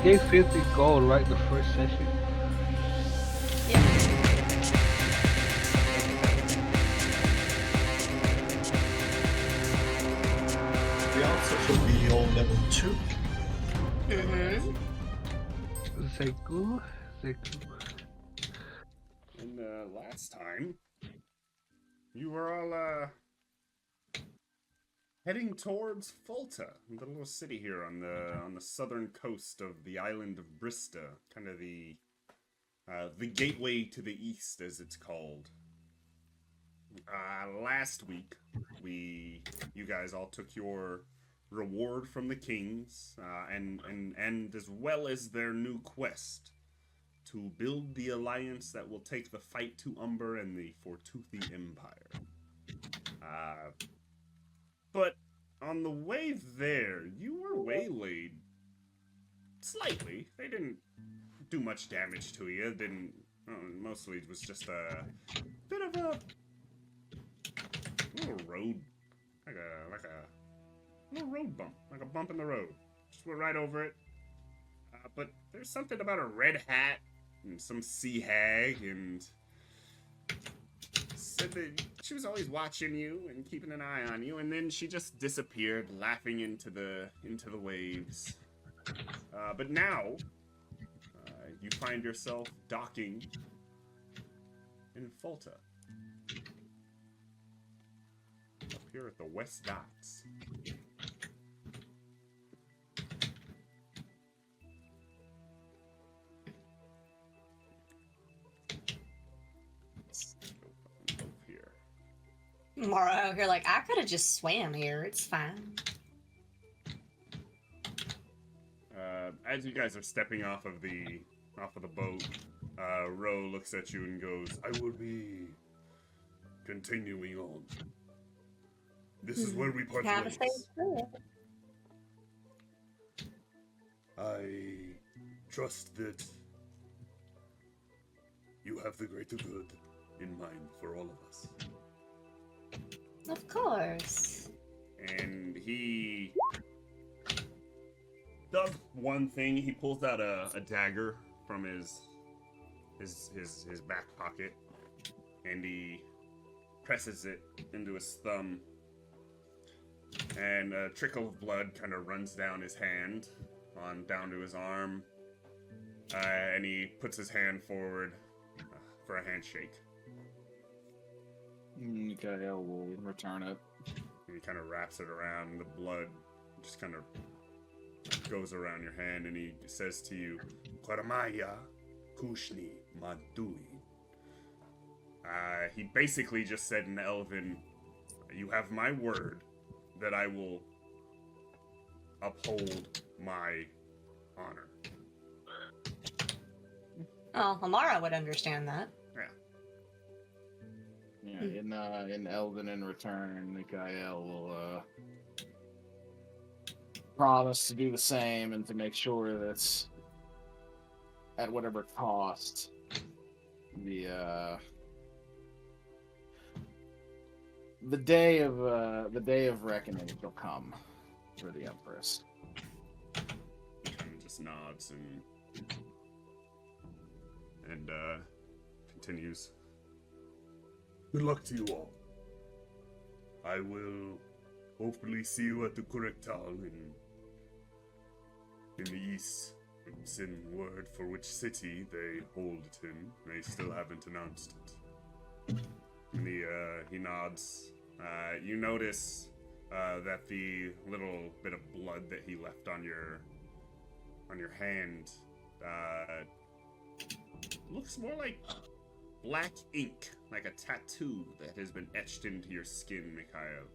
gave 50 gold, right, the first session? Yeah. We also should be on level 2. Mm-hmm. Zeku? Zeku. And last time, you were all heading towards Fulta, the little city here on the southern coast of the island of Brista, kind of the gateway to the east, as it's called. Last week, you guys all took your reward from the kings, and as well as their new quest to build the alliance that will take the fight to Umber and the Fortuthi Empire. But on the way there, you were waylaid slightly. They didn't do much damage to you. Didn't. Mostly it was just a bit of a little road, like a little road bump, like a bump in the road. Just went right over it. But there's something about a red hat and some sea hag, and said that she was always watching you and keeping an eye on you, and then she just disappeared, laughing into the waves. But now, you find yourself docking in Fulta, up here at the West Docks. Here. Mara out here like, I could have just swam here. It's fine. As you guys are stepping off of the boat, Ro looks at you and goes, "I will be continuing on. This is where we part ways. I trust that you have the greater good in mind for all of us." Of course. And he does one thing. He pulls out a dagger from his back pocket, and he presses it into his thumb, and a trickle of blood kind of runs down his hand, on down to his arm, and he puts his hand forward for a handshake. Mikael will return it. And he kind of wraps it around, and the blood just kind of goes around your hand, and he says to you, "Karamaya Kushni Madui." He basically just said in Elven, "You have my word that I will uphold my honor." Oh, Amara would understand that. Yeah. Yeah, in Elven in return, Mikael will promise to do the same and to make sure that at whatever cost the day of reckoning will come for the Empress. He kind of just nods and continues. "Good luck to you all. I will hopefully see you at the Correctal in the east. Send word for which city they hold it in. They still haven't announced it." And he nods. You notice that the little bit of blood that he left on your hand looks more like black ink, like a tattoo that has been etched into your skin, Mikhail.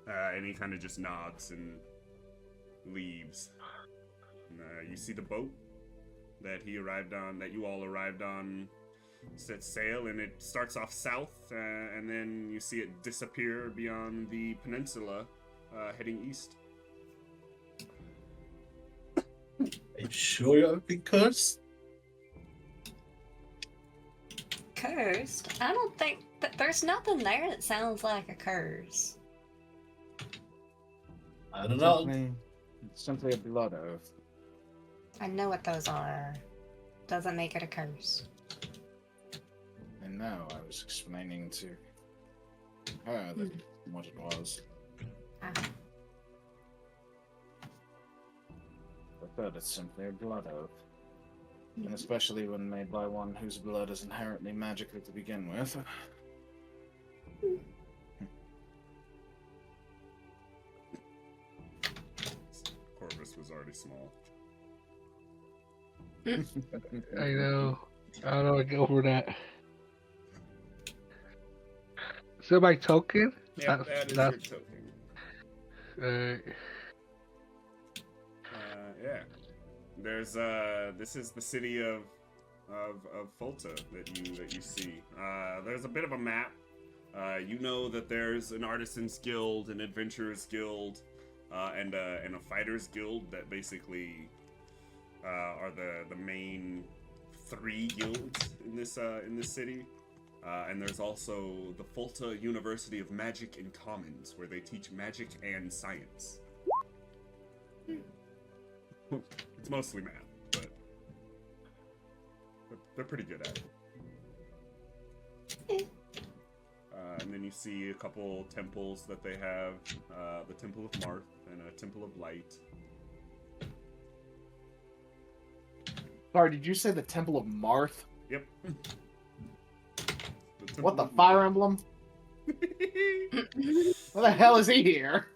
And he kind of just nods and leaves. And, you see the boat that he arrived on, that you all arrived on, set sail, and it starts off south, and then you see it disappear beyond the peninsula, heading east. Are you sure you haven't been cursed? Cursed? I don't think there's nothing there that sounds like a curse. I don't know. It's simply a blood oath. I know what those are. Doesn't make it a curse. And no, I was explaining to her that what it was. Ah. I thought it's simply a blood oath. And especially when made by one whose blood is inherently magical to begin with. Corvus was already small. I know. I don't know how to get over that. Is that my token? Yeah, That's- that is that's- your token. Uh, Yeah. There's this is the city of Fulta that you see. There's a bit of a map. You know that there's an artisans guild, an adventurers guild, and a fighters guild that basically are the main 3 guilds in this city. And there's also the Fulta University of Magic and Commons, where they teach magic and science. It's mostly math, but they're pretty good at it. And then you see a couple temples that they have, the Temple of Marth and a Temple of Light. Sorry, did you say the Temple of Marth? Yep. What, the Fire Emblem? What the hell is he here?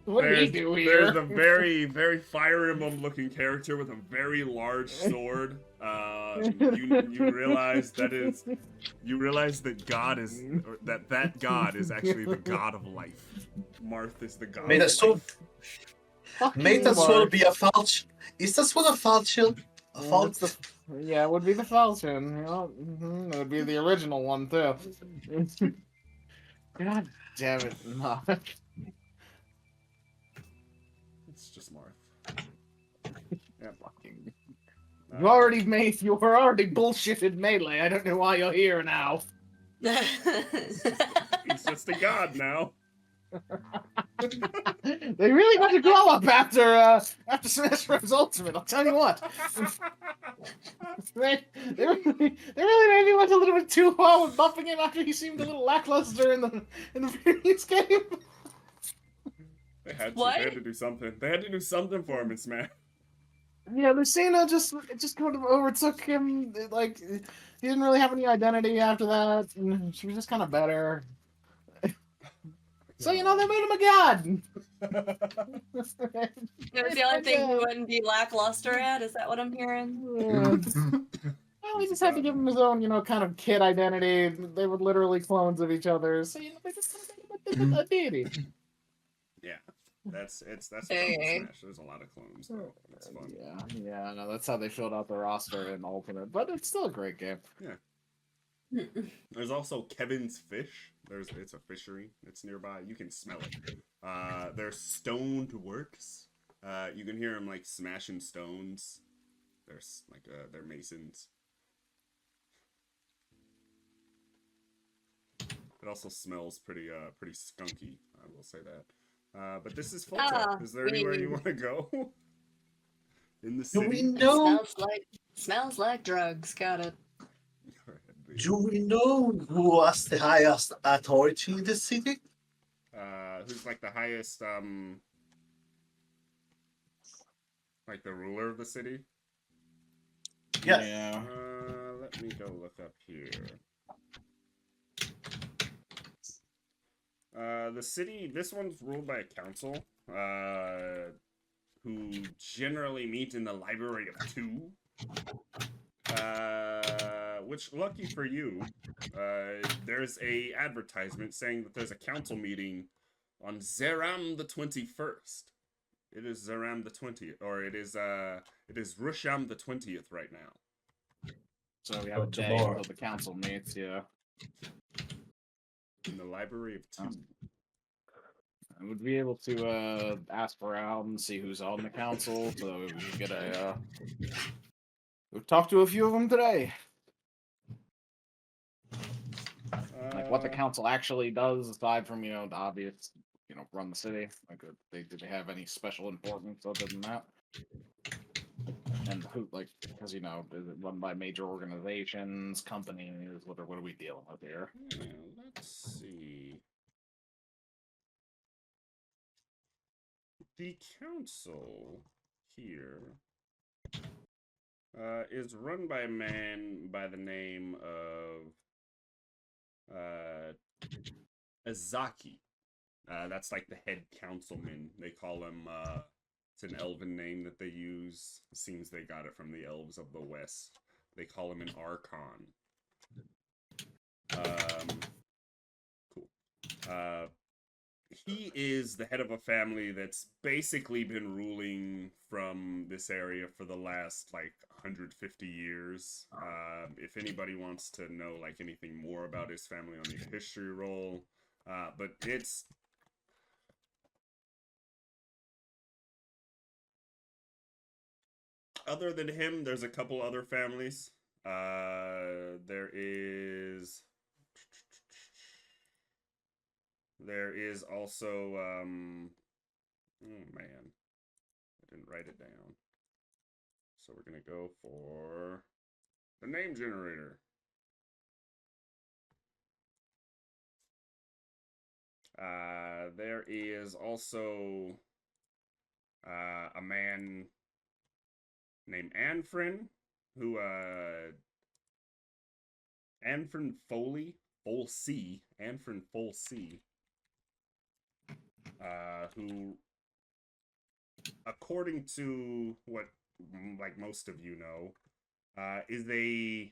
What did he do here? There's a very, very Fire Emblem looking character with a very large sword. You realize that God is, or that God is actually the God of life. Marth is the God. May of that sword, life. may that sword be a falch. Is that sword a falchion? A falch? Yeah, it would be the Falchion. You know? It would be the original one, too. God damn it. No. It's just Marth. Yeah. Fucking... You were already bullshitted melee. I don't know why you're here now. He's just a god now. They really got to grow up after Smash Bros. Ultimate. I'll tell you what. they really maybe went a little bit too far with buffing him after he seemed a little lackluster in the previous game. They had What? to do something. They had to do something for him in Smash. Yeah, Lucina just kind of overtook him. Like, he didn't really have any identity after that. And she was just kind of better. So, they made him a god. It was the only thing he wouldn't be lackluster at? Is that what I'm hearing? Well, he just had to give him his own, kind of kid identity. They were literally clones of each other. So, they just kind of made him a deity. Yeah. That's Hey. Smash. There's a lot of clones. Though. It's fun. Yeah, no, that's how they filled out the roster in Ultimate. But it's still a great game. Yeah. There's also Kevin's Fish. It's a fishery. It's nearby. You can smell it. There's Stoned Works. You can hear them like smashing stones. There's like they're masons. It also smells pretty skunky. I will say that. But this is Fulta. Is there anywhere you want to go? In the city? Do we know? Smells like drugs. Got it. Do we know who was the highest authority in the city? Who's like the highest, like the ruler of the city? Yes. Yeah. Let me go look up here. The city, this one's ruled by a council, who generally meet in the Library of Two. Which, lucky for you, there's a advertisement saying that there's a council meeting on Zeram the 21st. It is Zeram the 20th, or it is Rusham the 20th right now. So we have a day tomorrow. until the council meets, yeah. In the Library of Two. I would be able to ask around and see who's on the council, so we can get we've talked to a few of them today. Like what the council actually does, aside from, the obvious, run the city. Like, do they have any special importance other than that? And who, like, because, you know, is it run by major organizations, companies? What are we dealing with here? Yeah, let's see. The council here is run by a man by the name of Azaki. That's like the head councilman. They call him, it's an elven name that they use. It seems they got it from the elves of the west. They call him an archon. Cool. He is the head of a family that's basically been ruling from this area for the last, like, 150 years. If anybody wants to know, like, anything more about his family on the history roll, but it's... Other than him, there's a couple other families. There is also, oh man, I didn't write it down. So we're gonna go for the name generator. There is also a man named Anfrin, who Anfrin Folsey, who, according to what, like, most of you know, is a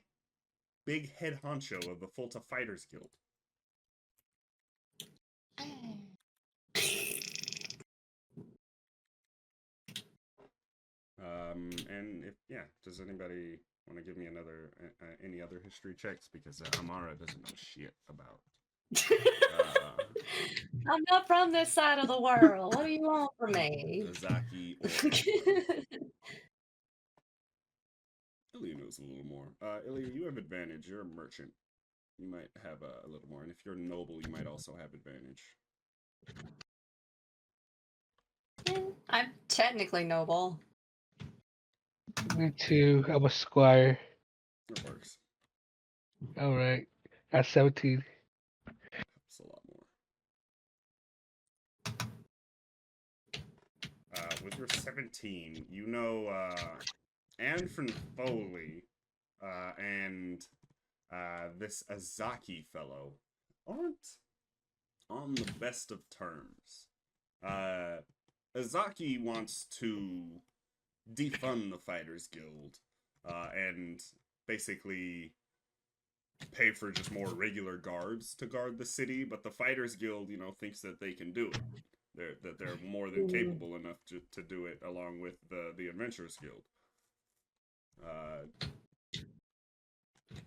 big head honcho of the Fulta Fighters Guild. And does anybody want to give me another, any other history checks? Because Amara doesn't know shit about. I'm not from this side of the world. What do you want from me? Zaki or Ilya knows a little more. Ilya, you have advantage. You're a merchant. You might have a little more. And if you're noble, you might also have advantage. Yeah, I'm technically noble. Me too. I'm a squire. It works. All right. At 17. That's a lot more. With your 17, you know, Anfrin Foley, and this Azaki fellow aren't on the best of terms. Azaki wants to defund the Fighters Guild, and basically pay for just more regular guards to guard the city, but the Fighters Guild, you know, thinks that they can do it. They're more than capable enough to do it, along with the Adventurers Guild.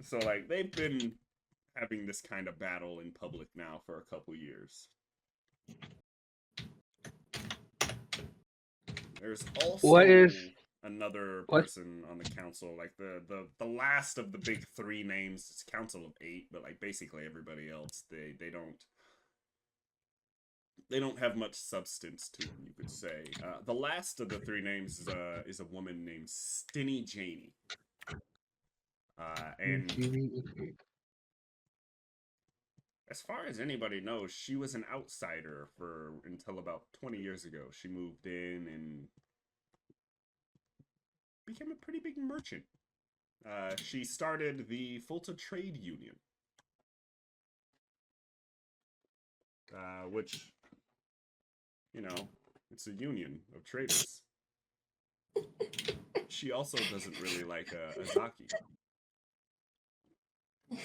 So, like, they've been having this kind of battle in public now for a couple years. There's also another person on the council, like the last of the big three names. It's a council of 8, but, like, basically everybody else, they don't have much substance to them, you could say. The last of the 3 names is a woman named Stinny Janie. And as far as anybody knows, she was an outsider until about 20 years ago. She moved in and became a pretty big merchant. She started the Fulta Trade Union, which, you know, it's a union of traders. She also doesn't really like Azaki,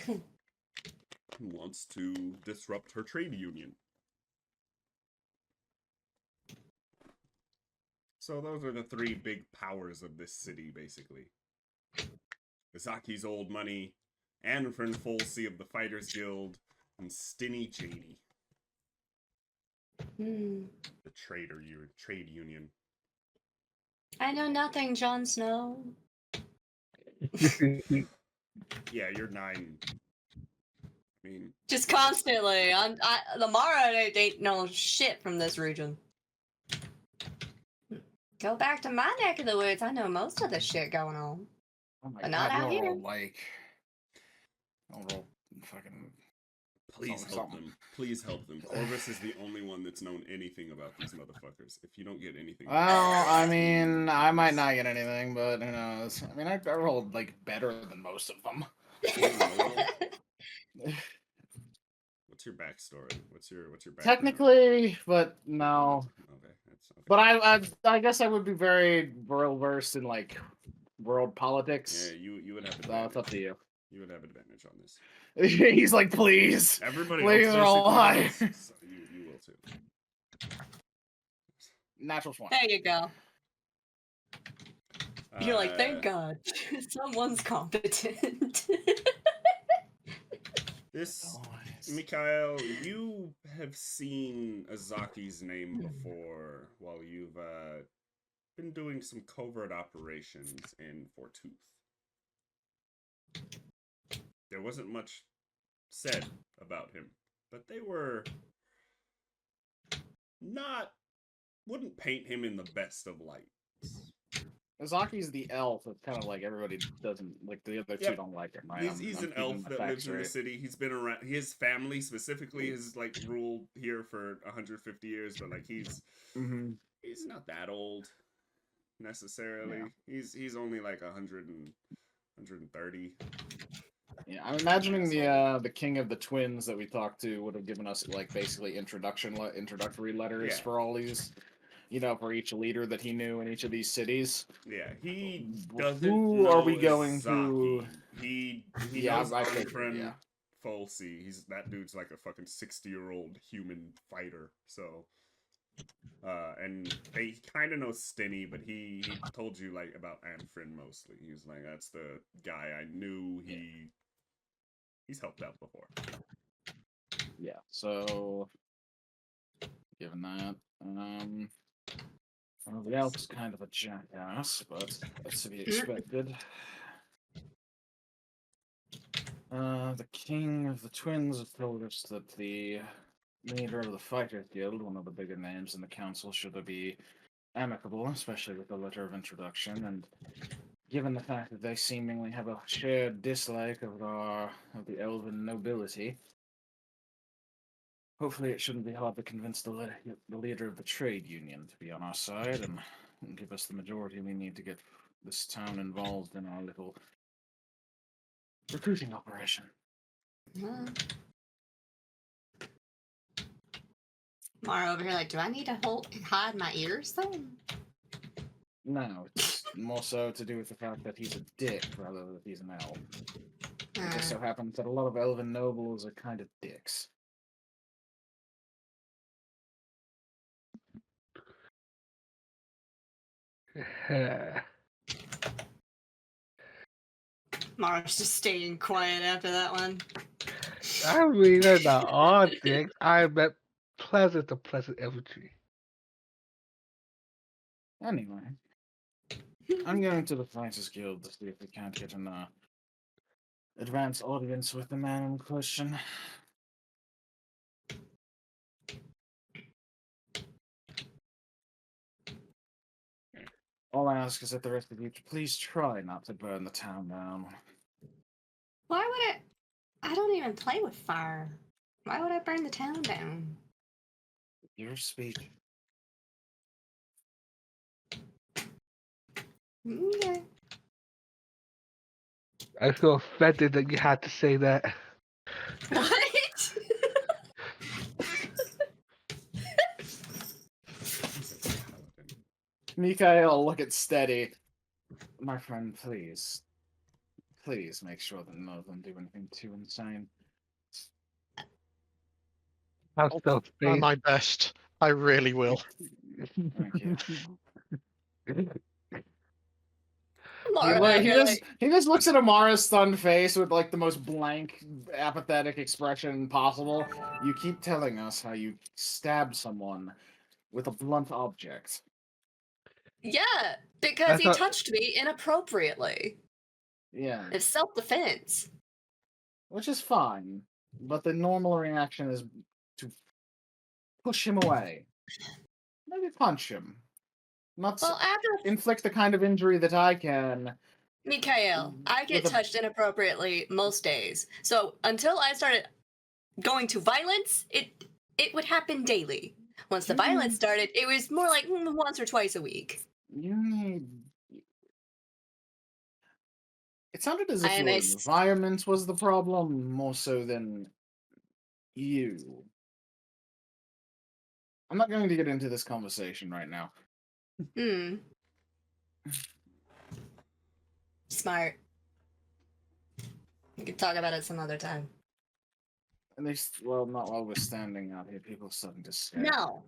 who wants to disrupt her trade union. So those are the 3 big powers of this city, basically. Azaki's old money, Anfrin Folsey of the Fighters Guild, and Stinny Janie. The trade union. I know nothing, Jon Snow. Yeah, you're 9. I mean, just constantly. The Mara ain't know shit from this region. Go back to my neck of the woods. I know most of the shit going on. Oh my But not god, out you'll here. roll like. I'll roll fucking. Please Something, help something. them. Please help them. Corvus is the only one that's known anything about these motherfuckers. If you don't get anything, Well, I mean, I might not get anything, but who knows? I mean, I rolled like better than most of them. What's your backstory? What's your background? Technically, but no. Okay, that's okay. But I guess I would be very well versed in like world politics. Yeah, you would have So it's up advantage. to you. You would have advantage on this. He's like, please. Everybody Please else roll high. basically does, so you will too. Natural 20. There you go. You're like, Uh, thank God, someone's competent. This, Always. Mikhail, you have seen Azaki's name before while you've been doing some covert operations in Fortuth. There wasn't much said about him, but they were wouldn't paint him in the best of lights. Azaki's the elf. It's kind of like everybody doesn't like the other two Yep. don't like him, right? He's I'm an keeping elf my that facts lives in the straight. city. He's been around. His family specifically has like ruled here for 150 years, but like he's not that old necessarily. Yeah. He's only like 100 and 130. Yeah, I'm imagining the king of the twins that we talked to would have given us like basically introductory letters Yeah. for all these, for each leader that he knew in each of these cities. Yeah, he doesn't. Who know are we going Azaki. to? He Yeah, knows I figured, Unfriend yeah. Folsey. That dude's like a fucking 60-year-old human fighter. So, and they kind of know Stinny, but he told you like about Anfrin mostly. He was like, that's the guy I knew. He's helped out before. Yeah. So, given that, well, the elf's kind of a jackass, but that's to be expected. The king of the twins have told us that the leader of the Fighter Guild, one of the bigger names in the council, should be amicable, especially with the letter of introduction, and given the fact that they seemingly have a shared dislike of the elven nobility, hopefully it shouldn't be hard to convince the leader of the trade union to be on our side and give us the majority we need to get this town involved in our little recruiting operation. Mara over here, like, do I need to hide my ears though? No, it's more so to do with the fact that he's a dick rather than that he's an elf. It just so happens that a lot of elven nobles are kind of dicks. Mara's just staying quiet after that one. I mean, they're not all dicks. I met pleasant to pleasant infantry. Anyway, I'm going to the Fighters Guild to see if we can't get an advance audience with the man in question. All I ask is that the rest of you to please try not to burn the town down. Why would it? I don't even play with fire. Why would I burn the town down? Your speech. Okay. I feel offended that you had to say that. What? Mikhail, look at Steady. My friend, please. Please make sure that none of them do anything too insane. I'm so Try my best. I really will. Thank you. Mara, He just looks at Amara's stunned face with like the most blank, apathetic expression possible. You keep telling us how you stabbed someone with a blunt object. yeah, because he thought- touched me inappropriately. Yeah, It's self-defense. which is fine, but the normal reaction is to push him away. Maybe punch him. Not Well, after inflict the kind of injury that I can. Mikhail, I get With a- touched inappropriately most days. So until I started going to violence, it would happen daily. Once the violence started, it was more like once or twice a week. You need. It sounded as I if am your a environment was the problem more so than you. I'm not going to get into this conversation right now. Hmm. Smart. We could talk about it some other time. At least, well, not while we're standing out here. People are starting to stare. No.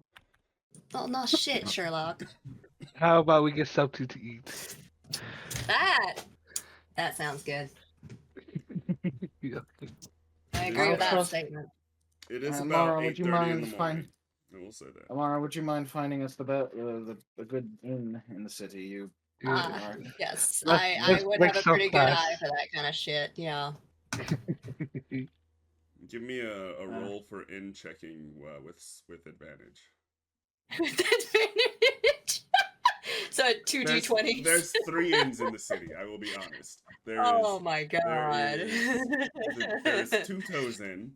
Well, no shit, Sherlock. How about we get something to eat? That sounds good. Yeah. I It agree is with that trust- statement. It is Mara, about would you 8:30 in the mind morning. I will say that. Amara, would you mind finding us the good inn in the city? You are. Yes, Let's I let's would make have a some pretty good fast. eye for that kind of shit. Yeah. Give me a roll for in checking with advantage. With advantage. So 2d20s. There's 3 inns in the city. I will be honest. Oh my god. There's 2 toes in.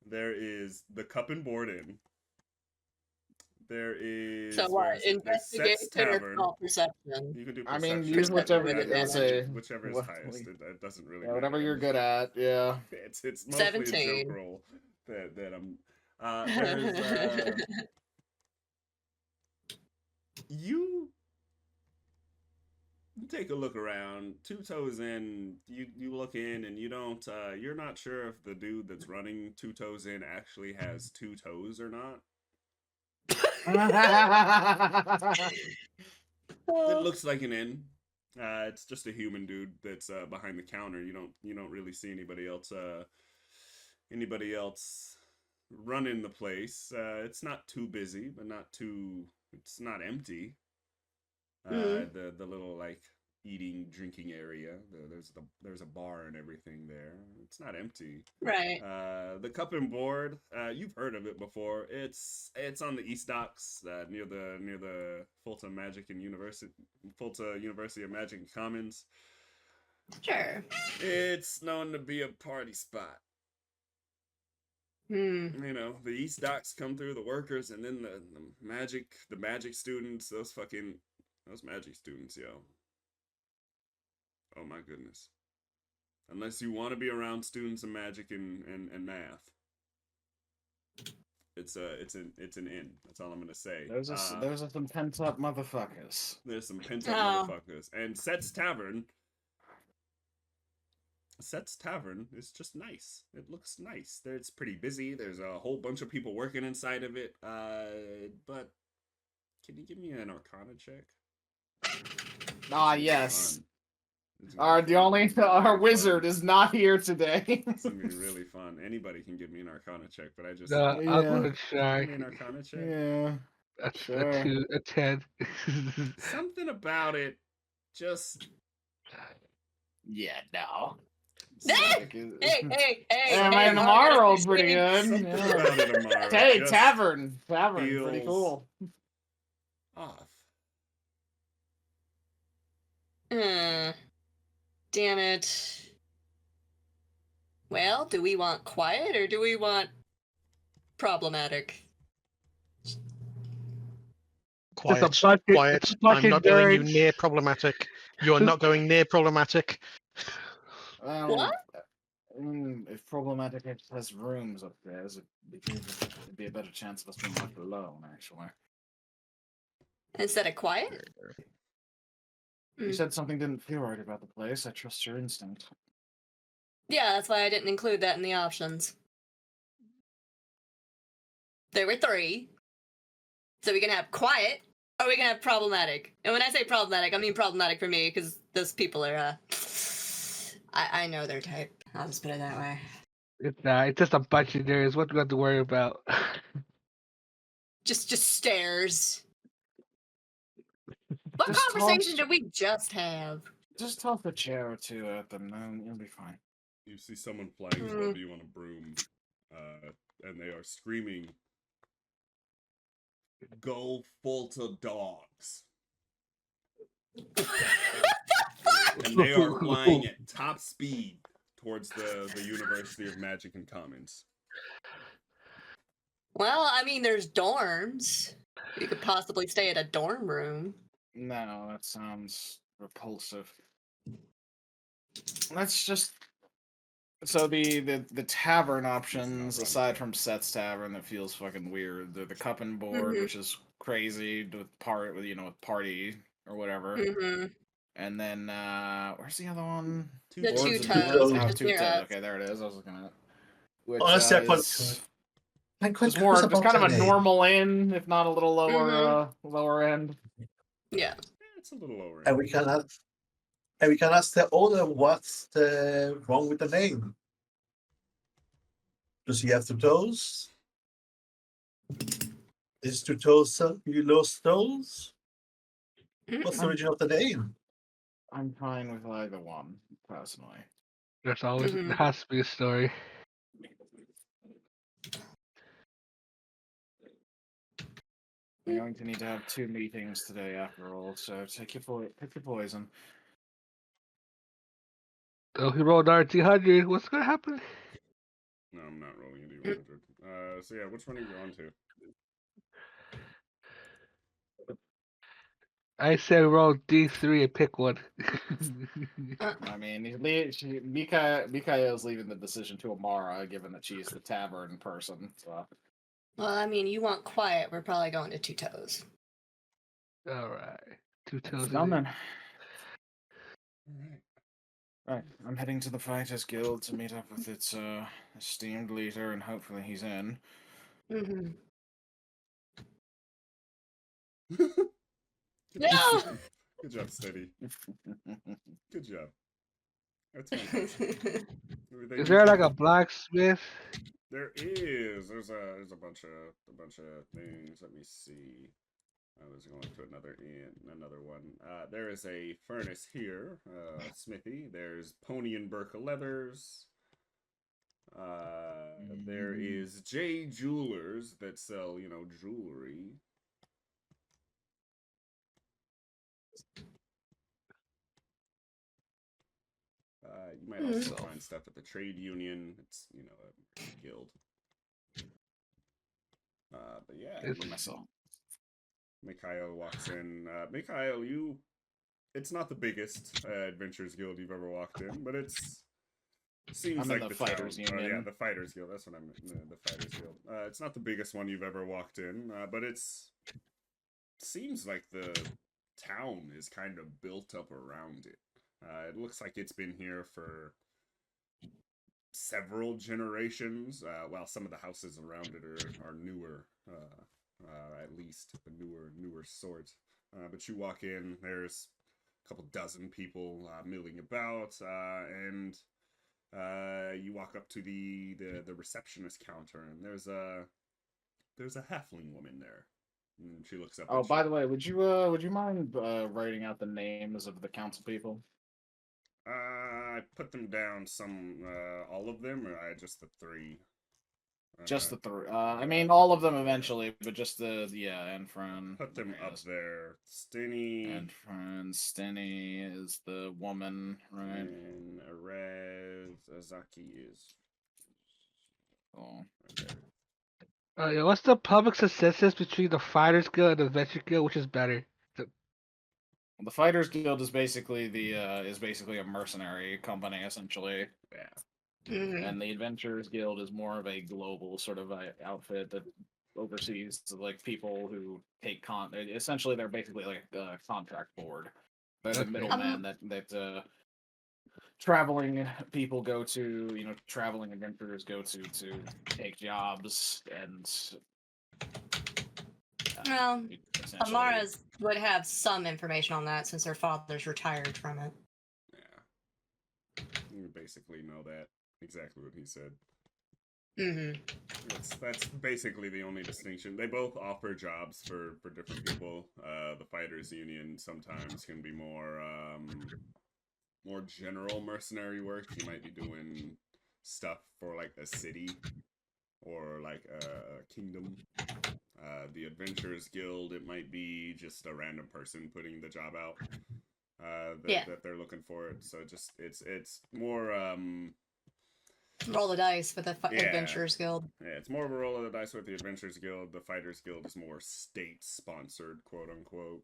There is the Cup and Board Inn. There is So where what? is it? There's Set's Investigation or Tavern. cult perception? You can do I perception. mean, use Perception whichever. with advantage. Whichever is what- highest. It doesn't really Yeah, whatever matter. you're good at. Yeah. It's mostly a 17. joke roll that I'm. There's you take a look around. 2 toes in. You look in and you don't. You're not sure if the dude that's running 2 toes in actually has 2 toes or not. It looks like an inn. It's just a human dude that's behind the counter. You don't really see anybody else running the place. It's not too busy, but it's not empty. The little like eating drinking area. There's a bar and everything there. It's not empty. Right. The Cup and Board, you've heard of it before. It's on the East Docks, near the Fulta University of Magic and Commons. Sure. It's known to be a party spot. You know, the East Docks come through, the workers, and then the magic students, those magic students, yo. Oh my goodness. Unless you want to be around students of magic and math. It's an inn. That's all I'm gonna say. Those are some pent up motherfuckers. There's some pent up motherfuckers. And Set's Tavern is just nice. It looks nice. It's pretty busy. There's a whole bunch of people working inside of it. But can you give me an Arcana check? Ah, yes. Fun. Our wizard is not here today. It's gonna be really fun. Anybody can give me an Arcana check, but I just I'm gonna try. give me an Arcana check. Yeah. A 10. Something about it just Yeah, no. Hey. Yeah, man, Amara rolled pretty good. something Yeah. about it, Amara. Hey, just tavern, pretty feels cool. off. Damn it. Well, do we want quiet or do we want problematic? Quiet. bucket- Quiet. it's a I'm bucket not going you nerd. near problematic. You are not going near problematic. Well, What? If problematic has rooms upstairs, it'd be a better chance of us being left alone, actually. Instead of quiet? You said something didn't feel right about the place. I trust your instinct. Yeah, that's why I didn't include that in the options. There were 3. So we can have quiet, or we can have problematic. And when I say problematic, I mean problematic for me, because those people are, I know their type. I'll just put it that way. It's just a bunch of nerds. What do we have to worry about? Just stares. What Just conversation toss- did we just have? Just toss a chair or two at them, and you'll be fine. You see someone flying toward you on a broom, and they are screaming, go full to dogs. And they are flying at top speed towards the University of Magic and Commons. Well, I mean, there's dorms. You could possibly stay at a dorm room. No, that sounds repulsive. Let's just. So the tavern options, aside from Seth's Tavern, that feels fucking weird. The cup and board, Mhm. which is crazy with with party or whatever. Mm-hmm. And then where's the other one? Two The toes. two Boards and toes, boards. which Oh, is two near toes. us. Okay, there it is. I was looking at it. Which Honestly, I put is I'm quite just more, curious just about kind of the a name. normal inn, if not a little lower, Mhm. lower end. Yeah. It's a little lower. And we can ask the owner what's wrong with the name. Does he have two toes? Is two toes you lost toes? What's the I'm- origin of the name? I'm fine with either one, personally. There's always Mhm. there has to be a story. We're going to need to have 2 meetings today, after all. So pick your poison. Oh, he rolled RT100. What's gonna happen? No, I'm not rolling a D100. So yeah, which one are you on to? I said roll D3 and pick one. I mean, Mikael's leaving the decision to Amara, given that she's the tavern person. So. Well, I mean, you want quiet. We're probably going to two toes. All right, two toes. Done then. Alright. Right, I'm heading to the Fighters Guild to meet up with its esteemed leader, and hopefully he's in. Mm-hmm. Good No! job. Good job, Steady. Good job. That's fantastic. They Is do there like things- a blacksmith? There is. There's a bunch of things. Let me see. I was going to another one. There is a furnace here, smithy. There's Pony and Burka Leathers. There is J Jewelers that sell, jewelry. You might also find stuff at the trade union. It's, a guild. But yeah, It's- Myself. Mikhail walks in. Mikhail, it's not the biggest adventurers guild you've ever walked in, but seems I'm in like the town. Fighters Oh, yeah, Union. the Fighters Guild. That's what I meant. The Fighters Guild. It's not the biggest one you've ever walked in, but seems like the town is kind of built up around it. It looks like it's been here for several generations, while some of the houses around it are newer, at least the newer sort. But you walk in, there's a couple dozen people milling about, and you walk up to the receptionist counter, and there's a halfling woman there. And she looks up. Oh, at by you. the way, would you mind writing out the names of the council people? I put them down. All of them, or just the three. Just the 3. I mean, all of them eventually, but just Enfran. Put them up there. Stinny. Enfran, Stenny is the woman, right? And Arez Azaki is. Oh. Right there. Yeah, what's the public consensus between the Fighters Guild and the Adventure Guild? Which is better? The Fighters Guild is basically a mercenary company, essentially. Yeah. Mhm. And the Adventurers Guild is more of a global sort of outfit that oversees like people who take essentially they're basically like a contract board. They're the Okay. middleman that traveling people go to, traveling adventurers go to take jobs and Well, essentially- Amara's would have some information on that since her father's retired from it. Yeah. You basically know that. Exactly what he said. Mm-hmm. That's basically the only distinction. They both offer jobs for different people. The Fighters Union sometimes can be more general mercenary work. You might be doing stuff for like a city, or like a kingdom. The Adventurers Guild, it might be just a random person putting the job out. That they're looking for it. So just it's more Roll the dice for the Yeah. Adventurers Guild. yeah, it's more of a roll of the dice with the Adventurers Guild. The Fighters Guild is more state sponsored, quote unquote.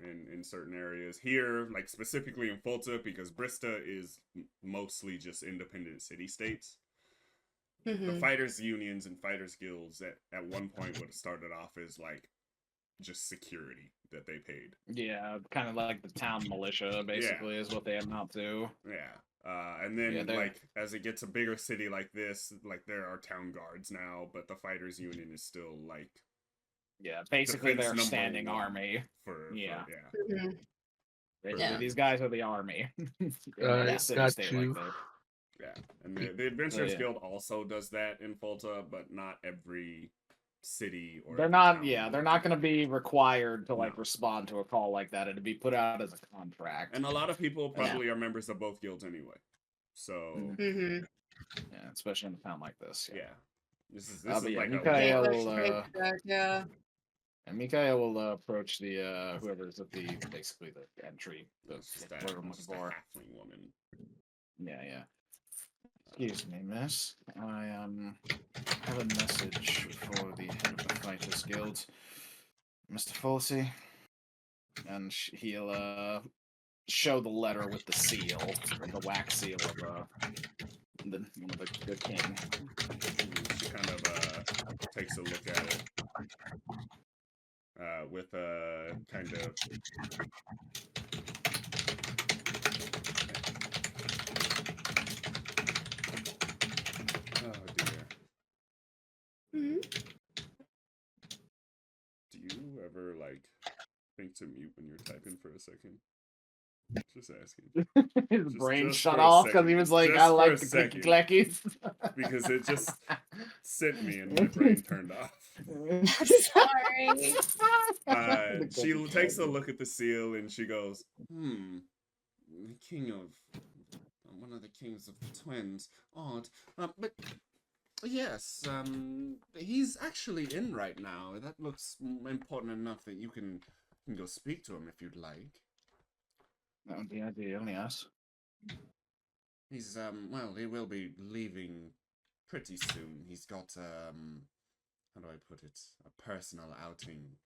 In certain areas here, like specifically in Fulta, because Brista is mostly just independent city states. The fighters unions and fighters guilds at one point would have started off as like just security that they paid. Yeah, kind of like the town militia, basically, is what they amount to. Yeah. And then Yeah, like as it gets a bigger city like this, like there are town guards now, but the fighters union is still like basically defense their number standing one army. yeah. Basically, Yeah. these guys are the army. I got state you. like this. Yeah, and the Adventurers yeah. Guild also does that in Fulta, but not every city or They're every not. town Yeah, will they're do not going to that. be required to like No. respond to a call like that. It'd be put out as a contract. And a lot of people probably are members of both guilds anyway. So Mm-hmm. Yeah, especially in a town like this. yeah, this is but yeah, like Mikael, yeah. and Mikael will approach the whoever's at the basically the entry. Whatever I'm looking for. halfling woman. Yeah. Excuse me, miss. I have a message for the head of the Fighters Guild, Mr. Forsey, and he'll show the letter with the seal, the wax seal of the king. She kind of takes a look at it with a kind of. Oh dear. Mm-hmm. Do you ever like think to mute when you're typing for a second? Just asking. His brain just shut for a off because he second. was like, Just I for like a the clicky second. clackies. Because it just sent me and my brain turned off. Sorry. She takes a look at the seal and she goes, the king of one of the kings of the twins. Odd. But yes, he's actually in right now. That looks important enough that you can go speak to him if you'd like. That would be ideal, yes. He's well, he will be leaving pretty soon. He's got how do I put it? A personal outing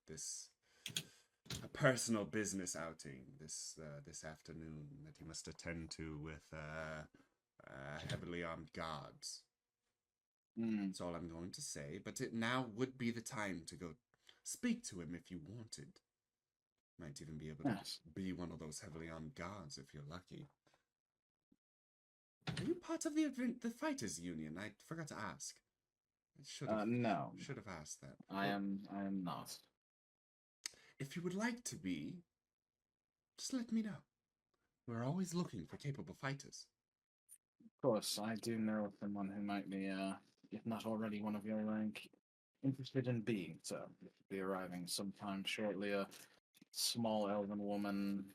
a personal business outing this afternoon that he must attend to with heavily armed guards. That's all I'm going to say, but now would be the time to go speak to him if you wanted. Might even be able to be one of those heavily armed guards if you're lucky. Are you part of the Fighters Union? I forgot to ask. I should have. No. Should have asked that. I am not. If you would like to be, just let me know. We're always looking for capable fighters. Of course, I do know of someone who might be, if not already one of your rank, interested in being so. Be arriving sometime shortly. A small elven woman,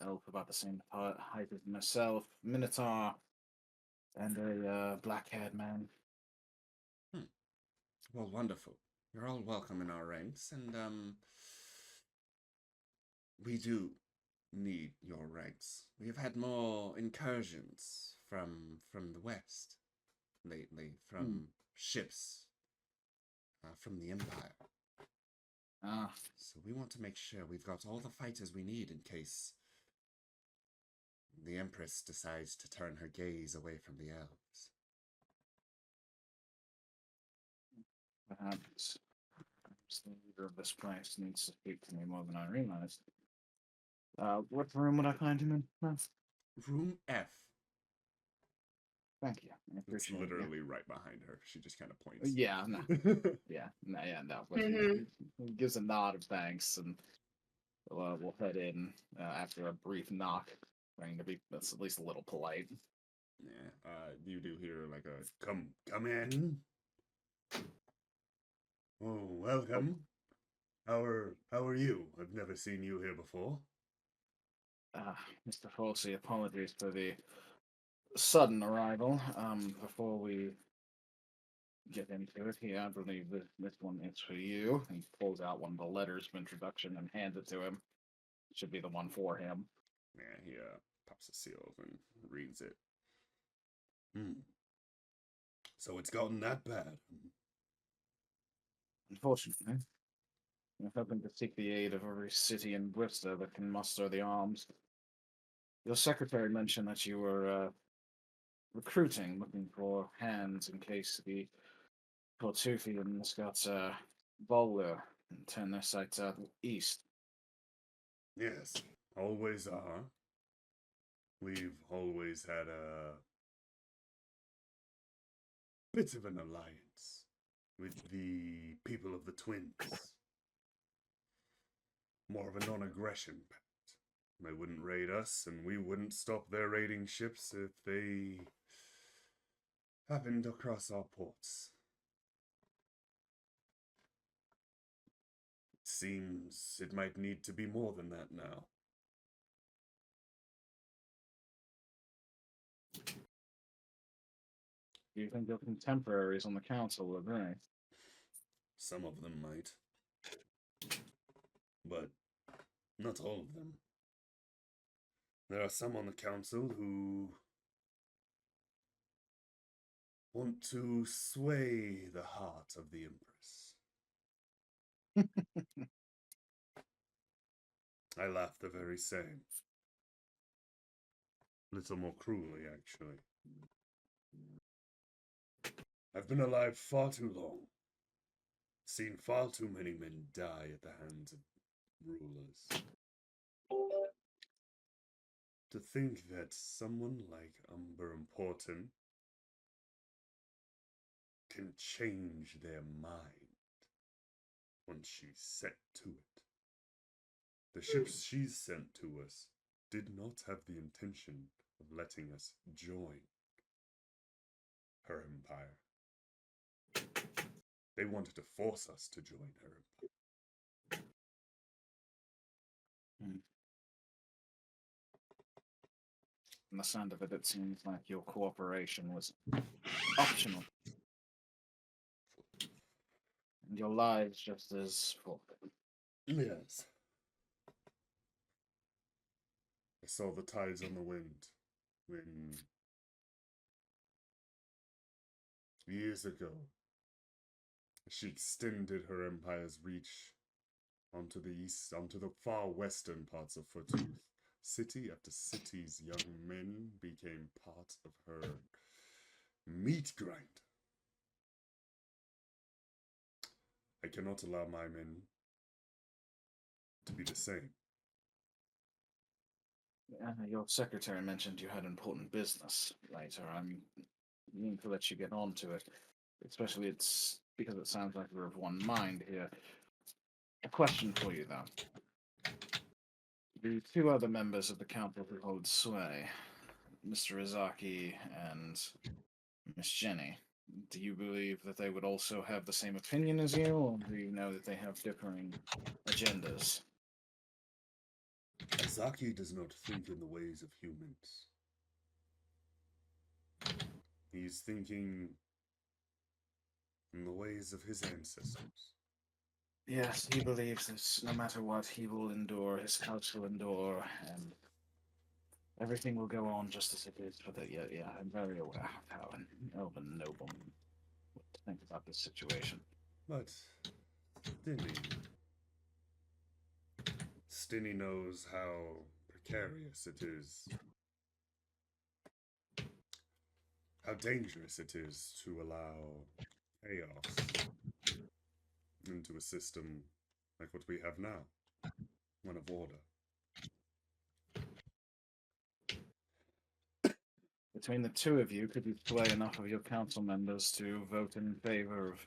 elf about the same height as myself, minotaur, and a black-haired man. Well, wonderful. You're all welcome in our ranks, and we do need your ranks. We have had more incursions from the west lately, from ships from the Empire. So we want to make sure we've got all the fighters we need in case the Empress decides to turn her gaze away from the elves. Perhaps the leader of this place needs to speak to me more than I realized. What room would I find him in? Room F. Thank you. I It's appreciate literally right behind her. She just kind of points. Yeah, no. No. But he gives a nod of thanks, and we'll head in after a brief knock. Trying to be that's at least a little polite. Yeah. You do hear like a come in. Oh, welcome. How are you? I've never seen you here before. Mr. Forsey, apologies for the sudden arrival. Before we get into it here. I believe that this one is for you. He pulls out one of the letters of introduction and hands it to him. Should be the one for him. Yeah, he pops a seal and reads it. So it's gotten that bad. Unfortunately, I'm hoping to seek the aid of every city in Brista that can muster the arms. Your secretary mentioned that you were recruiting, looking for hands in case the Fortuthians got bolder and turn their sights out east. Yes, always are. We've always had a bit of an alliance with the people of the Twins. More of a non-aggression pact. They wouldn't raid us, and we wouldn't stop their raiding ships if they happened to cross our ports. It seems it might need to be more than that now. Do you think your contemporaries on the council will agree? Some of them might. But not all of them. There are some on the council who want to sway the heart of the Empress. I laugh the very same. Little more cruelly, actually. I've been alive far too long. Seen far too many men die at the hands of rulers. To think that someone like Umber and Fortuth can change their mind once she's set to it. The ships she's sent to us did not have the intention of letting us join her empire. They wanted to force us to join her empire. From the sound of it, it seems like your cooperation was optional. And your lives just as forfeit. Yes. I saw the tides on the wind when years ago she extended her empire's reach onto the east, onto the far western parts of Fortuth. City after city's young men became part of her meat grind. I cannot allow my men to be the same. Your secretary mentioned you had important business later. I'm meaning to let you get on to it. Especially it's because it sounds like we're of one mind here. A question for you, though. The two other members of the council who hold sway, Mr. Izaki and Miss Jenny, do you believe that they would also have the same opinion as you, or do you know that they have differing agendas? Izaki does not think in the ways of humans. He's thinking in the ways of his ancestors. Yes, he believes that no matter what, he will endure, his house will endure, and everything will go on just as it is. But yeah, I'm very aware of how an elven nobleman would think about this situation. But Stinny knows how precarious it is, how dangerous it is to allow chaos into a system like what we have now, one of order. Between the two of you, could you sway enough of your council members to vote in favor of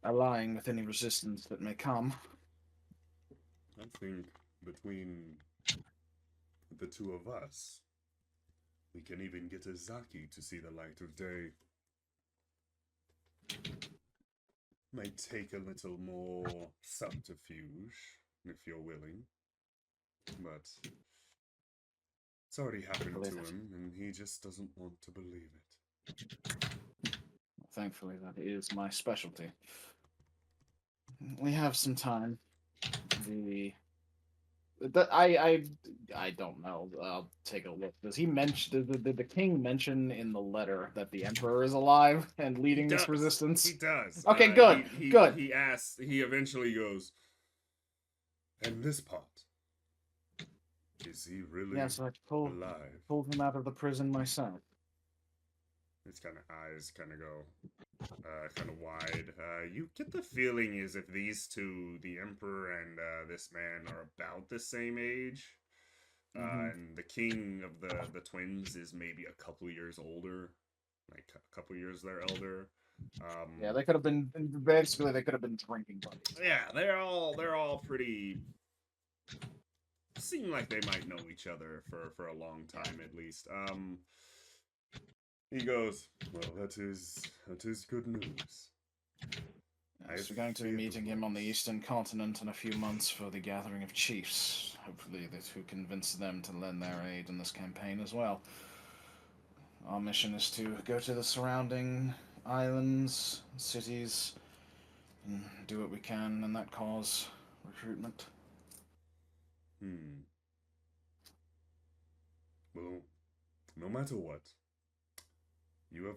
allying with any resistance that may come? I think between the two of us, we can even get Izaki to see the light of day. Might take a little more subterfuge, if you're willing. But it's already happened to him, and he just doesn't want to believe it. Thankfully, that is my specialty. We have some time. I don't know. I'll take a look. Does he mention? Did the king mention in the letter that the emperor is alive and leading this resistance? He does. Okay, good. Good. He asks. He eventually goes. And this part. Is he really Yes, I pulled him out of the prison myself. His kind of eyes kind of go kind of wide. You get the feeling as if these two, the Emperor and this man, are about the same age. And the king of the twins is maybe a couple years older. Like a couple years their elder. Yeah, they could have been, basically, they could have been drinking buddies. Yeah, they're all pretty... Seem like they might know each other for a long time at least. He goes, well, that is good news. Yes, we're going to be meeting him on the Eastern Continent in a few months for the gathering of chiefs. Hopefully, that will convince them to lend their aid in this campaign as well. Our mission is to go to the surrounding islands, cities, and do what we can in that cause recruitment. Well, no matter what, you have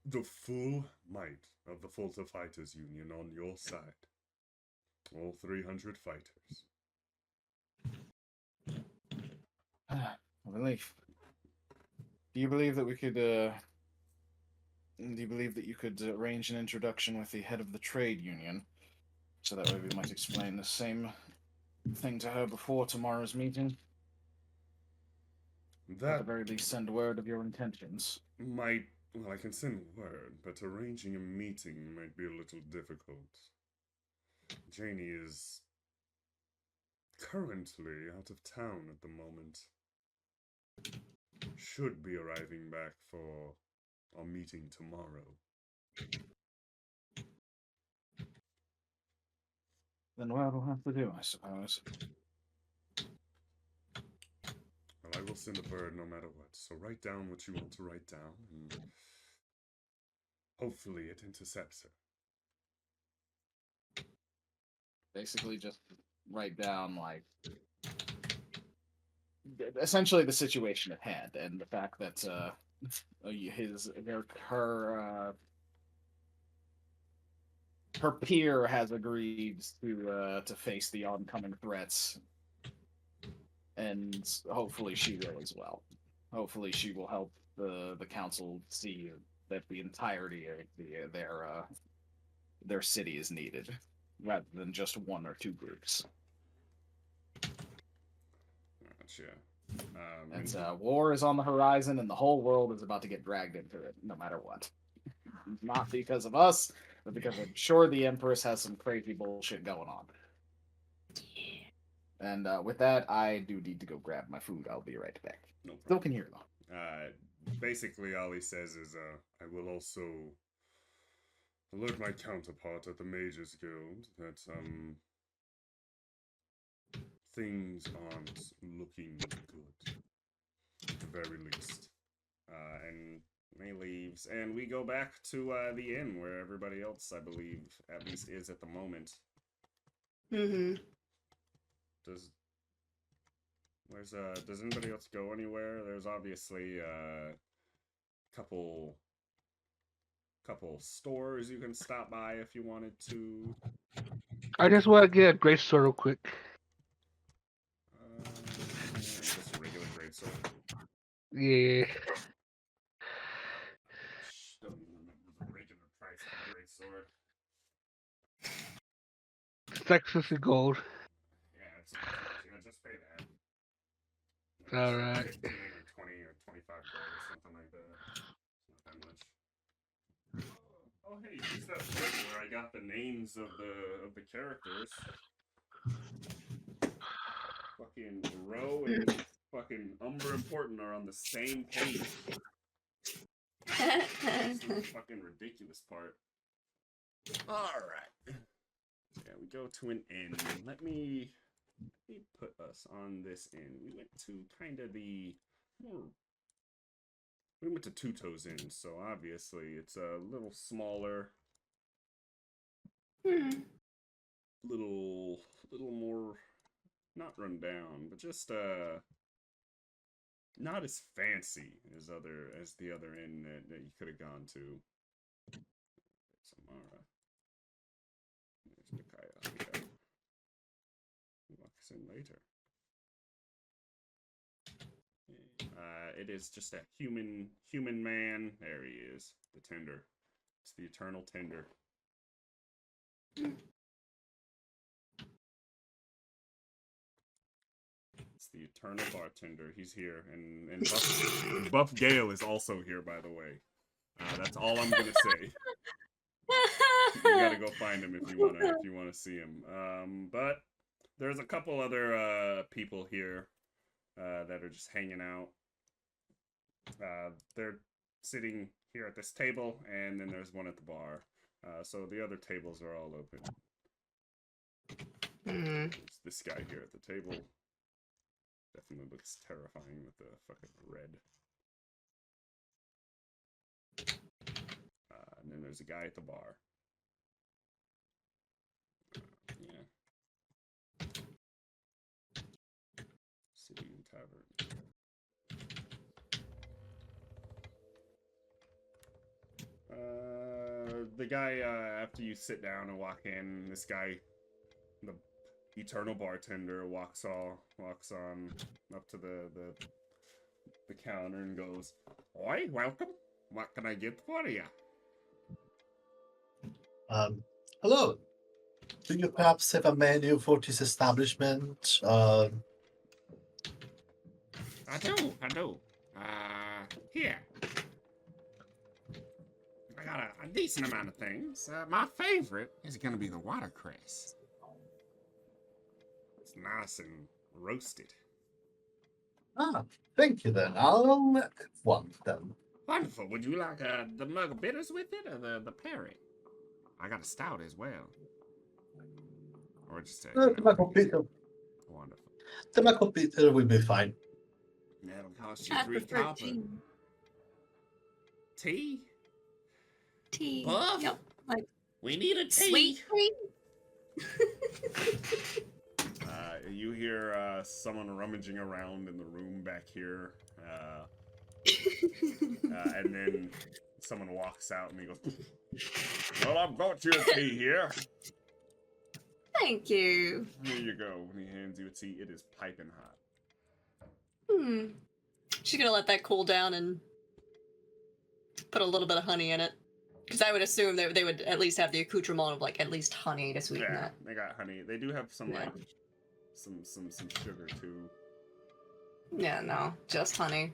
the full might of the Fulta Fighters Union on your side. All 300 fighters. Relief. Do you believe that we could, do you believe that you could arrange an introduction with the head of the trade union? So that way we might explain the same thing to her before tomorrow's meeting? At the very least, send word of your intentions. Well, I can send word, but arranging a meeting might be a little difficult. Janie is currently out of town at the moment. Should be arriving back for our meeting tomorrow. Then what we'll have to do, I suppose. Well, I will send a bird no matter what, so write down what you want to write down, and hopefully it intercepts her. Basically just write down, like, essentially the situation at hand, and the fact that, her peer has agreed to face the oncoming threats, and hopefully she will as well. Hopefully she will help the council see that the entirety of their city is needed, rather than just one or two groups. Gotcha. And war is on the horizon, and the whole world is about to get dragged into it, no matter what. Not because of us, but because I'm sure the Empress has some crazy bullshit going on. And with that, I do need to go grab my food. I'll be right back. No problem. Still can hear though. Basically, all he says is, I will also alert my counterpart at the Mages Guild that, things aren't looking good, at the very least. And he leaves, and we go back to the inn where everybody else, I believe, at least is at the moment. Does anybody else go anywhere? There's obviously a couple stores you can stop by if you wanted to. I just want to get a great sword real quick. Just a regular greatsword. Yeah. Don't even remember the regular price of a greatsword. It's like 50 gold. Yeah, it's unfortunate. Just pay that. Alright. 15 or 20 or 25 gold or something like that. It's not that much. Oh hey, here's that book where I got the names of the characters. Fucking Roe and fucking Umber and Fortuth are on the same page. That's the fucking ridiculous part. Alright. Yeah, we go to an inn. Let me put us on this inn. We went to kind of the more We went to Two Toes Inn, so obviously it's a little smaller, little more not run down, but just not as fancy as the other inn that you could have gone to. Samara. There's Mikaya. Yeah. Walks in later. It is just a human man. There he is. The tender. It's the eternal tender. It's the eternal bartender. He's here, and Buff Gale is also here, by the way. That's all I'm gonna say. You gotta go find him if you wanna see him. But there's a couple other people here that are just hanging out. They're sitting here at this table, and then there's one at the bar. So the other tables are all open. There's this guy here at the table. Definitely looks terrifying with the fucking red. And then there's a guy at the bar. Yeah. City and Tavern. The guy, after you sit down and walk in, this guy, the eternal bartender, walks on up to the counter and goes, "Oi, welcome. What can I get for you?" Hello. Do you perhaps have a menu for this establishment? I do. Here. I got a decent amount of things. My favorite is going to be the watercress. It's nice and roasted. Thank you then. I'll make one then. Wonderful. Would you like the mug of bitters with it, or the parrot? I got a stout as well. Or just a... The mug of bitter. Wonderful. The mug of bitter will be fine. That'll cost you I 3 prefer copper. tea. Tea? Tea. Buff? Yep. Like We need a tea. sweet tea. You hear someone rummaging around in the room back here. And then someone walks out and he goes, "Well, I've got you a tea here. Thank you. Here you go." And he hands you a tea. It is piping hot. She's gonna let that cool down and put a little bit of honey in it. Because I would assume they would at least have the accoutrement of like at least honey to sweeten Yeah, it. they got honey. They do have some Yeah. like some sugar too. Yeah, no, just honey.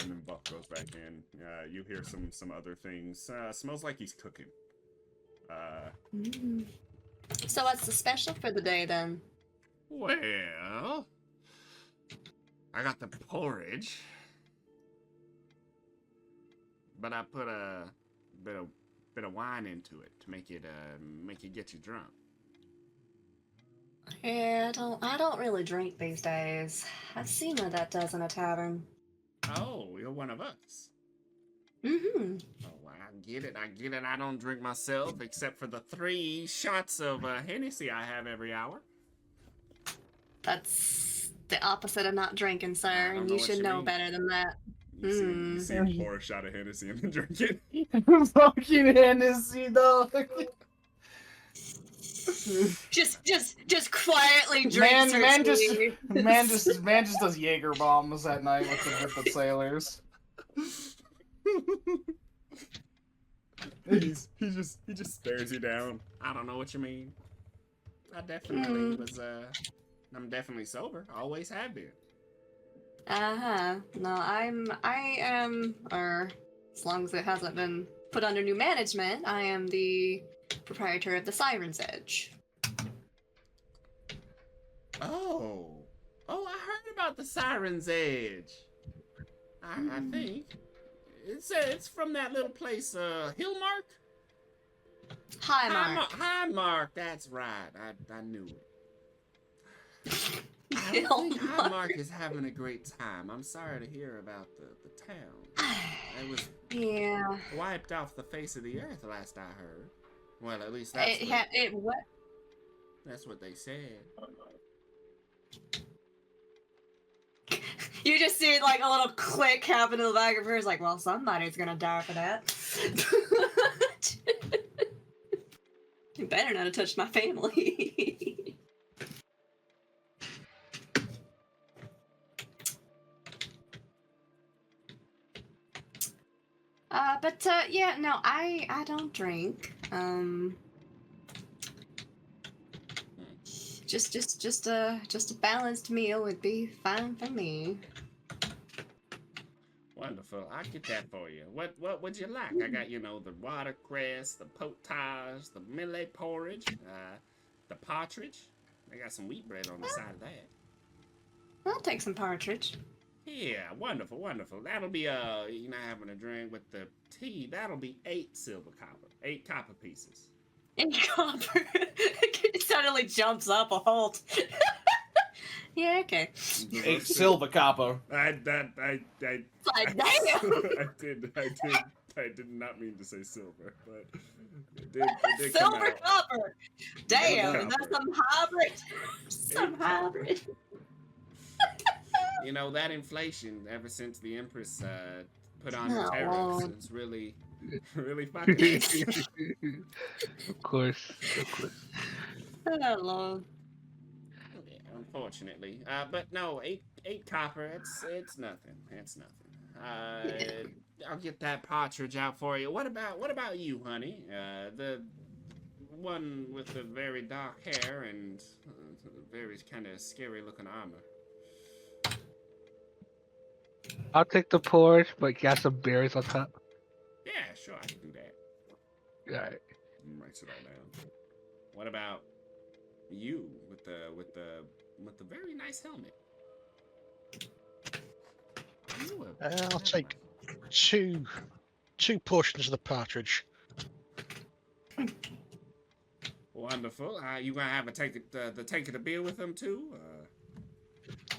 And then Buck goes back in. You hear some other things. Smells like he's cooking. So what's the special for the day then? Well, I got the porridge, but I put a bit of wine into it to make it get you drunk. Yeah, I don't really drink these days. I've seen what that does in a tavern. Oh, you're one of us. Mm-hmm. Oh, I get it. I don't drink myself, except for the 3 shots of Hennessy I have every hour. That's the opposite of not drinking, sir, I don't and know you what should you know mean. better than that. You see him pour a shot of Hennessy and then drink it. Fucking Hennessy, dog. Just quietly drink. Man just does Jaeger bombs at night with the sailors. he just stares you down. I don't know what you mean. I definitely was I'm definitely sober. Always have been. No, I am, or as long as it hasn't been put under new management, I am the proprietor of the Siren's Edge. Oh, I heard about the Siren's Edge. I think it's from that little place, Hillmark. Hi, Mark. Hi, Mark. That's right. I knew it. I I don't think Highmark is having a great time. I'm sorry to hear about the town. It was Yeah. wiped off the face of the earth last I heard. Well, at least What? that's what they said. You just see like a little click happen in the back of hers, like, well, somebody's gonna die for that. You better not have touched my family. Yeah, no, I don't drink. Just a balanced meal would be fine for me. Wonderful. I'll get that for you. What would you like? I got, the watercress, the potage, the millet porridge, the partridge. I got some wheat bread on the side of that. I'll take some partridge. Yeah, wonderful, wonderful. That'll be, you're not having a drink with the tea. That'll be 8 silver copper. 8 copper pieces. In copper. It suddenly jumps up a halt. Yeah, okay. 8 silver copper. I Like, damn! I did not mean to say silver, but it did come Silver out. copper! Damn, Silver that's copper. some hybrid. Some hybrid. That inflation ever since the Empress put on her Oh, tariffs, Lord. it's really fucking. Of course. Oh, Lord. Yeah, unfortunately. But no, 8 copper, it's nothing. It's nothing. I'll get that partridge out for you. What about you, honey? The one with the very dark hair and very kind of scary looking armor. I'll take the porridge, but got some berries on top. Yeah, sure, I can do that. Alright. Writes it all down. What about you with the very nice helmet? I'll take two portions of the partridge. Wonderful. You gonna have the take of the beer with them too?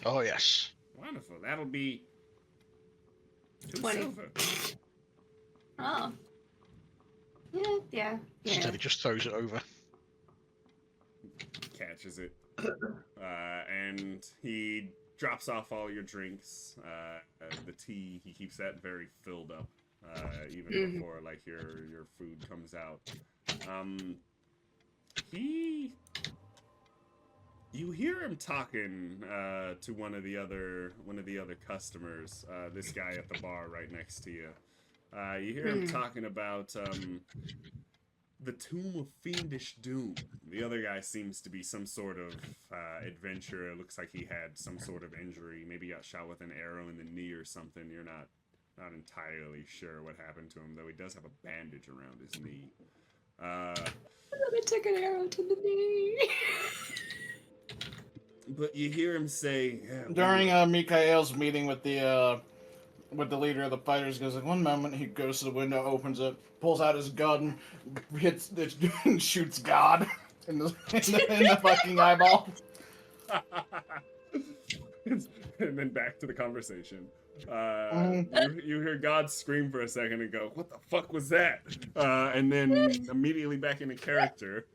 Oh yes. Wonderful. That'll be 2 20. silver. Oh. Yeah. Instead, he just throws it over. Catches it, and he drops off all your drinks. The tea, he keeps that very filled up, even before like your food comes out. You hear him talking to one of the other customers. This guy at the bar right next to you. You hear him talking about the Tomb of Fiendish Doom. The other guy seems to be some sort of adventurer. It looks like he had some sort of injury. Maybe got shot with an arrow in the knee or something. You're not entirely sure what happened to him, though he does have a bandage around his knee. They took an arrow to the knee. But you hear him say... Yeah, During Mikhail's meeting with the leader of the fighters, goes like, one moment he goes to the window, opens it, pulls out his gun, hits it, and shoots God in the fucking eyeball. And then back to the conversation. You hear God scream for a second and go, "What the fuck was that?" And then immediately back into character.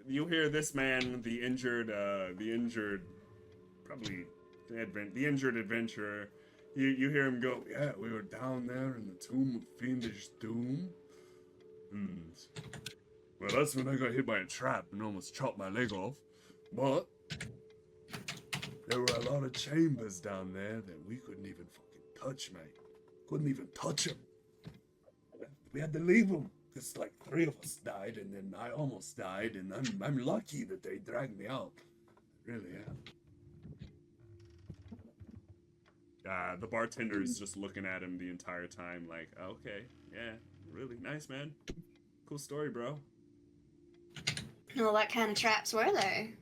You hear this man, the injured adventurer. You hear him go, "Yeah, we were down there in the Tomb of Fiendish Doom. Well, that's when I got hit by a trap and almost chopped my leg off. But there were a lot of chambers down there that we couldn't even fucking touch, mate. Couldn't even touch them. We had to leave them. Because like 3 of us died, and then I almost died, and I'm lucky that they dragged me out. Really am." The bartender is just looking at him the entire time like, "Okay, yeah, really nice, man. Cool story, bro." Well, what kind of traps were they?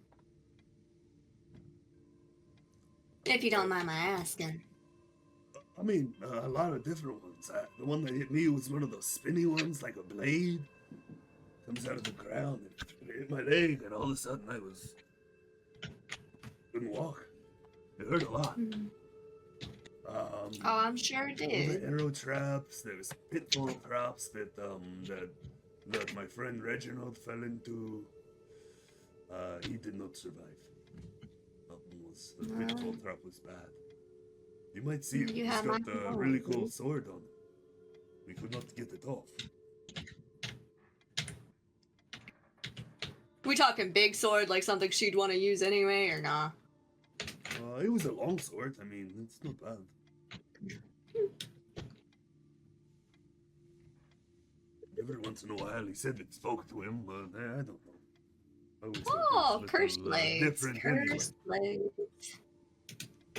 If you don't mind my asking. I mean, a lot of different ones. The one that hit me was one of those spinny ones, like a blade. Comes out of the ground and it hit my leg, and all of a sudden I was couldn't walk. It hurt a lot. Oh, I'm sure it All the did. arrow traps, there was pitfall traps that my friend Reginald fell into. He did not survive. The pitfall trap was bad. You might see You he's have got my a really cool sword on it. We could not get it off. We talking big sword, like something she'd want to use anyway, or nah? It was a long sword. I mean, it's not bad. Every once in a while, he said it spoke to him, but I don't know. I always thought it was a Cursed little, blades. different anyway. Cursed blades.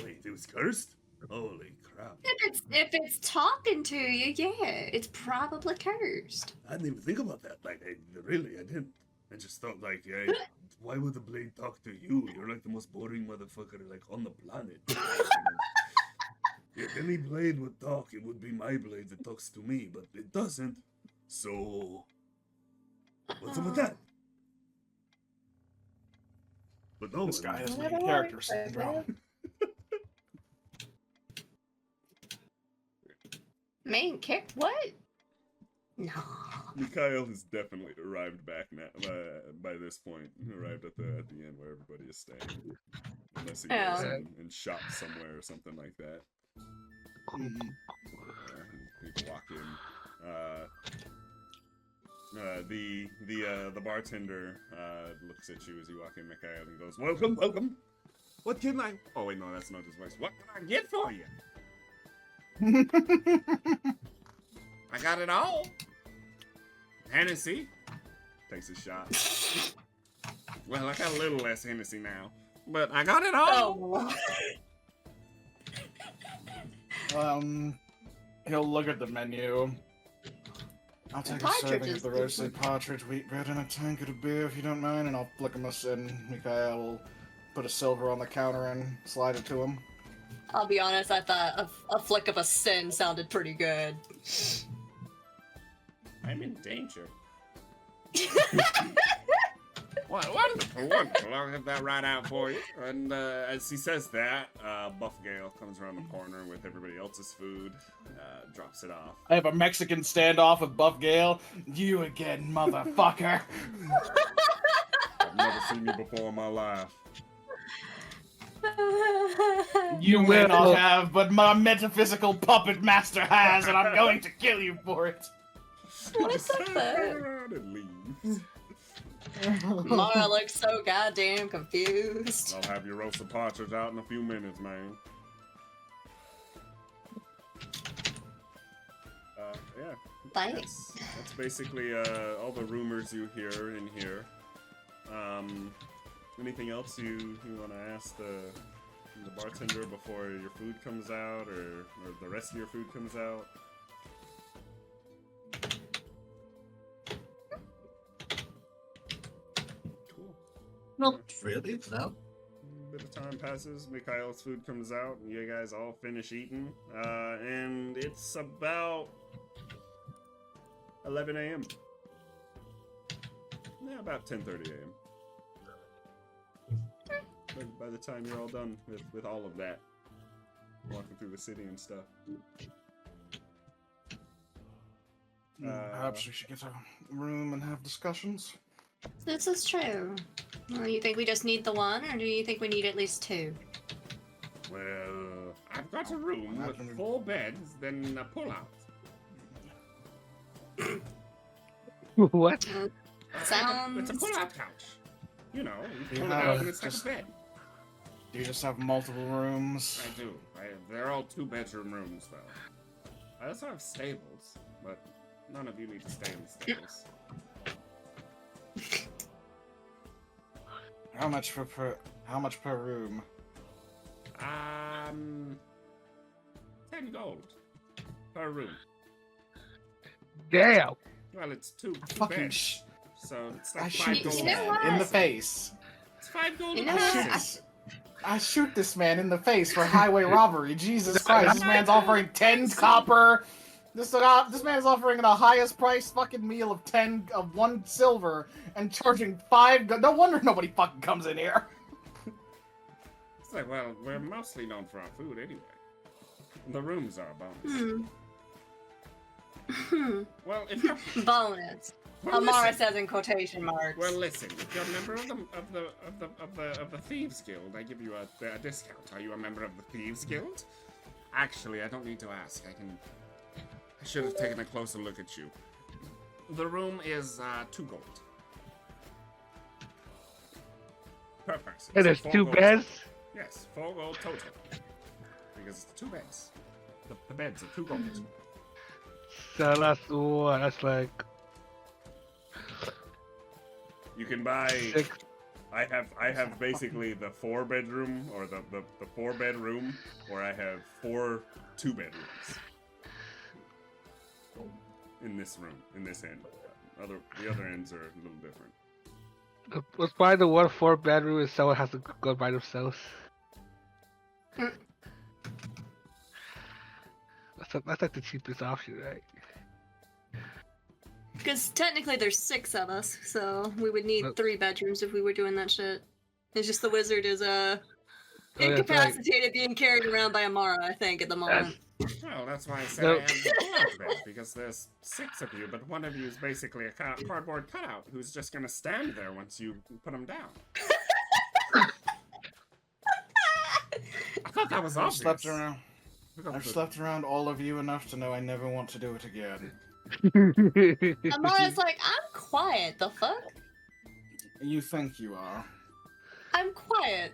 Wait, it was cursed? Holy crap! If it's talking to you, yeah, it's probably cursed. I didn't even think about that. Like, I didn't. I just thought, like, why would the blade talk to you? You're like the most boring motherfucker, like, on the planet. If any blade would talk, it would be my blade that talks to me, but it doesn't. So, what's up with that? But no, This guy has Never main character mind. syndrome. Main kick? What? No. Mikhail has definitely arrived back now. By this point, arrived at the end where everybody is staying, unless he Yeah. goes and shops somewhere or something like that. You walk in. The bartender looks at you as you walk in, Mikhail, and goes, "Welcome, welcome. What can I? Oh wait, no, that's not his voice. What can I get for you? I got it all. Hennessy." Takes a shot. Well, I got a little less Hennessy now, but I got it all. Oh. He'll look at the menu. I'll take a Partridge serving is of the roasted partridge, wheat bread, and a tankard of beer if you don't mind, and I'll flick him a sin. Mikhail will put a silver on the counter and slide it to him. I'll be honest, I thought a flick of a sin sounded pretty good. I'm in danger. Well, wonderful, wonderful. I'll have that right out for you. And as he says that, Buff Gale comes around the corner with everybody else's food, drops it off. I have a Mexican standoff with Buff Gale. You again, motherfucker. I've never seen you before in my life. You may not have, but my metaphysical puppet master has, and I'm going to kill you for it. What's up there? And leaves. Mara looks so goddamn confused. I'll have your roasted partridge out in a few minutes, man. Yeah. Thanks. That's basically all the rumors you hear in here. Anything else you want to ask the bartender before your food comes out, or the rest of your food comes out? Cool. Not really, no. A bit of time passes, Mikhail's food comes out, and you guys all finish eating. And it's about 11 a.m. Yeah, about 10:30 a.m. By the time you're all done with all of that, walking through the city and stuff. Perhaps we should get a room and have discussions. This is true. Well, you think we just need the one, or do you think we need at least two? Well, I've got a room with 4 beds, then a pull-out. What? Sounds. It's a pull-out couch. You know, you pull it Yeah, out and it's like just- a bed. Do you just have multiple rooms? I do. They're all 2-bedroom rooms, though. I also have stables, but none of you need to stay in the stables. How much per room? 10 gold per room. Damn. Well, it's two Fucking beds, so it's like I 5 shoot gold. this You know man what? in the face. It's 5 gold. You know a what? piece. I shoot this man in the face for highway robbery. Jesus Christ, this man's offering 10 copper. This man is offering the highest price fucking meal of 1 silver and charging 5. No wonder nobody fucking comes in here. like, well, we're mostly known for our food anyway. The rooms are a bonus. Well, if you're Bonus. well, Amara listen. says in quotation marks. Well, listen. If you're a member of the Thieves Guild, I give you a discount. Are you a member of the Thieves Guild? Actually, I don't need to ask. I should have taken a closer look at you. The room is 2 gold per person. And So there's 4 2 gold beds? total. Yes, 4 gold total. Because it's 2 beds. The beds are 2 gold. So that's what, that's like You can buy. 6. I have basically the 4-bedroom or the 4-bedroom, or I have 4 2-bedrooms in this room, in this end. The other ends are a little different. Let's buy the 1 4-bedroom and someone has to go by themselves. That's like the cheapest option, right? Because technically there's 6 of us, so we would need Nope. 3 bedrooms if we were doing that shit. It's just the wizard is Oh, that's right. incapacitated, being carried around by Amara, I think, at the moment. Well, that's why I said Nope. I have the large bed, because there's 6 of you, but one of you is basically a cardboard cutout who's just gonna stand there once you put him down. I thought that was obvious. I've slept around all of you enough to know I never want to do it again. Amara's like, I'm quiet, the fuck? You think you are. I'm quiet.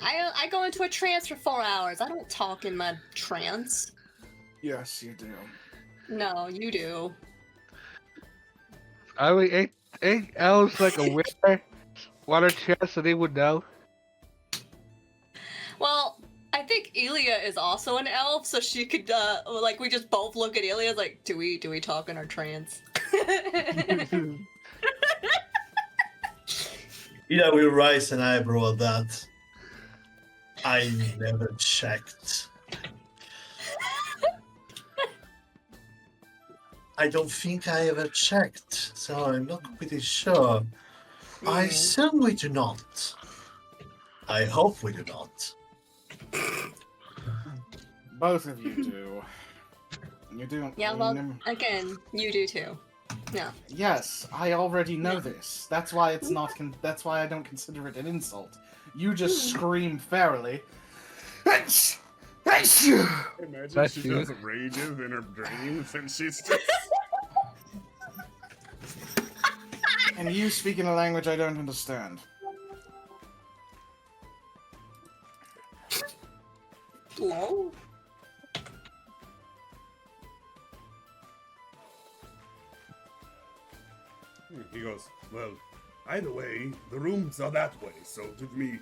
I go into a trance for 4 hours. I don't talk in my trance. Yes, you do. No, you do. I mean, ain't elves like a water chest so they would know? Well, I think Elia is also an elf, so she could, like, we just both look at Elia like, do we talk in our trance? Ida will raise an eyebrow at that. I never checked. I don't think I ever checked, so I'm not pretty sure. I assume we do not. I hope we do not. Both of you do. You do. Yeah, well, again, you do too. No. Yes, I already know this. That's why it's not. That's why I don't consider it an insult. You just scream fairly. Imagine Bless she you. does rages in her dreams and she's just. And you speak in a language I don't understand. Lol. He goes, well, either way, the rooms are that way, so give me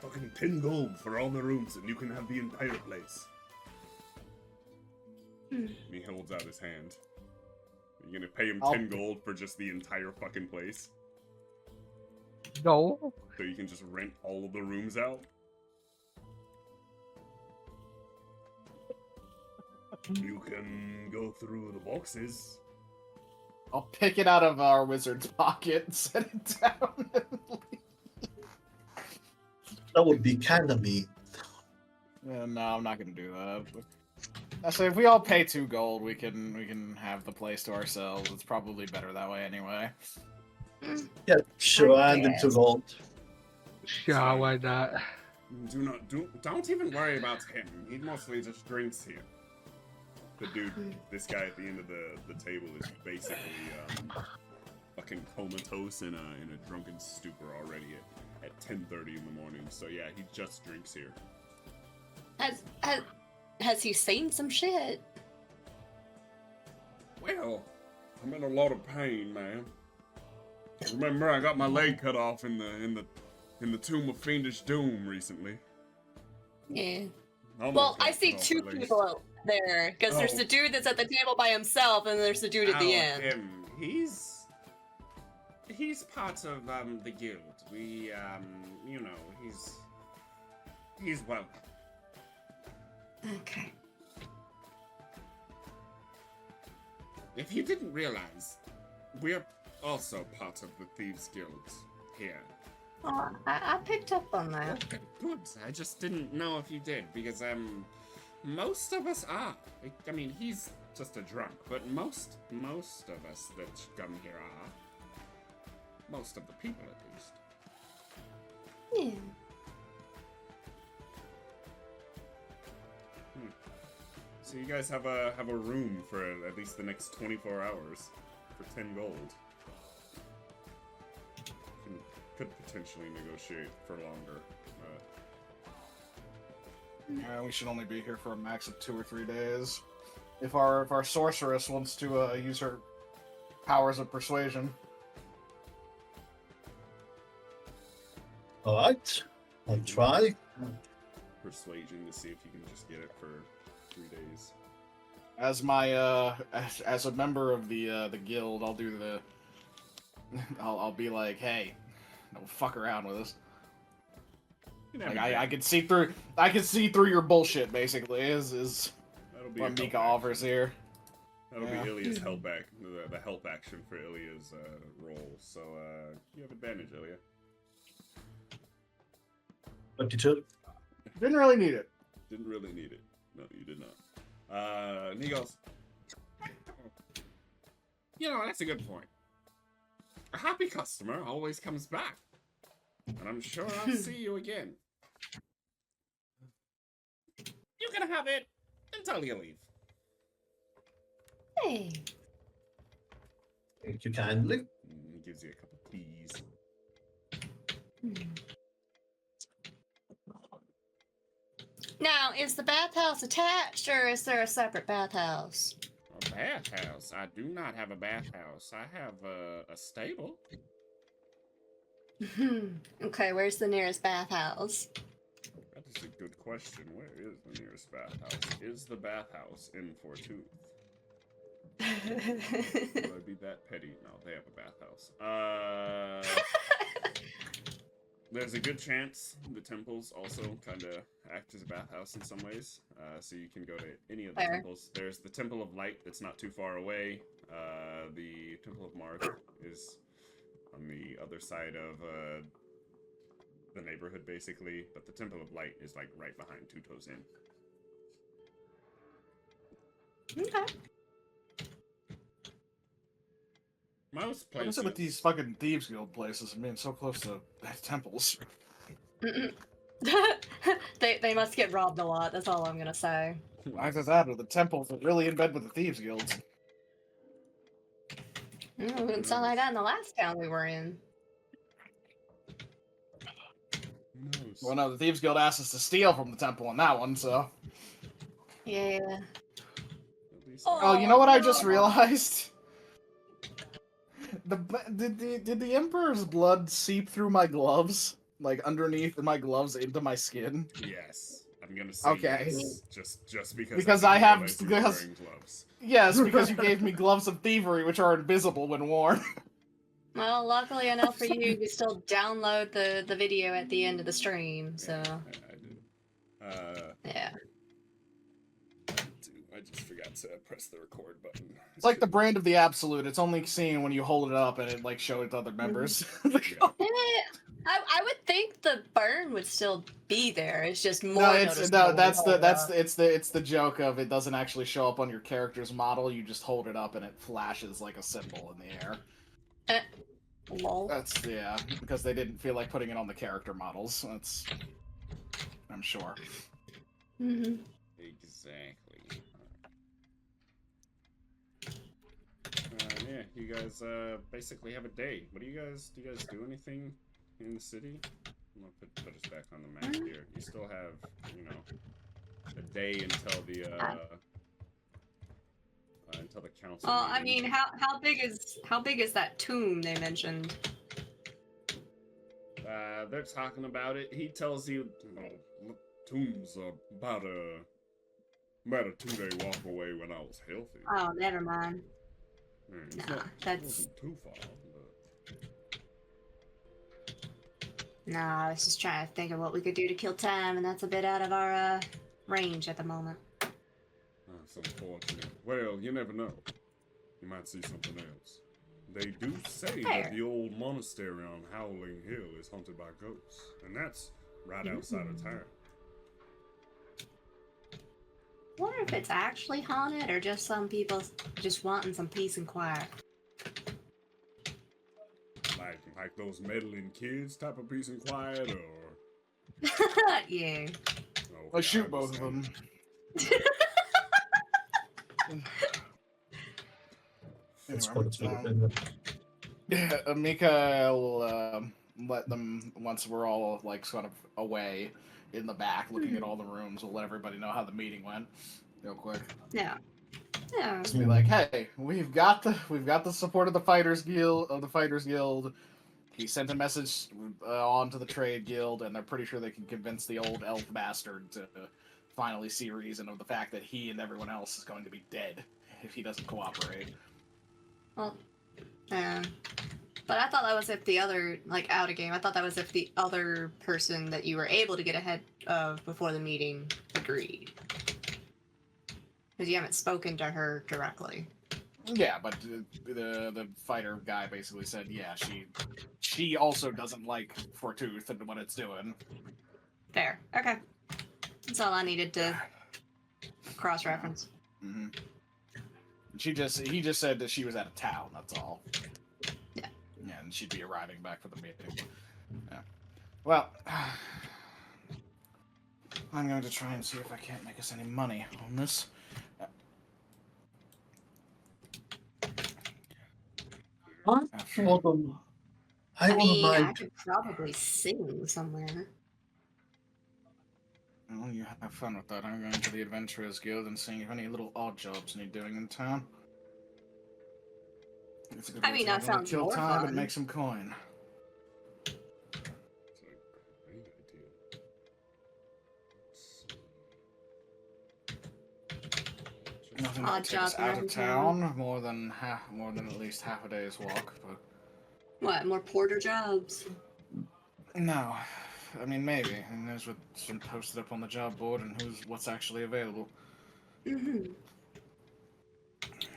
fucking 10 gold for all the rooms and you can have the entire place. He holds out his hand. You're gonna pay him I'll- 10 gold for just the entire fucking place? No. So you can just rent all of the rooms out? You can go through the boxes. I'll pick it out of our wizard's pocket and set it down. That would be kind of mean. Yeah, no, I'm not gonna do that. I say if we all pay 2 gold, we can have the place to ourselves. It's probably better that way anyway. Yeah, sure, I and guess. into gold. Sure, why not? Don't even worry about him. He mostly just drinks here. The dude, this guy at the end of the table is basically fucking comatose in a drunken stupor already at 10:30 in the morning. So yeah, he just drinks here. Has he seen some shit? Well, I'm in a lot of pain, man. Remember, I got my leg cut off in the Tomb of Fiendish Doom recently. Yeah. Almost Well, got I see cut off 2 my legs. people out there, because there's Oh. the dude that's at the table by himself, and there's the dude at the Oh, end. him. He's part of the guild. We you know, he's welcome. Okay. If you didn't realize, we're also part of the Thieves Guild here. Oh, I picked up on that. Okay, good. I just didn't know if you did, because, most of us are. I mean, he's just a drunk, but most of us that come here are. Most of the people, at least. Yeah. So you guys have a room for at least the next 24 hours for 10 gold. Could potentially negotiate for longer. We should only be here for a max of 2 or 3 days. If our sorceress wants to use her powers of persuasion. All right, I'll try. Persuasion to see if you can just get it for 3 days. As my as a member of the guild, I'll do the. I'll be like, hey, don't fuck around with us. Like, I can see through. I can see through your bullshit. Basically, is That'll be what a Mika help offers action. here. That'll Yeah. be Ilya's help back, the help action for Ilya's role. So you have advantage, Ilya. 22. Didn't really need it. Didn't really need it. No, you did not. And he goes, you know, that's a good point. A happy customer always comes back. And I'm sure I'll see you again. You can have it until you leave. Hey. Thank you kindly. He gives you a couple keys. Now, is the bathhouse attached, or is there a separate bathhouse? A bathhouse? I do not have a bathhouse. I have a stable. Okay, where's the nearest bathhouse? That is a good question. Where is the nearest bathhouse? Is the bathhouse in Fortuth? Would I be that petty? No, they have a bathhouse. There's a good chance the temples also kind of act as a bathhouse in some ways. So you can go to any of the temples. There's the Temple of Light that's not too far away. The Temple of Marth is on the other side of the neighborhood, basically. But the Temple of Light is like right behind Two Toes Inn. Okay. Most What is places. it with these fucking Thieves Guild places and being so close to temples? They must get robbed a lot, that's all I'm gonna say. Either that or the temples are really in bed with the Thieves Guilds. It wouldn't sound like that in the last town we were in. Who knows? Well, no, the Thieves Guild asked us to steal from the temple on that one, so. Yeah. At least Oh, you know what I just realized? Did the Emperor's blood seep through my gloves? Like, underneath my gloves into my skin? yes. I'm gonna say Okay. yes. Just because. Because I I didn't have- realize you were because- wearing gloves. Yes, because you gave me gloves of thievery, which are invisible when worn. Well, luckily enough for you, you still download the video at the end of the stream, so Yeah, I did. yeah. I just forgot to press the record button. It's like the brand of the Absolute. It's only seen when you hold it up and it, like, show it to other members. I would think the burn would still be there. It's just more. No, it's noticeable when that's you the hold that's it the, it's the joke of it doesn't actually show up on your character's model. You just hold it up and it flashes like a symbol in the air. up. Lol. That's because they didn't feel like putting it on the character models. That's I'm sure. Mm-hmm. Exactly. Yeah, you guys basically have a day. What do you guys do anything in the city? I'm gonna put us back on the map here. You still have, you know, a day until the council. Well, I meeting. mean, how big is that tomb they mentioned? They're talking about it. He tells you, tombs are about a 2-day walk away when I was healthy. Oh, never mind. It's Nah, not- that's- it wasn't too far. No, I was just trying to think of what we could do to kill time, and that's a bit out of our range at the moment. It's unfortunate. Well, you never know. You might see something else. They do say that the old monastery on Howling Hill is haunted by ghosts, and that's right outside of town. Wonder if it's actually haunted or just some people just wanting some peace and quiet. Like those meddling kids type of peace and quiet, or Yeah. oh, Let's shoot both of them. It's Anyway, Mika will let them, once we're all like sort of away in the back looking at all the rooms, we'll let everybody know how the meeting went real quick. Yeah. Yeah. Just be like, hey, we've got the support of the Fighters Guild. He sent a message on to the Trade Guild, and they're pretty sure they can convince the old elf bastard to finally see reason of the fact that he and everyone else is going to be dead if he doesn't cooperate. Well, but I thought that was if the other, like, out of game. I thought that was if the other person that you were able to get ahead of before the meeting agreed. Because you haven't spoken to her directly. Yeah, but the fighter guy basically said, yeah, she also doesn't like Fortuth and what it's doing. Fair. Okay. That's all I needed to cross-reference. Mm-hmm. He just said that she was out of town. That's all. Yeah. Yeah, and she'd be arriving back for the meeting. Yeah. Well, I'm going to try and see if I can't make us any money on this. I I wouldn't mean, I mind. could probably sing somewhere. Well, you have fun with that. I'm going to the Adventurers Guild and seeing if any little odd jobs need doing in town. It's a good I way mean, to that not only sounds kill more time fun. and make some coin. It's a great idea. Nothing Odd that takes us job out around of town more than at least half a day's walk. But What, more porter jobs? no, I mean maybe. And there's what's been posted up on the job board and what's actually available. Mm-hmm.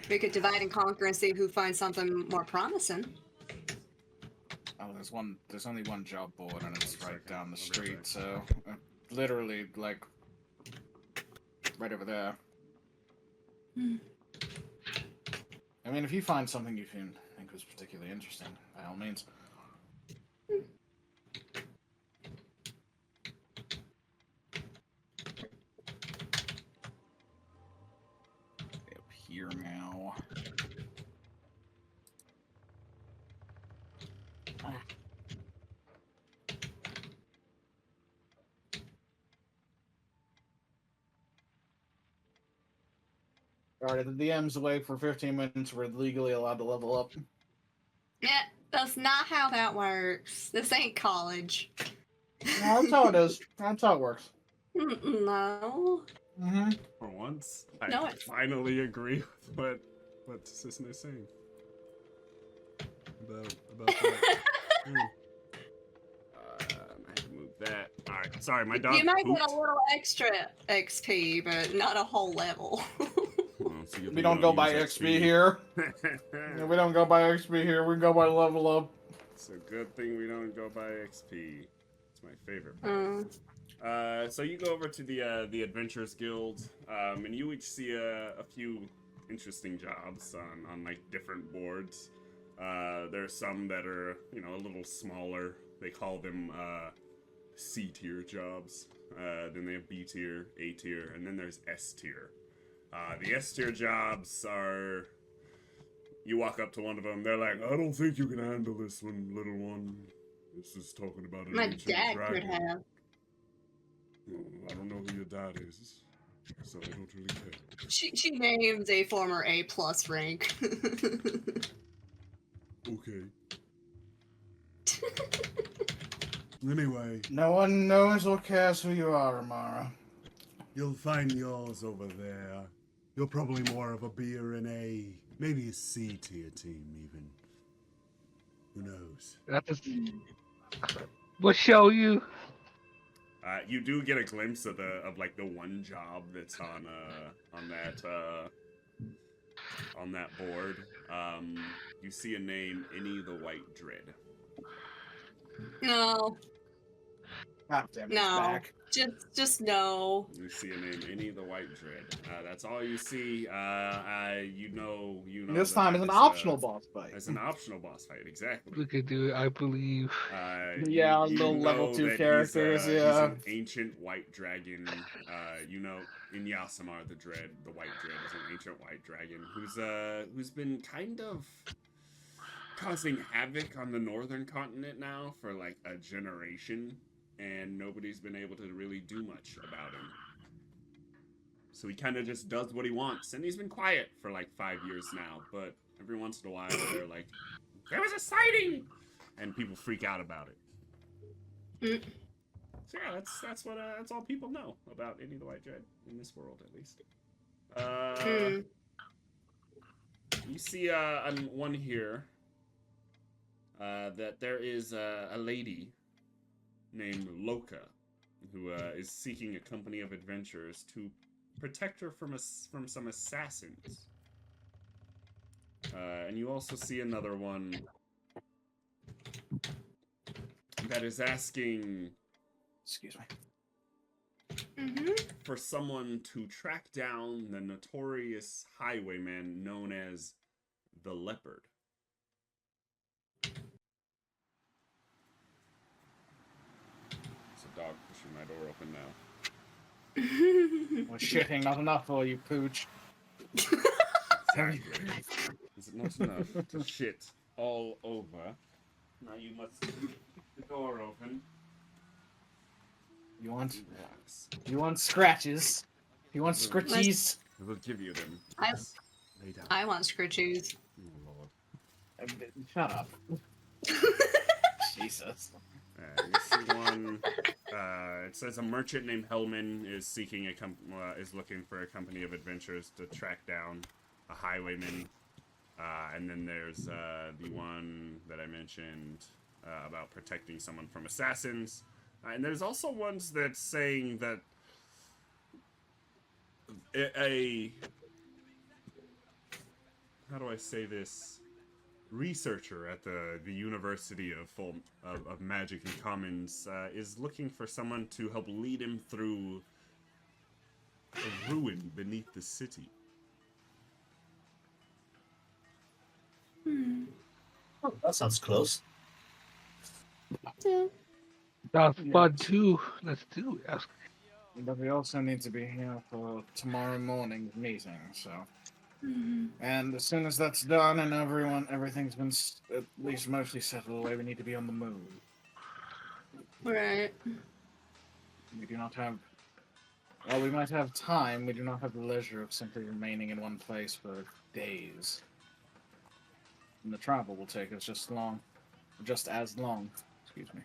We could divide and conquer and see who finds something more promising. Oh, there's only one job board and it's right down the street. So literally like right over there. I mean, if you find something you think was particularly interesting, by all means. Up here now. Alright, the DM's away for 15 minutes. We're legally allowed to level up. Yeah, that's not how that works. This ain't college. No, that's how it is. That's how it works. No. Mm-hmm. For once, I No, it's- finally agree with what Sisson is saying. About that. I have to move that. Alright, sorry, my dog You might pooped. get a little extra XP, but not a whole level. Oh, so you We don't go by use XP here. Yeah, we don't go by XP here. We go by level up. It's a good thing we don't go by XP. It's my favorite part. So you go over to the Adventurers Guild, and you each see a few interesting jobs on like different boards. There's some that are a little smaller. They call them C tier jobs. Then they have B tier, A tier, and then there's S tier. The S tier jobs are. You walk up to one of them, they're like, "I don't think you can handle this one, little one. This is talking about an My ancient dad dragon." could have. Well, I don't know who your dad is, so I don't really care. She names a former A+ rank. Okay. Anyway, No one knows or cares who you are, Amara. You'll find yours over there. You're probably more of a B or an A, maybe a C tier team even. Who knows? We'll show you. You do get a glimpse of the one job that's on on that board, you see a name, Any the White Dread. No, God damn it, it's no, back. just no. You see a name, Any the White Dread. That's all you see. You know. This that time that is an is, optional boss fight. As an optional boss fight, exactly. We could do it, I believe. Yeah, you little level know 2 that characters, he's yeah. an ancient white dragon. You know, in Yasamar the Dread, the White Dread is an ancient white dragon who's been kind of causing havoc on the northern continent now for like a generation, and nobody's been able to really do much about him. So he kind of just does what he wants, and he's been quiet for like 5 years now, but every once in a while they're like, there was a sighting! And people freak out about it. So yeah, that's all people know about Any the White Dread, in this world at least. You see one here, that there is a lady named Loka, who is seeking a company of adventurers to protect her from some assassins. And you also see another one that is asking, excuse me, for someone to track down the notorious highwayman known as the Leopard. There's a dog pushing my door open now. well, shitting not enough for you, pooch. Exactly. Is it not enough to shit all over? Now you must keep the door open. You want Relax. scratches? You want scritchies? I will give you them. I- Lay down. I want scritchies. Oh, Lord. Shut up. Jesus. You see one. It says a merchant named Hellman is seeking is looking for a company of adventurers to track down a highwayman. And then there's the one that I mentioned about protecting someone from assassins. And there's also ones that's saying that how do I say this? Researcher at the University of Magic and Commons is looking for someone to help lead him through a ruin beneath the city. Oh, that sounds close. That's fun too. Let's do it. But we also need to be here for tomorrow morning's meeting, so. And as soon as that's done and everything's been at least mostly settled away, we need to be on the move. Right. We do not have. Well, we might have time. We do not have the leisure of simply remaining in one place for days. And the travel will take us just as long. Excuse me.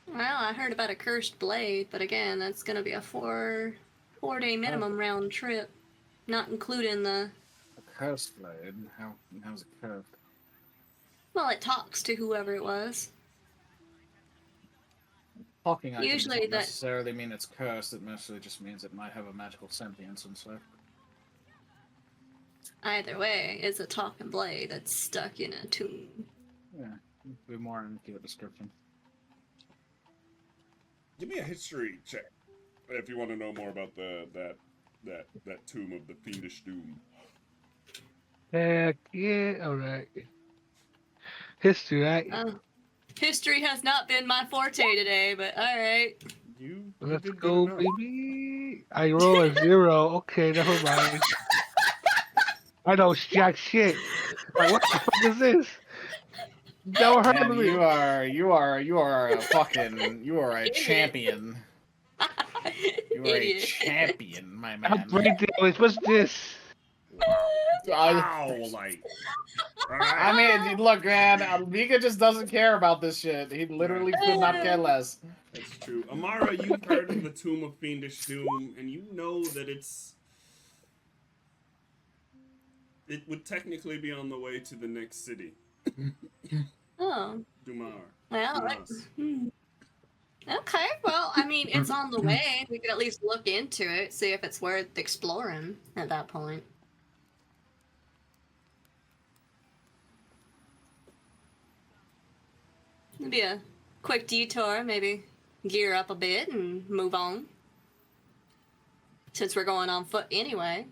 Well, I heard about a cursed blade, but again, that's gonna be a four-day minimum round trip, not including the. A cursed blade? How's it curved? Well, it talks to whoever it was. Talking items Usually don't that- necessarily mean it's cursed. It mostly just means it might have a magical sentience and stuff. Either way, it's a talking blade that's stuck in a tomb. Yeah, be more accurate description. Give me a history check if you want to know more about that tomb of the Fiendish Doom. Heck yeah. Alright. History, right? History has not been my forte today, but alright. Let's did go, good enough. baby. I roll a 0. Okay, never mind. I know jack shit. Like, what the fuck is this? Never heard of Man, me. you are a fucking, you are a champion. You are a Idiot. champion, my I'm man. brain damage. What's this? Wow, like. I mean, look, man, Mika just doesn't care about this shit. He literally could not care less. That's true. Amara, you've heard of the Tomb of Fiendish Doom, and you know that it would technically be on the way to the next city. Oh. Dumar. Well, Dumas. okay. Well, I mean, mean, it's on the way. We could at least look into it, see if it's worth exploring at that point. It'd be a quick detour, maybe gear up a bit and move on. Since we're going on foot anyway.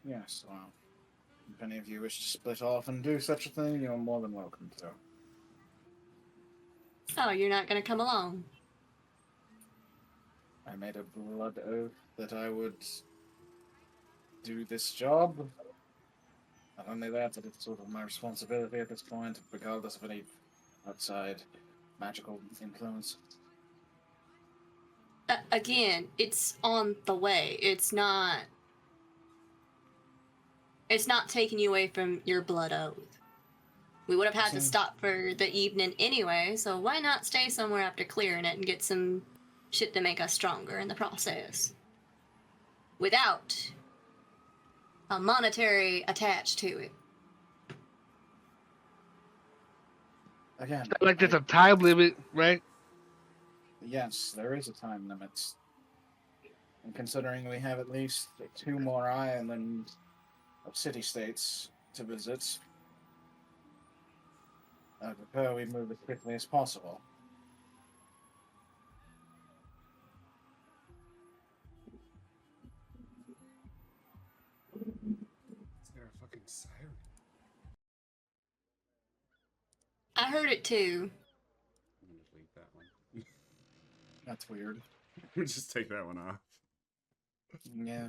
Yes, well, if any of you wish to split off and do such a thing, you're more than welcome to. Oh, you're not gonna come along? I made a blood oath that I would do this job. Not only that, but it's sort of my responsibility at this point, regardless of any outside magical influence. Again, it's on the way. It's not taking you away from your blood oath. We would have had to stop for the evening anyway, so why not stay somewhere after clearing it and get some shit to make us stronger in the process? Without a monetary attached to it. Again, It's not like there's a time limit, right? yes, there is a time limit. And considering we have at least 2 more islands of city-states to visit, I prefer we move as quickly as possible. Is there a fucking siren? I heard it too. I'm gonna delete that one. That's weird. Just take that one off. Yeah.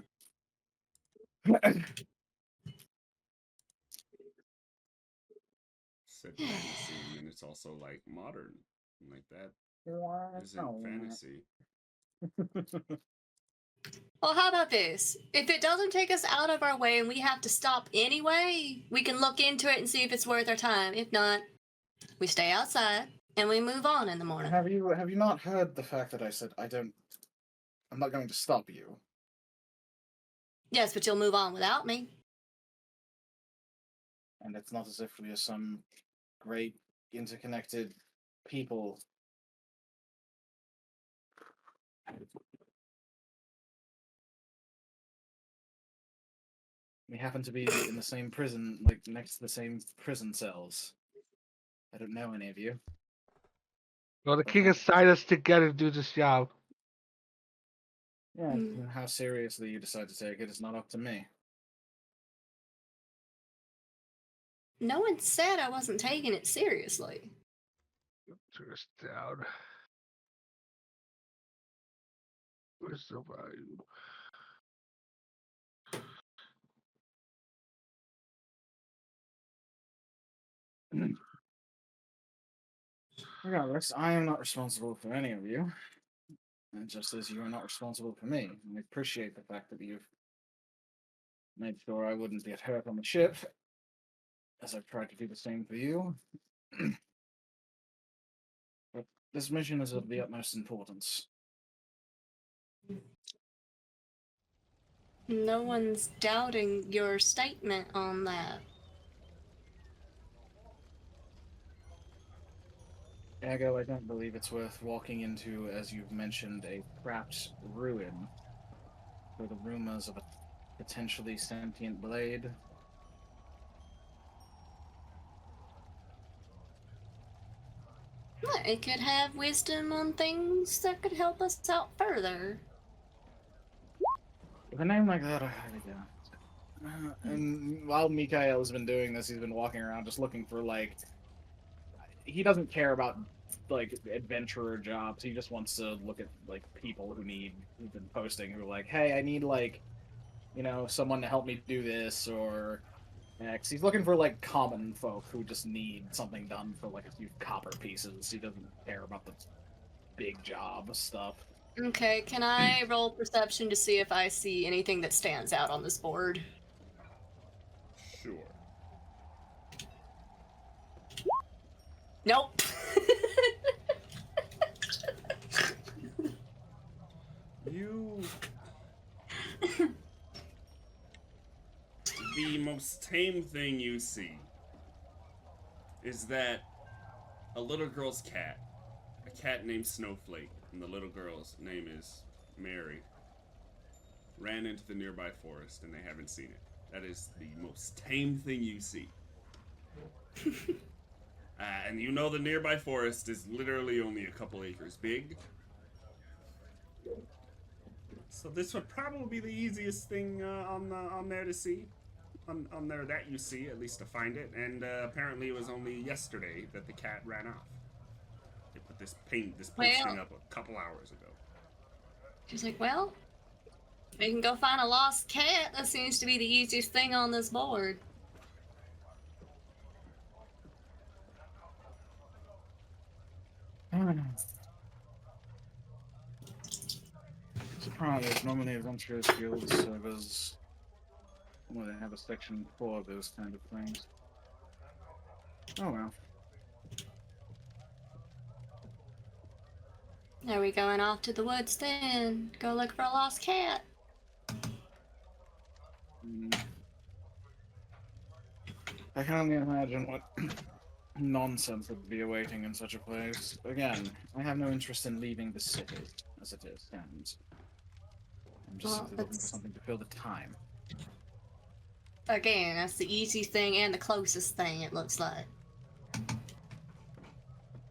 Said fantasy, and then it's also like modern. Like that isn't fantasy. Well, how about this? If it doesn't take us out of our way and we have to stop anyway, we can look into it and see if it's worth our time. If not, we stay outside and we move on in the morning. Have you not heard the fact that I said I'm not going to stop you? Yes, but you'll move on without me. And it's not as if we are some great interconnected people. We happen to be in the same prison, like next to the same prison cells. I don't know any of you. Well, the king assigned us together to do this job. Yeah, and how seriously you decide to take it is not up to me. No one said I wasn't taking it seriously. Turn this down. Where's the volume? Regardless, I am not responsible for any of you. And just as you are not responsible for me. And I appreciate the fact that you've made sure I wouldn't get hurt on the ship, as I've tried to do the same for you. But this mission is of the utmost importance. No one's doubting your statement on that. Ergo, I don't believe it's worth walking into, as you've mentioned, a cracked ruin for the rumors of a potentially sentient blade. Well, it could have wisdom on things that could help us out further. With a name like that, I highly doubt. And while Mikael has been doing this, he's been walking around just looking for, like... He doesn't care about, like, adventurer jobs. He just wants to look at, like, people who've been posting, who are like, hey, I need, like, you know, someone to help me do this, or... X. He's looking for, like, common folk who just need something done for, like, a few copper pieces. He doesn't care about the big job stuff. Okay, can I roll perception to see if I see anything that stands out on this board? Sure. Nope. You... The most tame thing you see is that a little girl's cat a cat named Snowflake, and the little girl's name is Mary, ran into the nearby forest, and they haven't seen it. That is the most tame thing you see. And you know the nearby forest is literally only a couple acres big. So this would probably be the easiest thing on there to see. On there that you see, at least to find it. And apparently it was only yesterday that the cat ran off. They put this posting up a couple hours ago. She's like, well, we can go find a lost cat. That seems to be the easiest thing on this board. Surprise, normally Adventurers Guild servers, well, they have a section for those kind of things. Oh well. Are we going off to the woods then? Go look for a lost cat. I can only imagine what nonsense would be awaiting in such a place. Again, I have no interest in leaving the city as it is, and I'm just simply looking for something to fill the time. Again, that's the easy thing and the closest thing, it looks like.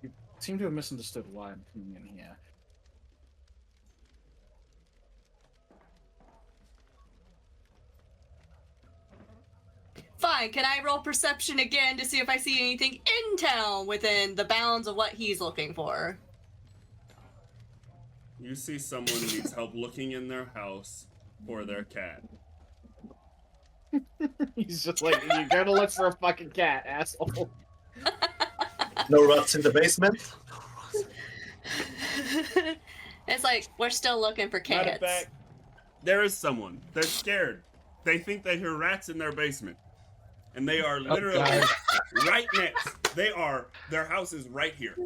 You seem to have misunderstood why I'm coming in here. Fine, can I roll perception again to see if I see anything in town within the bounds of what he's looking for? You see someone needs help looking in their house for their cat. He's just like, you gotta look for a fucking cat, asshole. No rats in the basement? It's like, we're still looking for Matter cats. of fact, there is someone. They're scared. They think they hear rats in their basement. And they are literally right next. Their house is right here.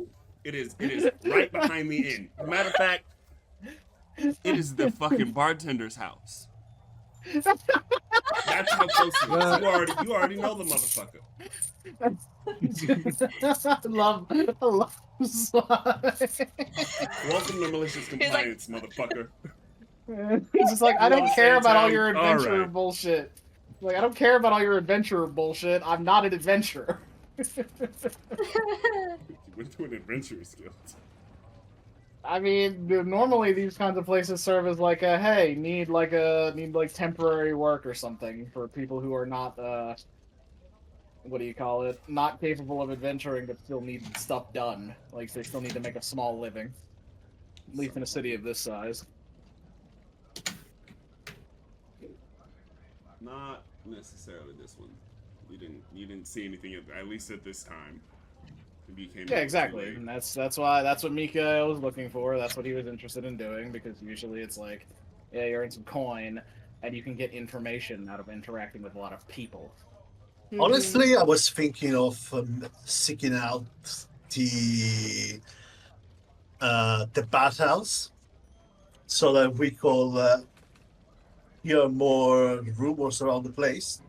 It is right behind the inn. Matter of fact, it is the fucking bartender's house. That's how close it is. You already know the motherfucker. I love Welcome to malicious compliance, motherfucker. He's just like, I don't care about all your All adventurer right. bullshit. Like, I don't care about all your adventurer bullshit. I'm not an adventurer. You went to an adventurer's guild. I mean, normally these kinds of places serve as like a, hey, need temporary work or something for people who are not, what do you call it? Not capable of adventuring but still need stuff done. Like, they still need to make a small living. At least in a city of this size. Not necessarily this one. You didn't see anything at least at this time. Yeah, exactly. And that's what Mika was looking for. That's what he was interested in doing, because usually it's like, yeah, you earn some coin and you can get information out of interacting with a lot of people. Honestly, I was thinking of seeking out the bathhouse so that we could hear more rumors around the place.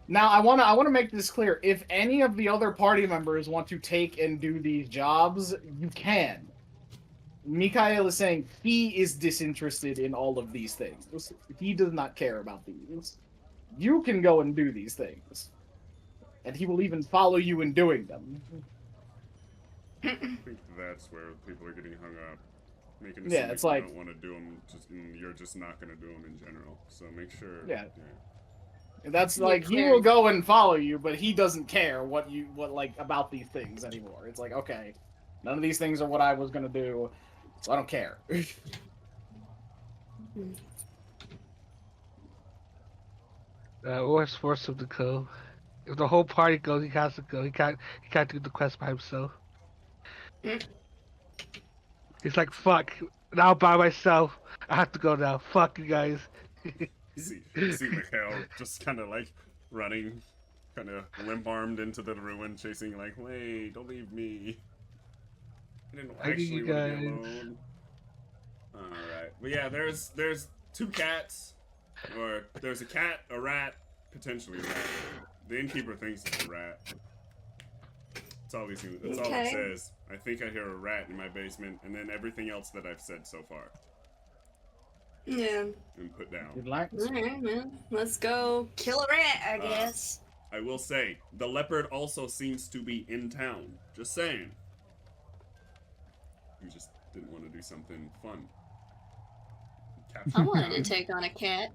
Now, I want to make this clear. If any of the other party members want to take and do these jobs, you can. Mikhail is saying he is disinterested in all of these things. He does not care about these. You can go and do these things. And he will even follow you in doing them. I think that's where people are getting hung up. Making Yeah, it's you like, don't want to do them, you're just not going to do them in general. So make sure. Yeah. That's like, he will go and follow you, but he doesn't care what about these things anymore. It's like, okay, none of these things are what I was gonna do, so I don't care. Always force him to go. If the whole party goes, he has to go. He can't do the quest by himself. He's like, fuck, now by myself. I have to go now. Fuck you guys. See Mikhail just kind of like running, kind of limp-armed into the ruin, chasing like, wait, don't leave me. I didn't actually want to be alone. Alright, but yeah, there's two cats, or there's a cat, a rat, potentially a rat. The innkeeper thinks it's a rat. That's all it Okay. says. I think I hear a rat in my basement, and then everything else that I've said so far Yeah. and put down. You'd like? Alright, man. Let's go kill a rat, I guess. I will say, the leopard also seems to be in town. Just saying. You just didn't want to do something fun. I wanted to take on a cat.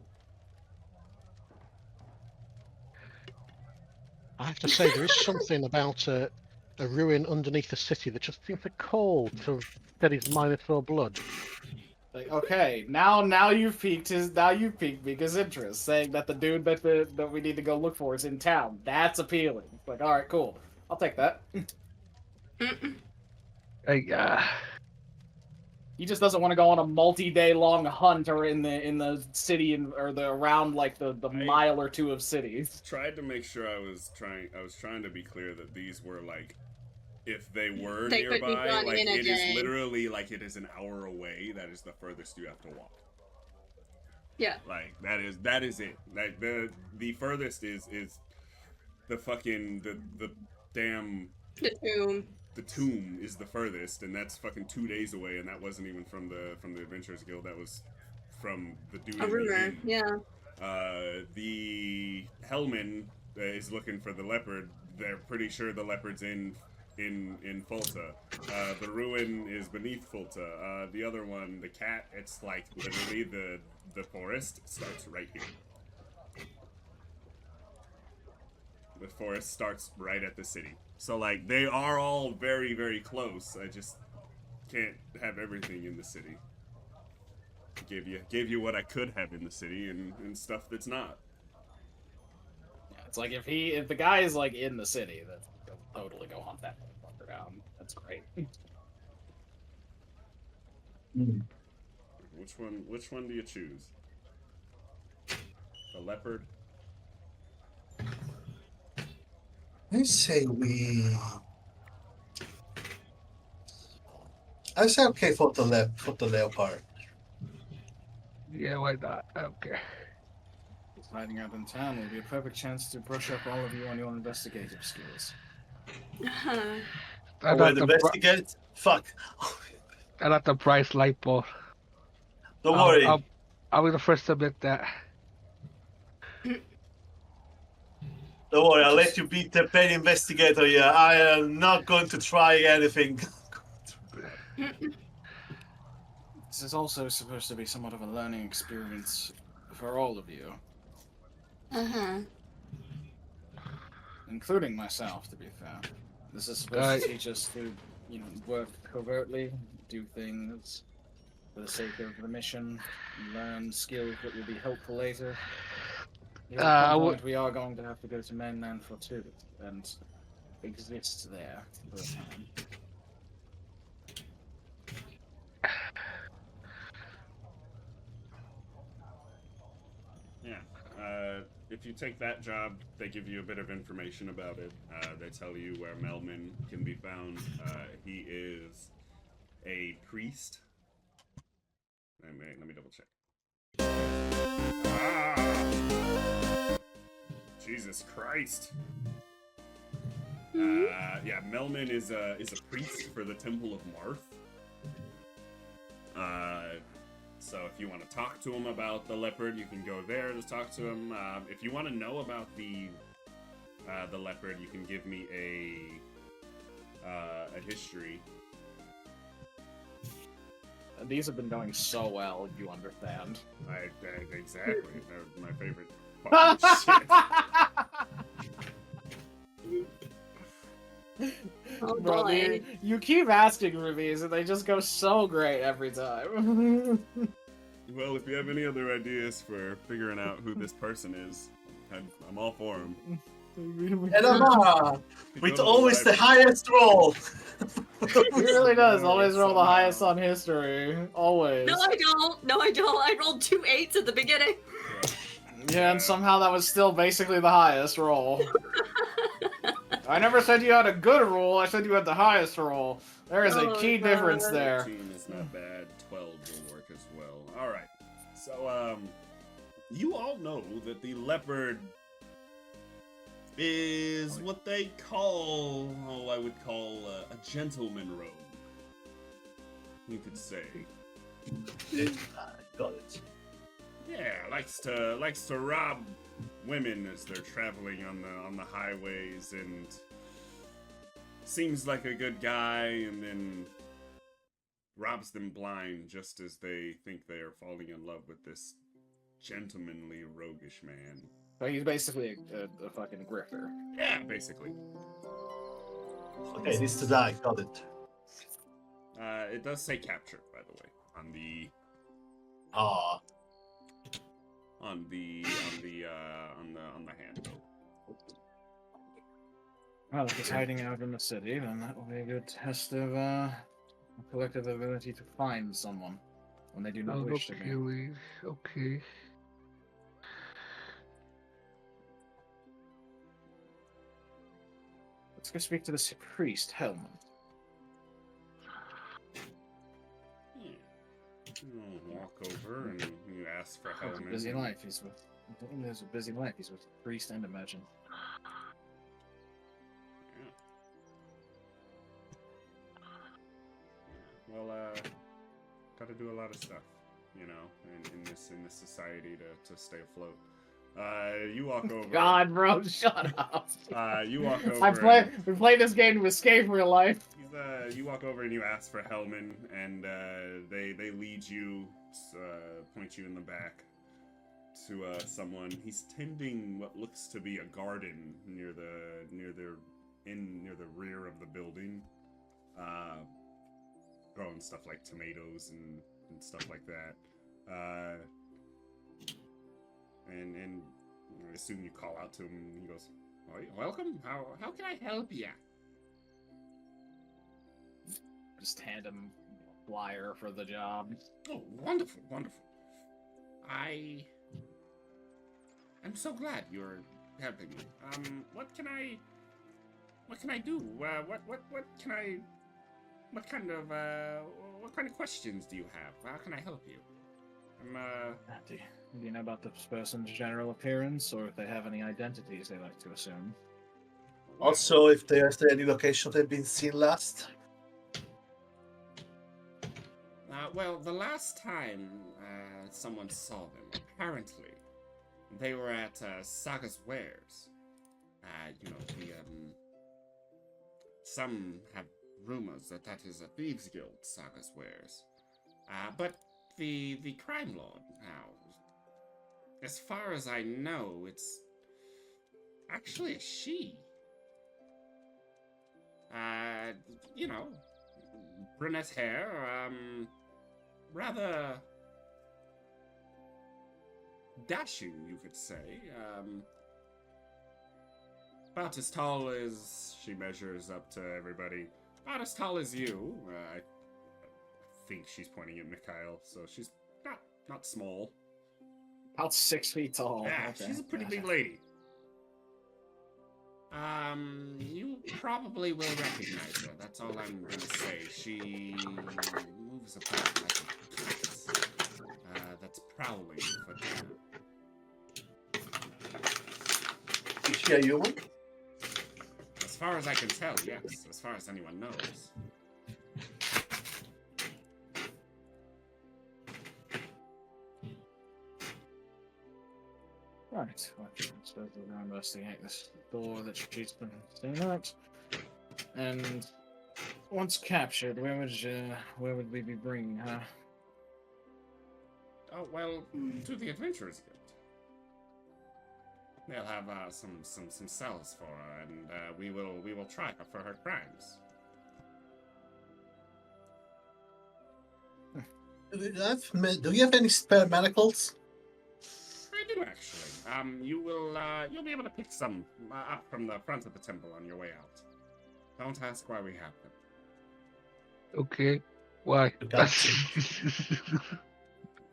I have to say, there is something about a ruin underneath the city that just seems to call to Steady's -4 blood. Like, okay, now you've piqued Mika's interest, saying that the dude that we need to go look for is in town. That's appealing. It's like, all right, cool, I'll take that. He just doesn't want to go on a multi-day long hunt or in the city or the around like the mile or two of cities. Tried to make sure I was trying to be clear that these were like, if they were They could be nearby, done like in a it is day. literally like it is an hour away. That is the furthest you have to walk. Yeah. Like that is it. Like the furthest is the fucking the damn The tomb. the tomb is the furthest, and that's fucking 2 days away, and that wasn't even from the Adventurers Guild. That was from the dude. A rumor. Yeah. The Hellman is looking for the leopard. They're pretty sure the leopard's in Fulta. The ruin is beneath Fulta. The other one, the cat, it's like literally the forest starts right here. The forest starts right at the city. So like they are all very, very close. I just can't have everything in the city. Gave you what I could have in the city and stuff that's not. Yeah, it's like if the guy is like in the city, then he'll totally go hunt that motherfucker down. That's great. Which one do you choose? The leopard? I say okay for the leopard. Yeah, why not? I don't care. Hiding out in town will be a perfect chance to brush up all of you on your investigative skills. I Wait, investigate? Fuck. got the price light bulb. Don't worry. I'll be the first to admit that. Don't worry, I'll let you beat the paid investigator. Yeah, I am not going to try anything. This is also supposed to be somewhat of a learning experience for all of you. Including myself, to be fair. This is supposed to teach us to, work covertly, do things for the sake of the mission, learn skills that will be helpful later. At some point, we are going to have to go to Umber and Fortuth and exist there for a time. Yeah. If you take that job, they give you a bit of information about it. They tell you where Melman can be found. He is a priest. Let me double check. Jesus Christ. Yeah, Melman is a priest for the Temple of Marth. So if you want to talk to him about the leopard, you can go there to talk to him. If you want to know about the leopard, you can give me a history. These have been going so well, you understand. Exactly. They're my favorite shit. Oh Bro, boy. you keep asking for these, and they just go so great every time. Well, if you have any other ideas for figuring out who this person is, I'm all for them. With always the highest roll. He really does always roll the highest on history. Always. No, I don't. No, I don't. I rolled 2 8s at the beginning. Yeah, and somehow that was still basically the highest roll. I never said you had a good roll, I said you had the highest roll. There is a key difference there. 13 is not bad, 12 will work as well. Alright, so, you all know that the leopard is what they call, I would call a gentleman rogue. You could say. Got it. Yeah, likes to rob women as they're traveling on the highways, and seems like a good guy, and then robs them blind just as they think they are falling in love with this gentlemanly, roguish man. So he's basically a fucking grifter. Yeah, basically. Okay, it needs to die. Got it. It does say captured, by the way, on the Ah, handle. Well, if he's hiding out in the city, then that will be a good test of a collective ability to find someone when they do not wish to be. Okay. Let's go speak to this priest, Hellman. You walk over and you ask for It's Hellman. a busy life. He's with a priest and a merchant. Well, gotta do a lot of stuff, you know, in this society to stay afloat. You walk over. God, bro, shut up. You walk over. We play this game to escape real life. You walk over and you ask for Hellman, and they lead you, point you in the back to someone. He's tending what looks to be a garden near the rear of the building, growing stuff like tomatoes and stuff like that. And I assume you call out to him, and he goes, "Oh, welcome. How can I help you?" Just hand him a flyer for the job. Oh, wonderful, wonderful. I'm so glad you're helping me. What can I do? What kind of questions do you have? How can I help you? Do you know about this person's general appearance, or if they have any identities they like to assume? also, if there's any location they've been seen last. Well, the last time someone saw them, apparently, they were at Saga's Wares. Some have rumors that is a thieves' guild, Saga's Wares. But the crime lord, now, as far as I know, it's actually a she. Brunette hair, rather dashing, you could say. About as tall as, she measures up to everybody, about as tall as you. I think she's pointing at Mikhail, so she's not small. About 6 feet tall. Yeah, Okay. she's a pretty big lady. You probably will recognize her. That's all I'm gonna say. She moves about like a cat. That's prowling for dinner. Is she a human? As far as I can tell, yes. As far as anyone knows. Right, well, I suppose we'll go investigate this door that she's been staying at. And once captured, where would we be bringing her? Oh, well, to the Adventurers Guild. They'll have some cells for her, and we will try her for her crimes. Do you have any spare manacles? I do actually. You'll be able to pick some up from the front of the temple on your way out. Don't ask why we have them. Okay. Why?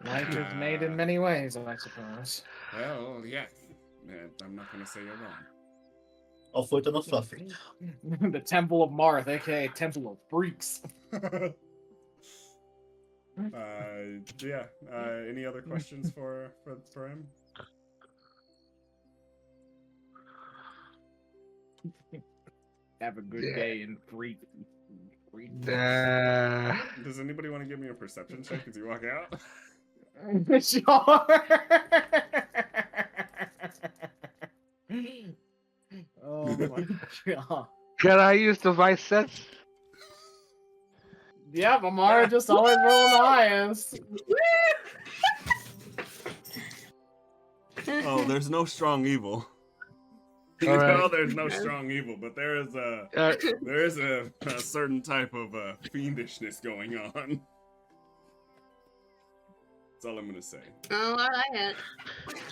Life is made in many ways, I suppose. Well, yeah. I'm not going to say you're wrong. Off with enough fluffy. The Temple of Marth, aka Temple of Freaks. Yeah. Any other questions for him? Have a good Yeah. day and freak. Does anybody want to give me a perception check as you walk out? Sure. Oh my god. Can I use device sense? Yeah, but Mara just always rolling the highest. Oh, there's no strong evil. You All know, right. there's no strong evil, but there is a certain type of fiendishness going on. That's all I'm gonna say. Oh, alright.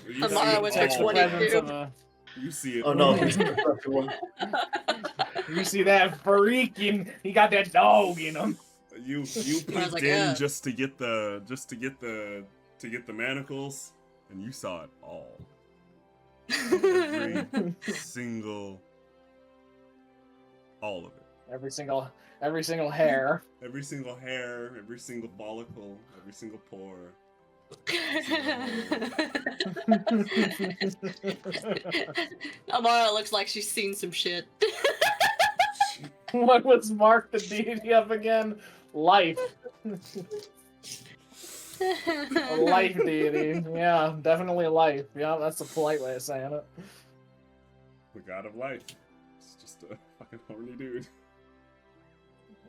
You see Amara it was Takes the all. presence 22. of a. You see it. Oh no, all. he's the perfect one. You see that freaking? He got that dog in him. You I was peeked like, in just to get the manacles, and you saw it all. Every single, all of it. Every single hair. Every single hair, every single follicle, every single pore. Amara looks like she's seen some shit. What was Mark the deity of again? Life. A life deity. Yeah, definitely life. Yeah, that's a polite way of saying it. The god of life. It's just a fucking horny dude.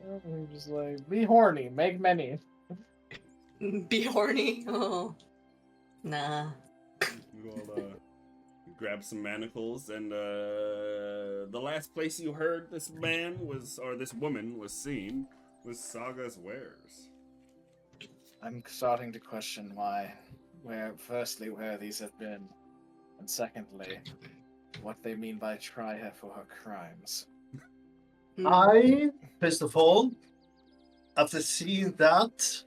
I'm just like, be horny, make many. Be horny. Oh. Nah. We'll grab some manacles, and the last place you heard this man was, or this woman was seen, was Saga's wares. I'm starting to question firstly, where these have been, and secondly, what they mean by try her for her crimes. I, first of all, after seeing that,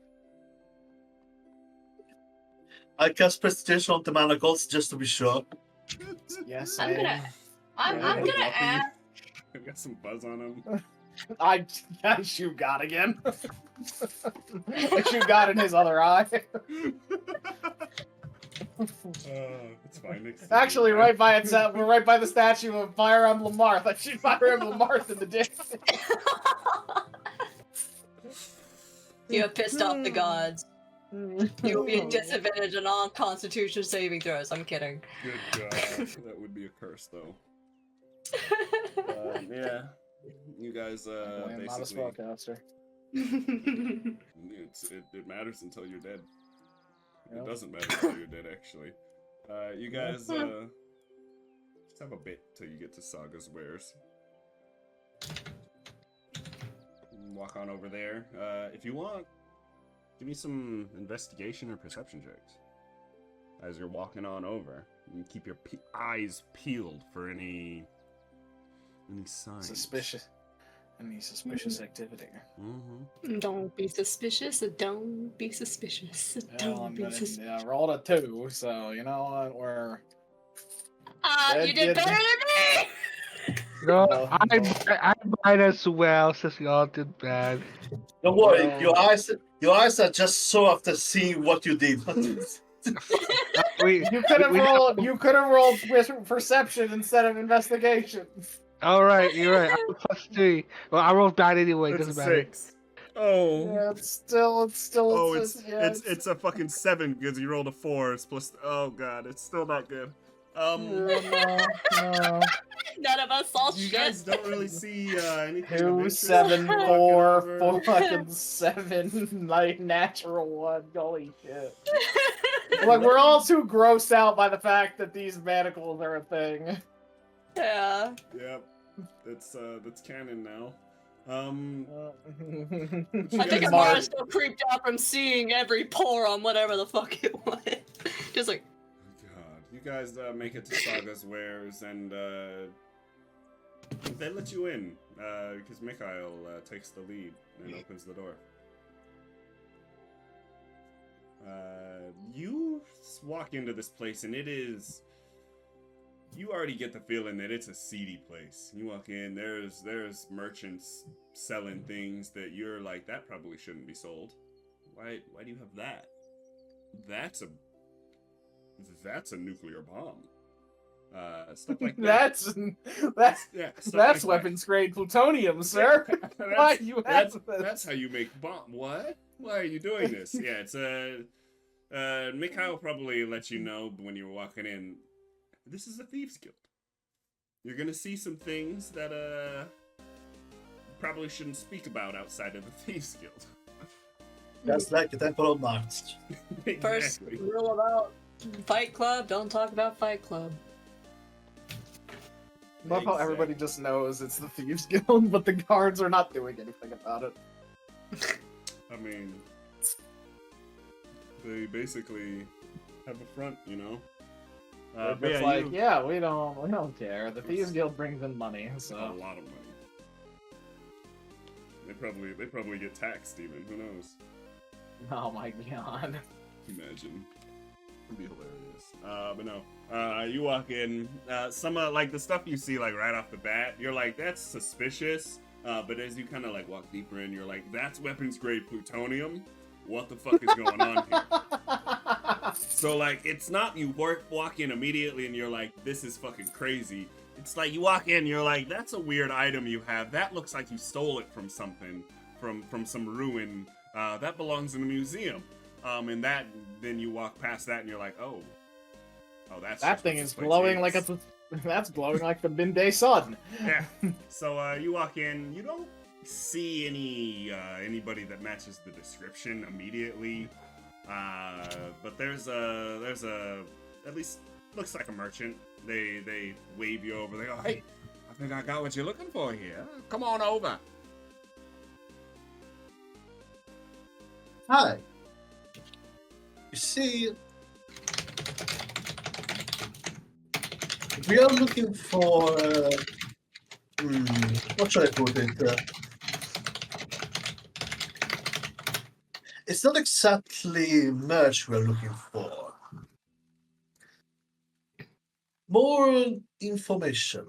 I cast Prestidigitation on the manacles just to be sure. Yes, I'm gonna ask. I got some buzz on him. I shoot God again. I shoot God in his other eye. It's fine. Actually, right by we're right by the statue of Fire Emblem Marth. I shoot Fire Emblem Marth in the dick. You have pissed off the gods. You will be at disadvantage on all Constitution saving throws. I'm kidding. Good God, that would be a curse, though. Yeah, you guys I'm not a basically. spellcaster. It matters until you're dead. Yep. It doesn't matter until you're dead, actually. You guys just have a bit till you get to Saga's wares. Walk on over there. If you want, give me some investigation or perception checks as you're walking on over. And keep your eyes peeled for any signs. Any suspicious activity. Mm-hmm. Don't be suspicious. Don't be suspicious. Don't be suspicious. I rolled a 2, so you know what? We're. You did better than me. No, No, I might as well since y'all did bad. Don't worry, No. your eyes are just so after seeing what you did. We, You could have we- rolled. You could have rolled with perception instead of investigation. All right, you're right. I'm +3. Well, I rolled bad anyway. That's a Doesn't matter. 6. Oh. Yeah, it's still. Oh, it's a fucking 7 because you rolled a 4. It's plus. Oh god, it's still not good. No. None of us saw You shit. guys don't really see anything. of 2, interest 7, walking 4, over. 4, fucking 7, like natural 1. Holy shit! Like we're all too grossed out by the fact that these manacles are a thing. Yeah. Yep, that's canon now. I think Amara's still creeped out from seeing every pore on whatever the fuck it was. Just like. God, you guys make it to Saga's wares, and they let you in because Mikhail takes the lead and opens the door. You walk into this place, and it is. You already get the feeling that it's a seedy place. You walk in, there's merchants selling things that you're like, that probably shouldn't be sold. Why do you have that? That's a nuclear bomb. Stuff like that. That's Yeah, stuff that's like weapons grade plutonium, sir. that. Why you have this? That's how you make bomb. What? Why are you doing this? Yeah, it's Mikhail probably let you know when you were walking in. This is a thieves guild. You're gonna see some things that probably shouldn't speak about outside of the thieves guild. Just like the Temple of Mars. First Exactly. rule about Fight Club: don't talk about Fight Club. Love how everybody just knows it's the Thieves Guild, but the guards are not doing anything about it. I mean, they basically have a front, you know. They're But just yeah, like, yeah, we don't care. The Thieves Guild brings in money, a so lot of money. They probably get taxed even. Who knows? oh my god. Imagine. It'd be hilarious. But no. You walk in. Some like the stuff you see like right off the bat, you're like, that's suspicious. But as you kind of like walk deeper in, you're like, that's weapons grade plutonium. What the fuck is going on here? So like, it's not you walk in immediately and you're like, this is fucking crazy. It's like you walk in, you're like, that's a weird item you have. That looks like you stole it from something, from some ruin. That belongs in a museum. And then you walk past that and you're like, oh, that's That just thing what is this place glowing like is. that's glowing like the midday sun. Yeah. So you walk in, you don't see anybody that matches the description immediately. But there's a at least looks like a merchant. They wave you over. They go, hey, I think I got what you're looking for here. Come on over. Hi. You see, we are looking for. What should I put it? It's not exactly merch we're looking for. More information.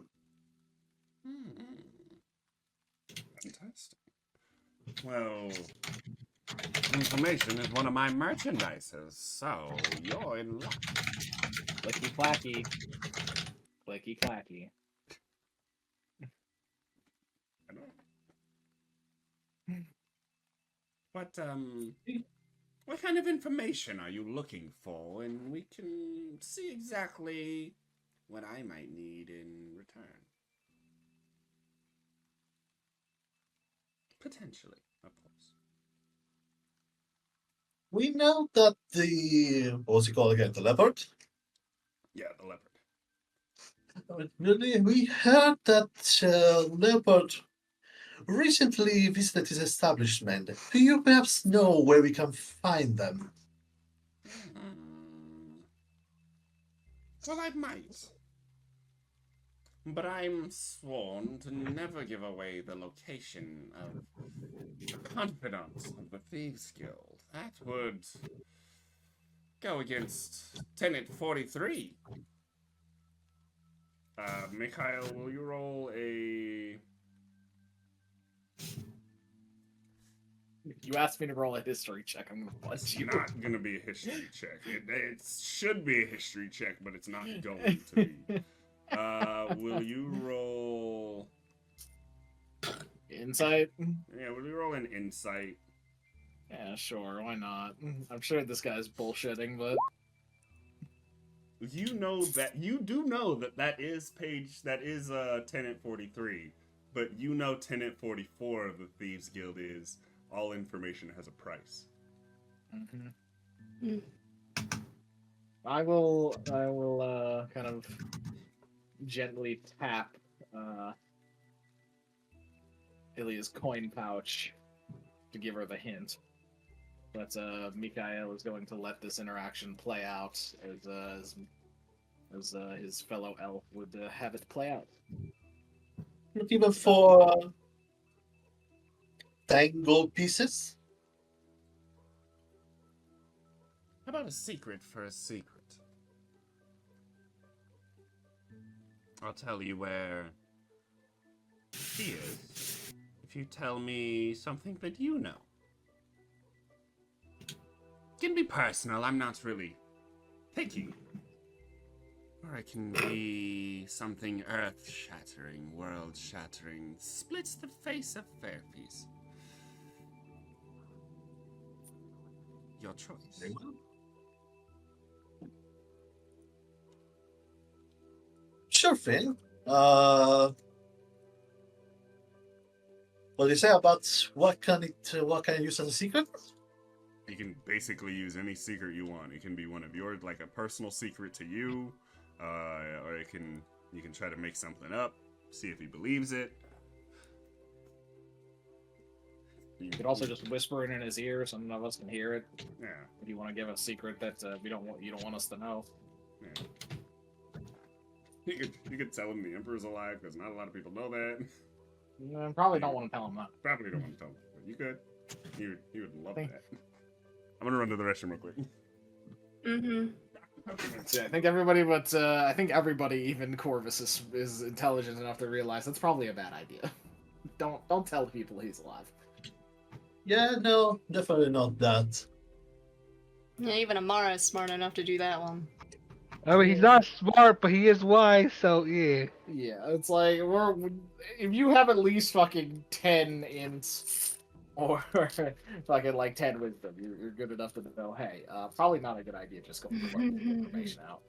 Fantastic. Well, information is one of my merchandises, so you're in luck. Clicky clacky. Clicky clacky. I know. But, what kind of information are you looking for? And we can see exactly what I might need in return. Potentially, of course. We know that what's it called again? The leopard? Yeah, the leopard. Really, we heard that leopard recently visited his establishment. Do you perhaps know where we can find them? Well, I might. But I'm sworn to never give away the location of the confidant of the Thieves Guild. That would go against Tenet 43. Mikhail, will you roll a... You asked me to roll a history check. I'm gonna punch It's you. not going to be a history check. It should be a history check, but it's not going to be. Will you roll... Insight? Yeah, will you roll an insight? Yeah, sure. Why not? I'm sure this guy's bullshitting, but You do know that is Tenet 43, but you know Tenet 44 of the Thieves Guild is all information has a price. I will kind of gently tap Ilia's coin pouch to give her the hint. But Mikhail is going to let this interaction play out as his fellow elf would have it play out. Looking for 10 gold pieces? How about a secret for a secret? I'll tell you where he is if you tell me something that you know. It can be personal, I'm not really picky. Or I can be something earth-shattering, world-shattering, splits the face of Fairpiece. Your choice. Very well. Sure thing. What do you say about what can I use as a secret? You can basically use any secret you want. It can be one of yours, like a personal secret to you, or you can try to make something up, see if he believes it. You could also just whisper it in his ear so none of us can hear it. Yeah. If you want to give a secret that you don't want us to know. Yeah. You could tell him the Emperor's alive because not a lot of people know that. Probably don't want to tell him that. Probably don't want to tell him, but you could. He would love Think- that. I'm gonna run to the restroom real quick. Mm-hmm. Yeah, I think everybody, even Corvus, is intelligent enough to realize that's probably a bad idea. Don't tell people he's alive. Yeah, no, definitely not that. Yeah, even Amara is smart enough to do that one. I mean, he's not smart, but he is wise, so yeah. Yeah, it's like if you have at least fucking 10 ints or fucking like 10 wisdom, you're good enough to know. Hey, probably not a good idea just going to let the information out.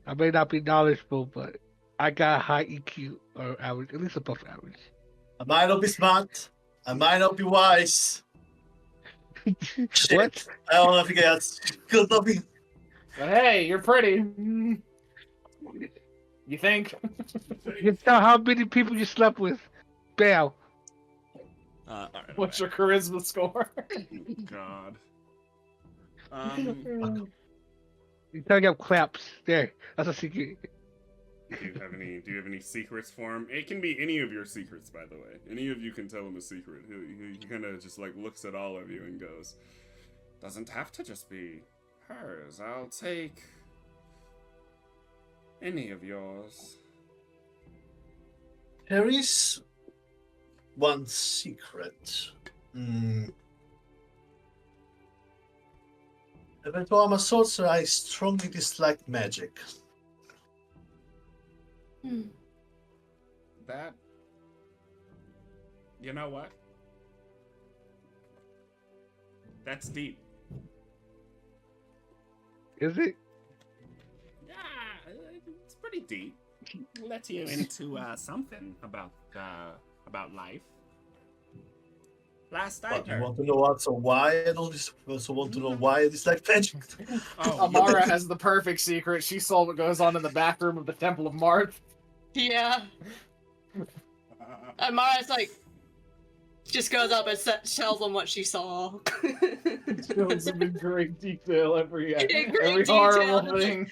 I may not be knowledgeable, but I got a high EQ, or average, at least above average. I might not be smart. I might not be wise. Shit. What? I don't know if you guys could not be. But hey, you're pretty. You think? You tell how many people you slept with. Bail. All right, What's your charisma score? God. You tell you have claps. There. That's a secret. Do you have any secrets for him? It can be any of your secrets, by the way. Any of you can tell him a secret. He kind of just like looks at all of you and goes, "Doesn't have to just be hers. I'll take any of yours." There is one secret. Even though I'm a sorcerer, I strongly dislike magic. That. You know what? That's deep. Is it? Yeah, it's pretty deep. Let you into something about life. Last I But you heard. want to know also why I don't also want to know why I dislike magic. Oh, Amara has the perfect secret. She saw what goes on in the back room of the Temple of Marth. Yeah. Amara's like, just goes up and tells them what she saw. Shows them in great detail every great horrible detail. thing.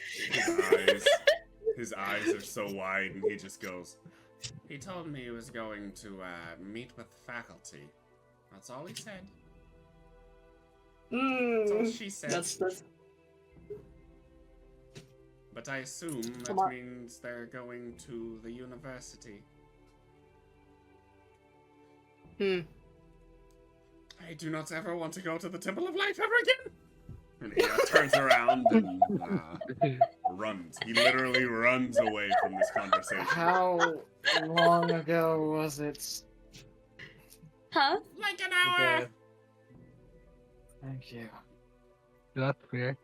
His eyes are so wide, and he just goes. He told me he was going to meet with the faculty. That's all he said. That's all she said. That's But I assume that Come on. means they're going to the university. I do not ever want to go to the Temple of Life ever again. And he turns around and runs. He literally runs away from this conversation. How long ago was it? Huh? Like an hour. Okay. Thank you. That's fair.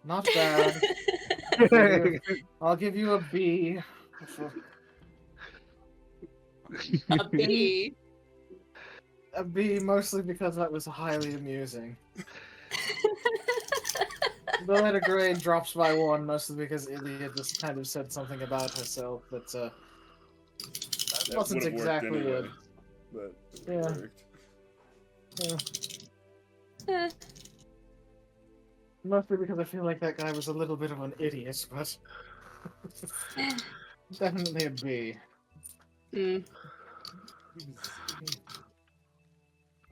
Not bad. I'll give you a B. A bee. A B mostly because that was highly amusing. The letter grade drops by 1 mostly because Ilya just kind of said something about herself that wasn't would've worked exactly anyway, it. but it Yeah. worked. Mostly because I feel like that guy was a little bit of an idiot, but definitely a B.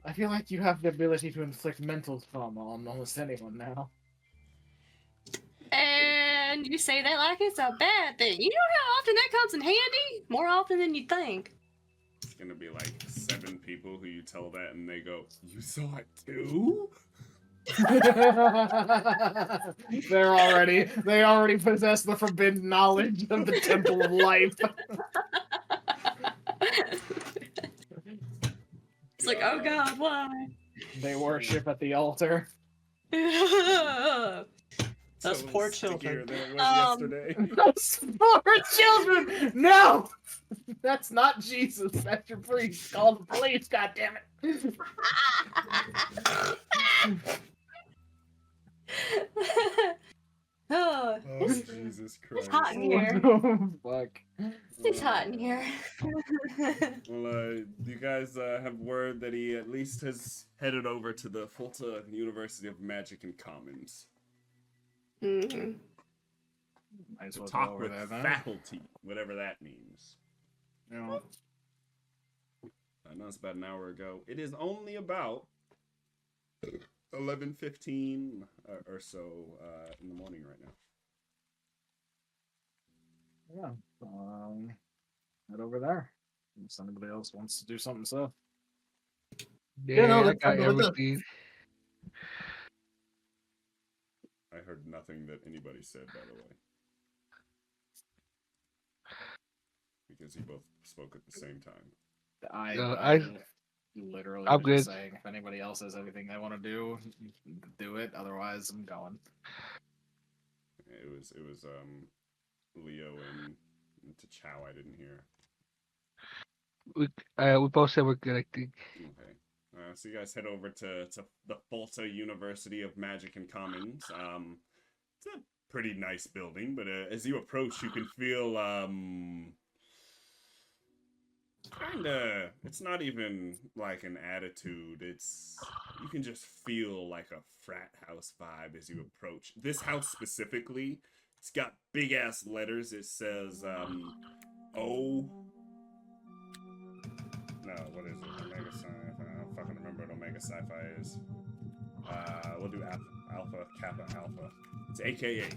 I feel like you have the ability to inflict mental trauma on almost anyone now. And you say that like it's a bad thing. You know how often that comes in handy? More often than you think. It's gonna be like 7 people who you tell that and they go, "You saw it too?" They already possess the forbidden knowledge of the Temple of Life. It's like, oh god, why? They worship at the altar. Those So poor it's stickier children. than it was yesterday. Those poor children! No! That's not Jesus. That's your priest. Call the police, goddammit. Oh, Oh, Jesus Christ. it's hot in here. Fuck. It's hot in here. Well, you guys have word that he at least has headed over to the Fulta University of Magic and Commons Mhm. Might as to well go talk over with there then. faculty, whatever that means. You know, I know it's about an hour ago. It is only about 11:15 or so in the morning right now. yeah. Head over there. Unless anybody else wants to do something, so. Yeah, no, I that's got fine, we're done. everything. I heard nothing that anybody said, by the way. Because you both spoke at the same time. I- Literally I'm was just good. saying, if anybody else has anything they want to do, do it. Otherwise, I'm going. It was Leo and T'Chow I didn't hear. We both said we're good, I think. Okay. So you guys head over to the Fulta University of Magic and Commons. It's a pretty nice building, but as you approach, you can feel kinda. It's not even like an attitude. You can just feel like a frat house vibe as you approach. This house specifically, it's got big ass letters. It says O. No, what is it? Omega Sci-Fi. I don't fucking remember what Omega Sci-Fi is. We'll do Alpha, Kappa, Alpha. It's AKA.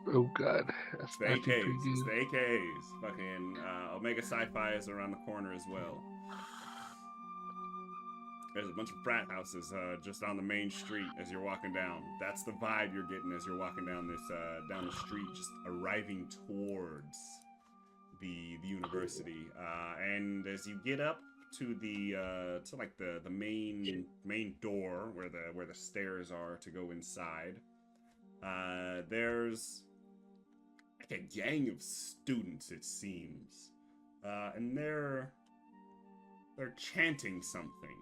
Oh god, that's It's the not too AKs. creepy. It's the AKs. Fucking Omega Sci-Fi is around the corner as well. There's a bunch of frat houses just on the main street as you're walking down. That's the vibe you're getting as you're walking down down the street, just arriving towards the university. And as you get up to the main door where the stairs are to go inside, there's like a gang of students, it seems, and they're chanting something.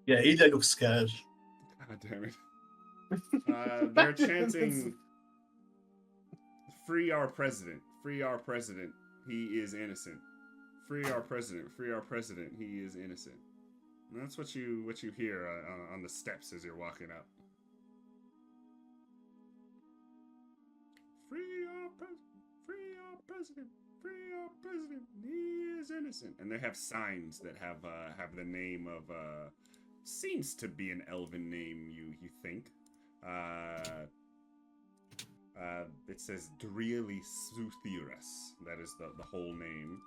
Yeah, he looks scared. God damn it. They're chanting, "Free our president, free our president, he is innocent. Free our president, free our president, he is innocent." And that's what you hear on the steps as you're walking up. Free our president, free our president, he is innocent. And they have signs that have the name of seems to be an elven name, you think. It says Drieli Suthiras. That is the whole name.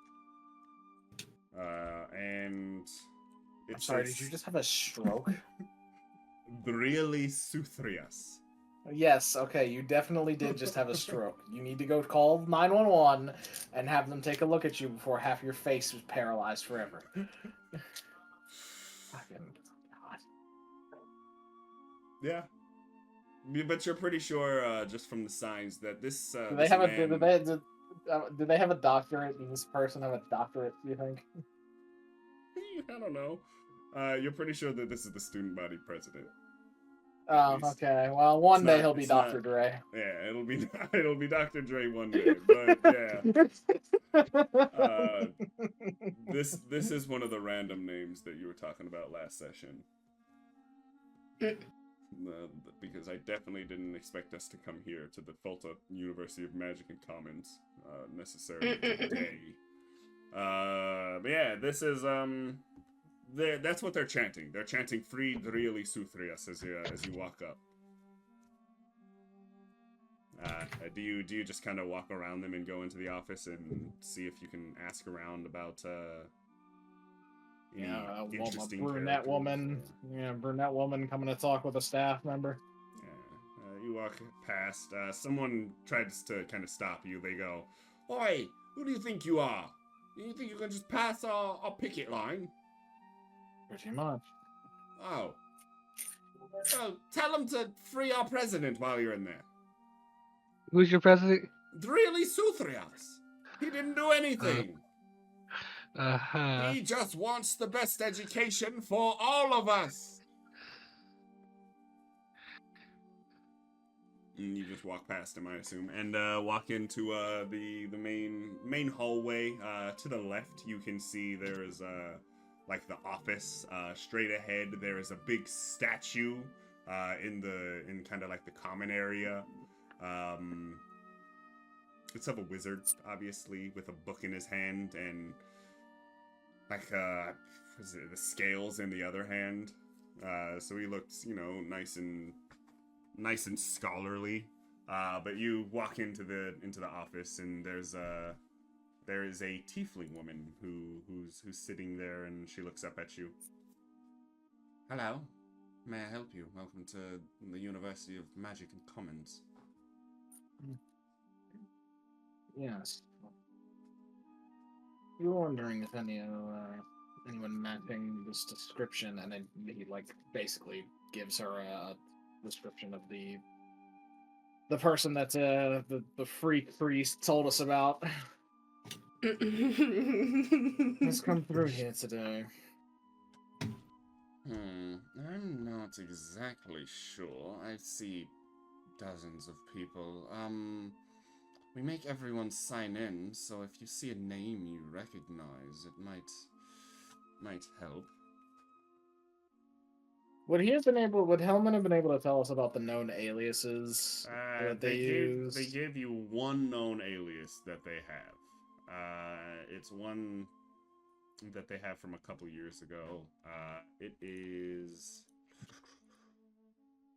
And I'm sorry, did you just have a stroke? Drieli Suthrias. Yes, okay, you definitely did just have a stroke. You need to go call 911 and have them take a look at you before half your face was paralyzed forever. Fucking God. Yeah. But you're pretty sure, just from the signs, that this. Do they have do they have a doctorate? Does this person have a doctorate, do you think? I don't know. You're pretty sure that this is the student body president. Oh, okay. Well, one day he'll be it's Dr. not- Dre. Yeah, it'll be Dr. Dre one day. But yeah, this is one of the random names that you were talking about last session. Because I definitely didn't expect us to come here to the Fulta University of Magic and Commons necessarily today. But yeah, this is that's what they're chanting. They're chanting "Free Drieli Suthrias" as you walk up. Do you just kind of walk around them and go into the office and see if you can ask around about any interesting brunette characters, woman. or- Yeah, brunette woman coming to talk with a staff member. Yeah. You walk past. Someone tries to kind of stop you. They go, "Oi, who do you think you are? You think you can just pass our picket line?" Pretty much. Oh. Well, tell them to free our president while you're in there. Who's your president? Really, Suthrias. He didn't do anything. Uh-huh. He just wants the best education for all of us. And you just walk past him, I assume, and walk into the main hallway. To the left, you can see there is like the office. Straight ahead, there is a big statue in kind of like the common area. It's of a wizard, obviously, with a book in his hand and like the scales in the other hand. So he looks, nice and scholarly. But you walk into the office and there is a tiefling woman who's sitting there, and she looks up at you. Hello, may I help you? Welcome to the University of Magic and Commons. Yes. You were wondering if anyone matching this description, and then he basically gives her a description of the person that the freak priest told us about. Has come through here today. I'm not exactly sure. I see dozens of people. We make everyone sign in, so if you see a name you recognize, it might help. Would Hellman have been able to tell us about the known aliases that they use? They give you one known alias that they have. It's one that they have from a couple years ago. It is...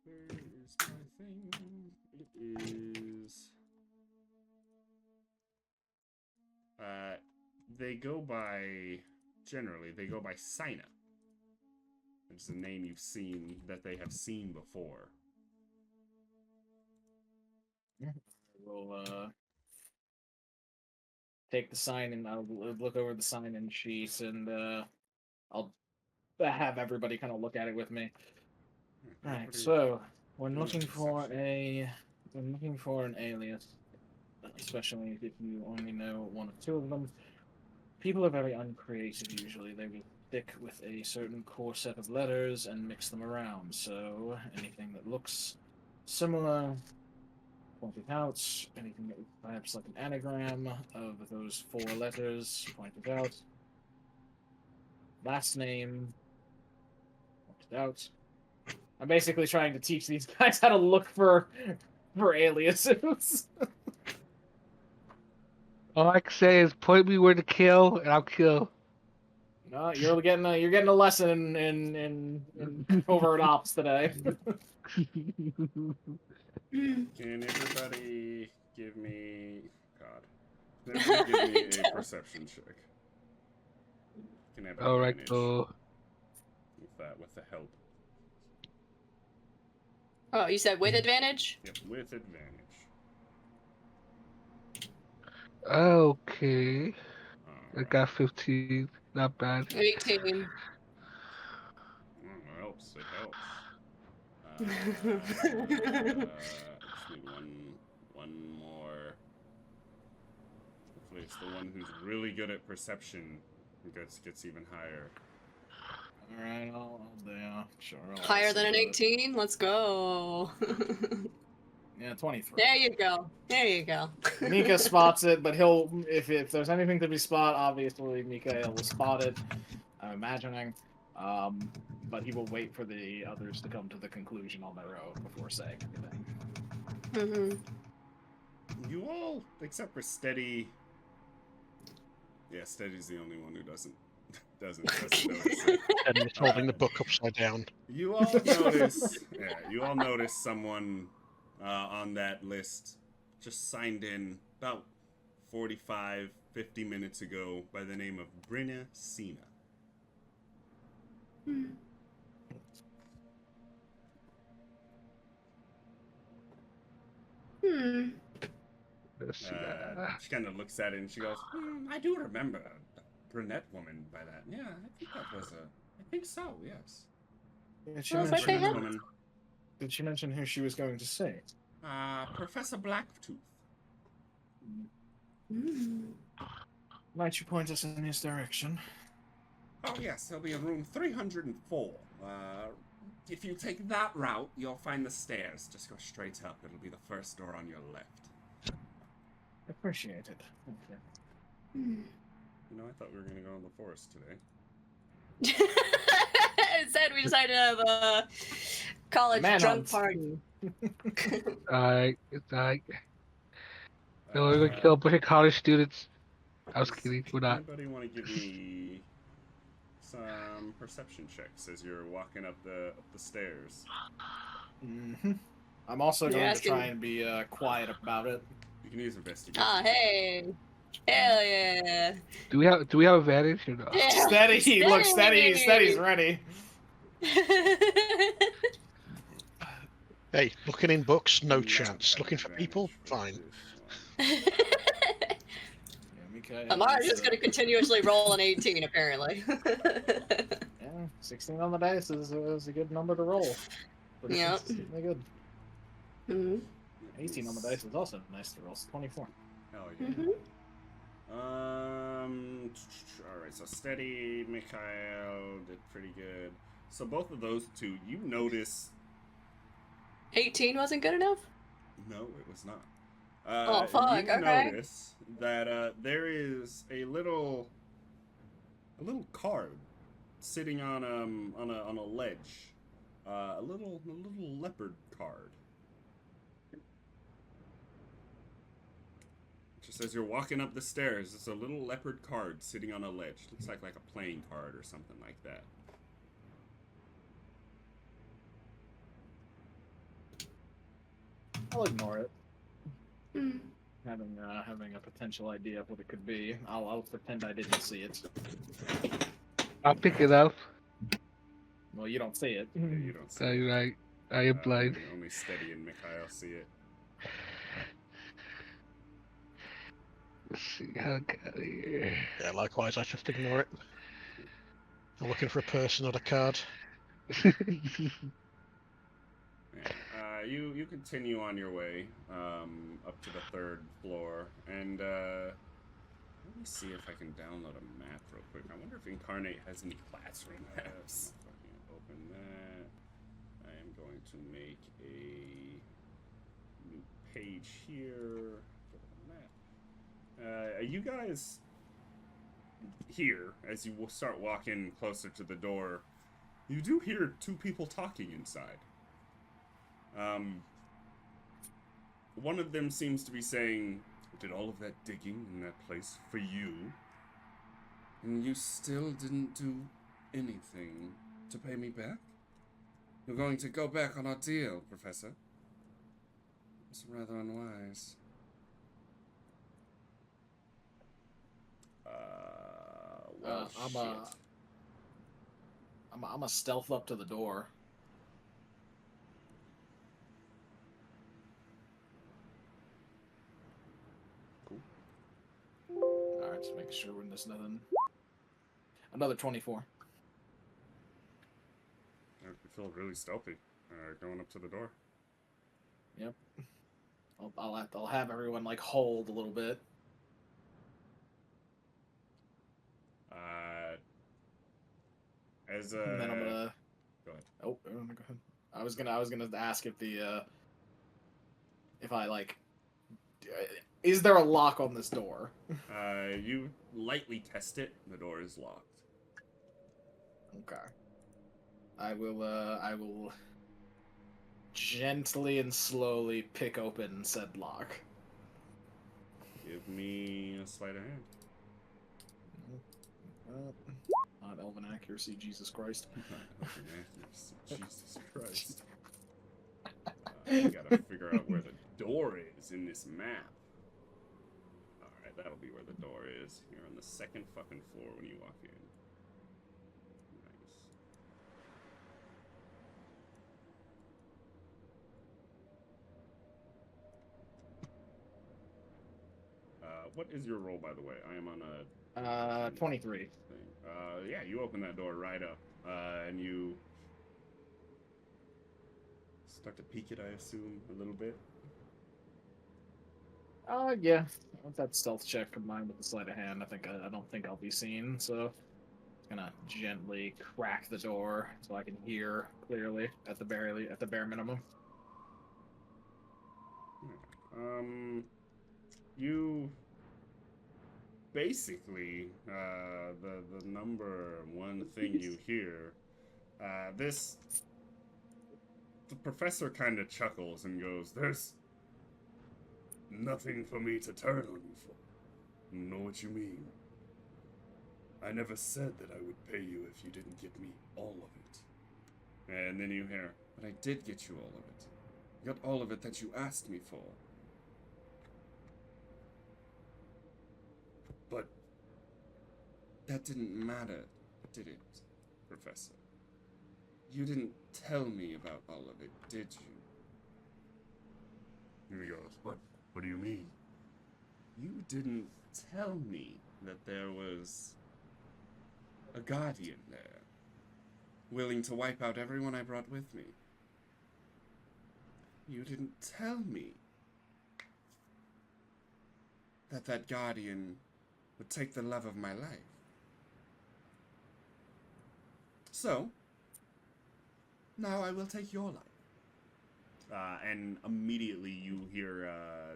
Where is my thing? It is... Generally, they go by Sina. It's a name that they have seen before. We'll take the sign, and I'll look over the sign and sheet, and I'll have everybody kind of look at it with me. Alright, so when looking for an alias, especially if you only know one or two of them, people are very uncreative usually. They will stick with a certain core set of letters and mix them around. So anything that looks similar, point it out. Anything that perhaps like an anagram of those 4 letters, point it out. Last name, point it out. I'm basically trying to teach these guys how to look for aliases. All I can say is point me where to kill, and I'll kill. No, you're getting a lesson in covert ops today. Can everybody give me... God. Everybody give me a perception check. Can have Alright, advantage go. with the help. Oh, you said with advantage? Yep, with advantage. Okay. I Alright. got 15. Not bad. 18. It helps. Just need one more. Hopefully it's the one who's really good at perception who gets even higher. Alright, sure. Higher than an 18? Let's go. Yeah, 23. There you go. Mika spots it, but if there's anything to be obviously Mika will spot it, I'm imagining. But he will wait for the others to come to the conclusion on their own before saying anything. You all, except for Steady. Yeah, Steady's the only one who doesn't notice it. And he's holding the book upside down. You all notice someone on that list just signed in about 45, 50 minutes ago by the name of Brina Sina. Let's see. She kind of looks at it and she goes, I do remember a brunette woman by that. Yeah, I think that was I think so, yes. Did she, Well, it's like they mention, have- Woman, did she mention who she was going to see? Professor Blacktooth. Might you point us in his direction? Oh, yes, he'll be in room 304. If you take that route, you'll find the stairs. Just go straight up. It'll be the first door on your left. Appreciate it. Thank you. You know, I thought we were going to go in the forest today. Instead, we decided to have a college Man drunk hunt. party. Alright, it's alright. No, we're gonna kill a bunch of college students. I was Does kidding, we're not. Anybody want to give me some perception checks as you're walking up the stairs? I'm also You're going to asking- try and be quiet about it. You can use investigation. Ah, hey. Hell yeah. Do we have advantage or no? Yeah. Steady! Look, steady's ready. Hey, looking in books, no Yeah, chance. Looking for advantage people, for fine. this Yeah, Amara's just gonna continuously roll an 18, apparently. Yeah, 16 on the dice is a good number to roll. Pretty Yep. consistently good. Mhm. 18 on the dice is also nice to roll. It's 24. Hell yeah. Mhm. Alright, so Steady, Mikhail did pretty good. So both of those two, you notice... 18 wasn't good enough? No, it was not. Oh, fuck, you okay. notice that there is a little card sitting on a ledge. A little leopard card. Just as you're walking up the stairs, it's a little leopard card sitting on a ledge. Looks like a playing card or something like that. I'll ignore it. Hmm. Having a potential idea of what it could be. I'll pretend I didn't see it. I'll pick it up. Well, you don't see it. Yeah, you don't see it. You're right. I am blind. Only Steady and Mikhail see it. Let's see how to get out of here. Yeah, likewise, I just ignore it. I'm looking for a person, not a card. Yeah. You continue on your way up to the 3rd floor, and let me see if I can download a map real quick. I wonder if Incarnate has any classroom maps. Open that. I am going to make a new page here. Go to the map. You guys here, as you will start walking closer to the door, you do hear 2 people talking inside. One of them seems to be saying, "Did all of that digging in that place for you, and you still didn't do anything to pay me back? You're going to go back on our deal, Professor. It's rather unwise." Well, shit. I'm a stealth up to the door. Cool. Alright, just making sure there's nothing. Another 24. I feel really stealthy going up to the door. Yep. I'll have everyone like hold a little bit. As And then I'm gonna. Go ahead. Oh, go ahead. I was gonna ask if if I like, is there a lock on this door? You lightly test it. The door is locked. Okay. I will gently and slowly pick open said lock. Give me a sleight of hand. Not elven accuracy, Jesus Christ. Jesus Christ. You gotta figure out where the door is in this map. Alright, that'll be where the door is. You're on the second fucking floor when you walk in. Nice. What is your roll, by the way? I am on a 23. thing. Yeah, you open that door right up, and you start to peek it, I assume, a little bit. Yeah. With that stealth check combined with the sleight of hand, I don't think I'll be seen. So, gonna gently crack the door so I can hear clearly at the bare minimum. You basically the number one thing you hear, the professor kind of chuckles and goes, "There's nothing for me to turn on you for. Know what you mean? I never said that I would pay you if you didn't get me all of it." And then you hear, "But I did get you all of it. You got all of it that you asked me for." "But that didn't matter, did it, Professor? You didn't tell me about all of it, did you?" And he goes, What do you mean?" "You didn't tell me that there was a guardian there, willing to wipe out everyone I brought with me. You didn't tell me that guardian would take the love of my life. So, now I will take your life." And immediately you hear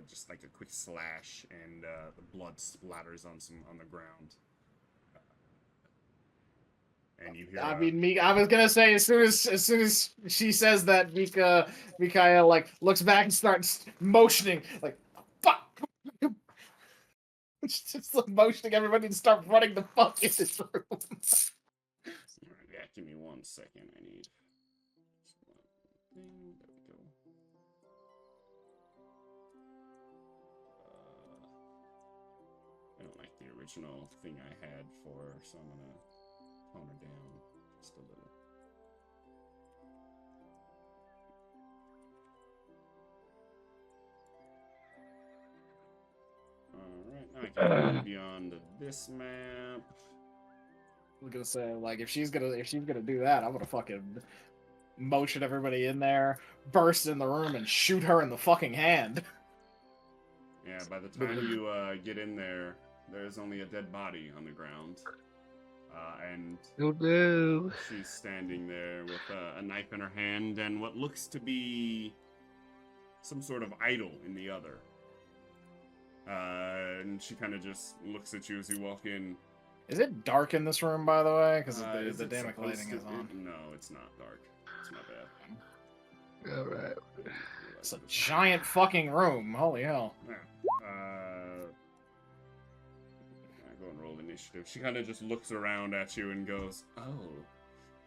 just like a quick slash, and the blood splatters on the ground. And you hear. I mean, I was gonna say as soon as she says that, Mikael like looks back and starts motioning like, "Fuck!" just like motioning everybody to start running the fuck in this room. Alright, yeah, give me 1 second. I need. There we go. I don't like the original thing I had for her, so I'm gonna tone her down just a little. Alright, now I can move beyond this map. I was gonna say, like, if she's gonna do that, I'm gonna fucking motion everybody in there, burst in the room, and shoot her in the fucking hand. Yeah, by the time you get in there, there's only a dead body on the ground. And No. she's standing there with a knife in her hand and what looks to be some sort of idol in the other. And she kind of just looks at you as you walk in. Is it dark in this room, by the way? Because the it dynamic supposed lighting to is on. No, it's not dark. It's not bad. Alright. It's a giant fucking room. Holy hell. Yeah. Go and roll initiative. She kind of just looks around at you and goes, "Oh,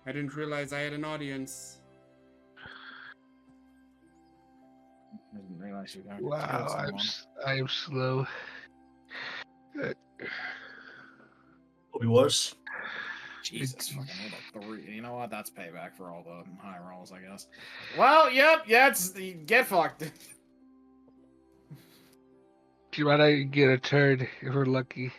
I didn't realize I had an audience." I didn't realize you guys Wow, I am slow. Could be worse. Jesus fucking with a 3. You know what? That's payback for all the high rolls, I guess. Well, yep, yeah, it's the get fucked. She might not get a turn if we're lucky.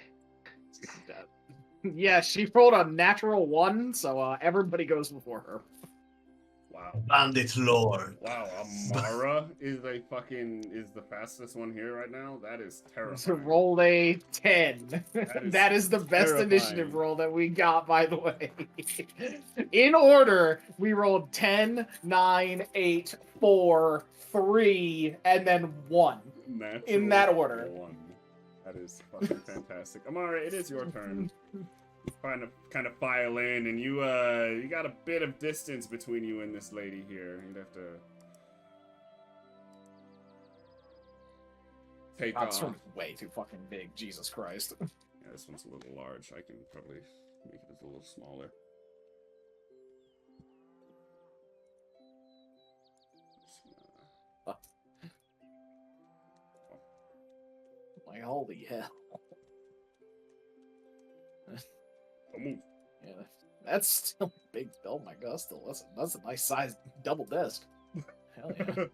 Yeah, she rolled a natural 1, so everybody goes before her. Wow. Bandit Lord. Wow, Amara is the fastest one here right now. That is So terrifying. rolled a 10. That is the best terrifying. initiative roll that we got, by the way. In order, we rolled 10, 9, 8, 4, 3, and then 1. Natural In that order. 1. That is fucking fantastic. Amara, it is your turn. You kind of file in, and you got a bit of distance between you and this lady here. You'd have to take This off. one's way too fucking big. Jesus Christ. Yeah, this one's a little large. I can probably make it a little smaller. Like, holy hell. Don't move. Yeah, that's still big. Oh my god, that's a nice size double desk. Hell yeah.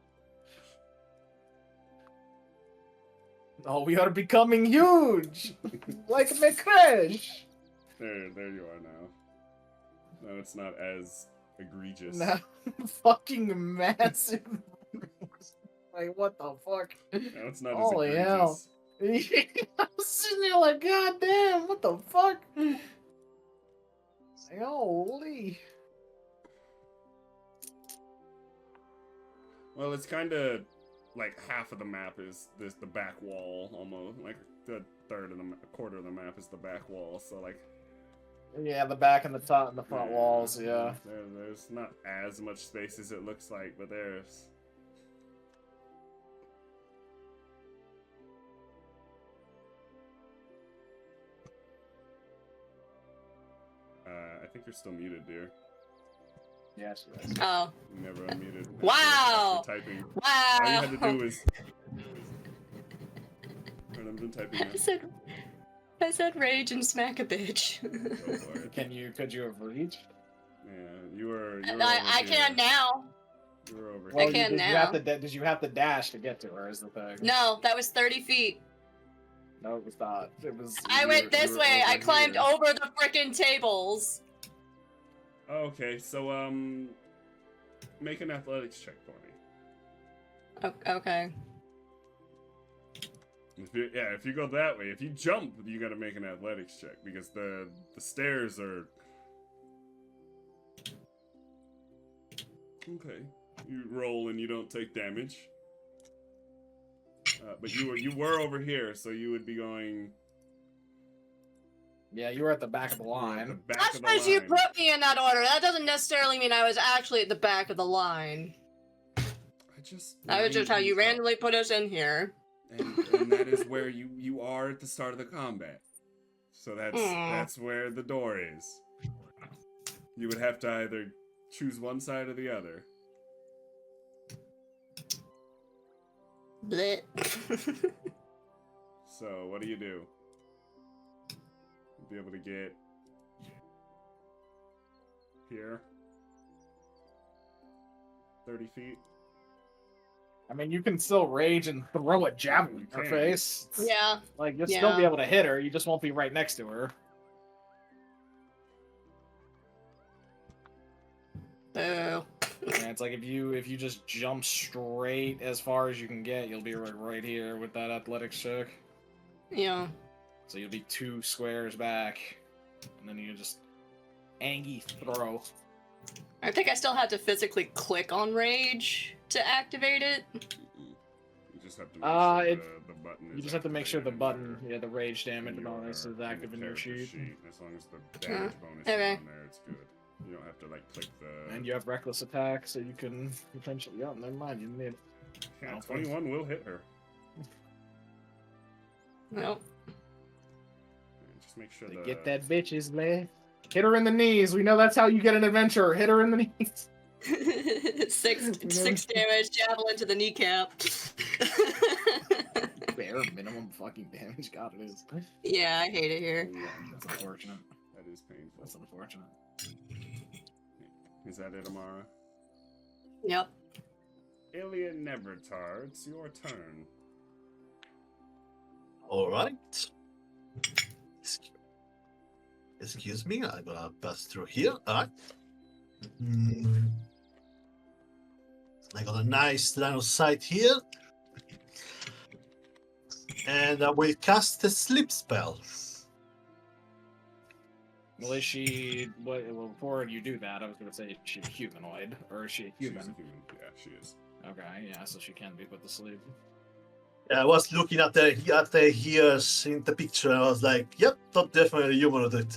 Oh, we are becoming huge! Like a crash! There you are now. No, it's not as egregious. Now, fucking massive. Like, what the fuck? No, it's not Holy as hell. egregious. I'm sitting there like, god damn, what the fuck? Like, holy. Well, it's kind of like half of the map is the back wall, almost like a quarter of the map is the back wall. So like, Yeah, the back and the top and the front walls, yeah. There's not as much space as it looks like, but there's. I think you're still muted, dear. Yes, yes. Oh. You never unmuted. Wow. After typing. Wow. All you had to do was. Alright, I'm done typing now. I said rage and smack a bitch. Go for it. Could you have reached? Yeah, you were I can now. You were over I here. can did now. You have to, did you have to dash to get to her? Is the thing? No, that was 30 feet. No, it was not. It was. I went this way. I climbed over the frickin' tables. Okay, so make an athletics check for me. Okay. If you go that way, if you jump, you gotta make an athletics check because the stairs are. Okay, you roll and you don't take damage. But you were over here, so you would be going. Yeah, you were at the back of the line. That's because you put me in that order. That doesn't necessarily mean I was actually at the back of the line. That was just how you randomly put us in here. And that is where you are at the start of the combat. So that's where the door is. You would have to either choose one side or the other. Blech. So, what do you do? Be able to get here 30 feet. I mean, you can still rage and throw a javelin in her face. Yeah. Like, you'll still be able to hit her, you just won't be right next to her. Boo. Yeah, it's like if you just jump straight as far as you can get, you'll be right here with that athletics check. Yeah. So you'll be 2 squares back, and then you just Angie throw. I think I still have to physically click on rage to activate it. You just have to make sure the button is. You just have to make sure the activated button, there. the rage damage bonus is active in your sheet. As long as the damage bonus Okay. is on there, it's good. You don't have to like click the. And you have reckless attack, so you can potentially. Yeah, never mind. You need. Yeah, 21 will hit her. Nope. Just make sure Get that bitches, man. Hit her in the knees. We know that's how you get an adventurer. Hit her in the knees. 6 damage, javelin to the kneecap. Bare minimum fucking damage. God, it is. Yeah, I hate it here. Yeah, That's unfortunate. that is painful. That's unfortunate. Is that it, Amara? Yep. Ilya Nevertar, it's your turn. Alright. Excuse me, I'm gonna pass through here. Alright. I got a nice line of sight here. And I will cast a sleep spell. Well, is she? Well, before you do that, I was gonna say, is she humanoid or is she a human? She's a human. Yeah, she is. Okay, yeah, so she can be put to sleep. I was looking at the ears in the picture, and I was like, "Yep, that definitely a human. That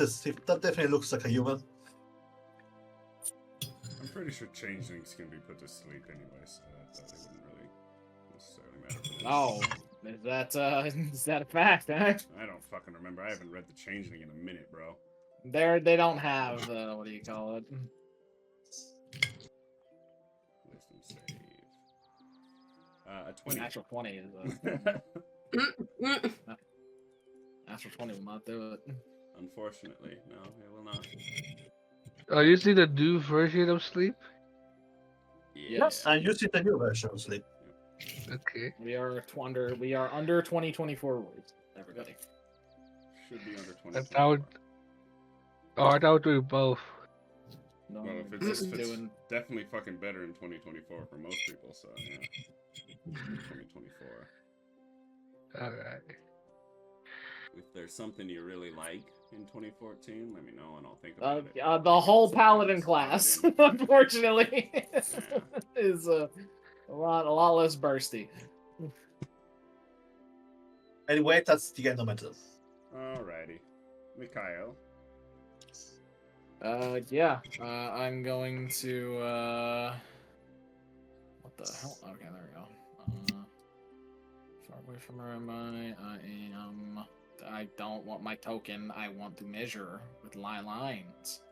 definitely looks like a human." I'm pretty sure changelings can be put to sleep anyway, so that it wouldn't really necessarily matter for this. Oh, is that a fact, eh? I don't fucking remember. I haven't read the changeling in a minute, bro. They don't have what do you call it? Wisdom save. A 20. Natural 20 is Natural 20 will not do it. Unfortunately, no, it will not. Are you using the new version of sleep? Yes, I'm using the new version of Sleep. Okay. We are under 2024 rules, everybody. Should be under I 20. thought. Oh, I thought we were both. No, Well, if we're it's just doing. definitely fucking better in 2024 for most people, so yeah. 2024. All right. If there's something you really like in 2014, let me know and I'll think about it. The whole paladin class, unfortunately, is a lot less bursty. Anyway, that's the end of my turn. Alrighty. Mikhail. Yeah. I'm going to what the hell? Okay, there we go. Far away from where am I? I don't want my token. I want to measure with lines.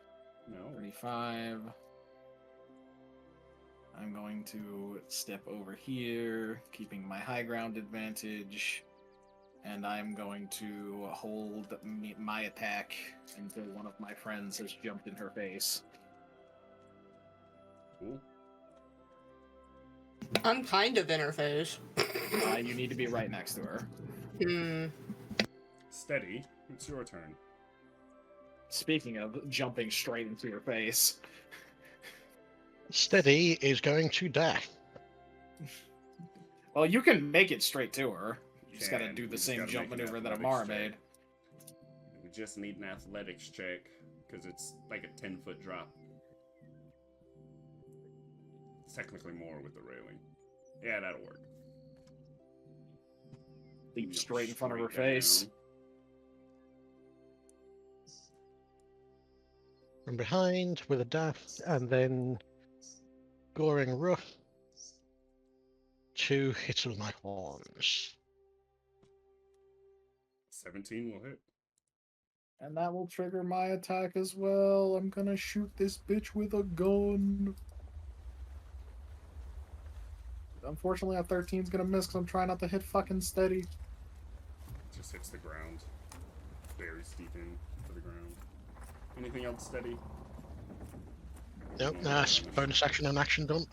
No. 35. I'm going to step over here, keeping my high ground advantage, and I'm going to hold my attack until one of my friends has jumped in her face. Cool. I'm kind of in her face. You need to be right next to her. Steady. It's your turn. Speaking of jumping straight into your face. Steady is going to dash. Well, you can make it straight to her. You just gotta Can. do You the just same gotta jump make an maneuver that athletics Amara check. made. We just need an athletics check, because it's like a 10-foot drop. It's technically more with the railing. Yeah, that'll work. Leap straight in front of her Straight face. down. From behind with a dash, and then goring rough to hit with my horns. 17 will hit. And that will trigger my attack as well. I'm gonna shoot this bitch with a gun. Unfortunately, a 13's gonna miss because I'm trying not to hit fucking steady. Just hits the ground. Very steep in to the ground. Anything else steady? Nope, No, nice. no, no. Bonus action and action done.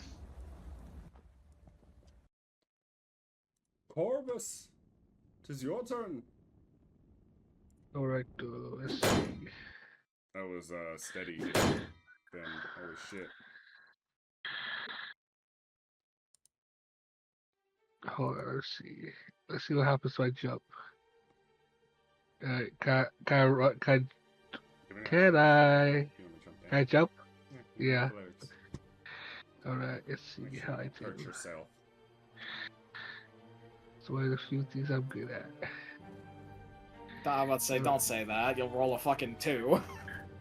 Corvus! 'Tis your turn. All right. Let's see. That was steady. Then holy shit. Hold on. Let's see. Let's see what happens when I jump. Can Give me I? If you want to jump Can I down. jump? Yeah. Yeah. Athletics. All right. Let's see Make how sure I you do. hurt yourself. It's one of the few things I'm good at. I'm about to say, don't say that. You'll roll a fucking 2.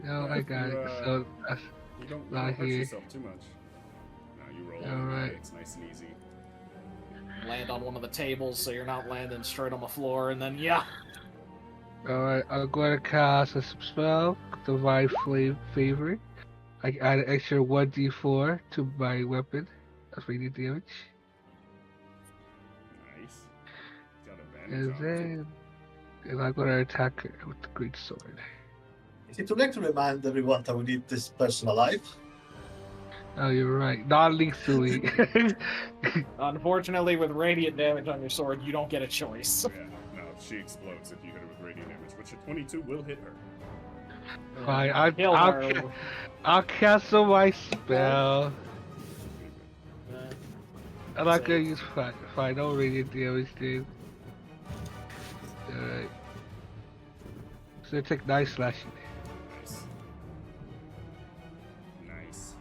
No, I got it. So that's You don't not hurt here. yourself too much. No, you roll it. Alright. It's nice and easy. Land on one of the tables so you're not landing straight on the floor, and then, yeah. Alright, I'm going to cast a spell, Divine Flame Favor. I add an extra 1d4 to my weapon. That's radiant damage. Nice. Got advantage And on it. then and I'm going to attack her with the great sword. Is it too late to remind everyone that we need this person alive? Oh, you're right. Non-lethally. Unfortunately, with radiant damage on your sword, you don't get a choice. Yeah, no, she explodes if you hit her with radiant damage, which a 22 will hit her. Fine, Kill her. I'll cancel my spell. I'm not gonna use fine, no radiant damage, dude. Alright. So I take 9 slashing. Nice. Nice.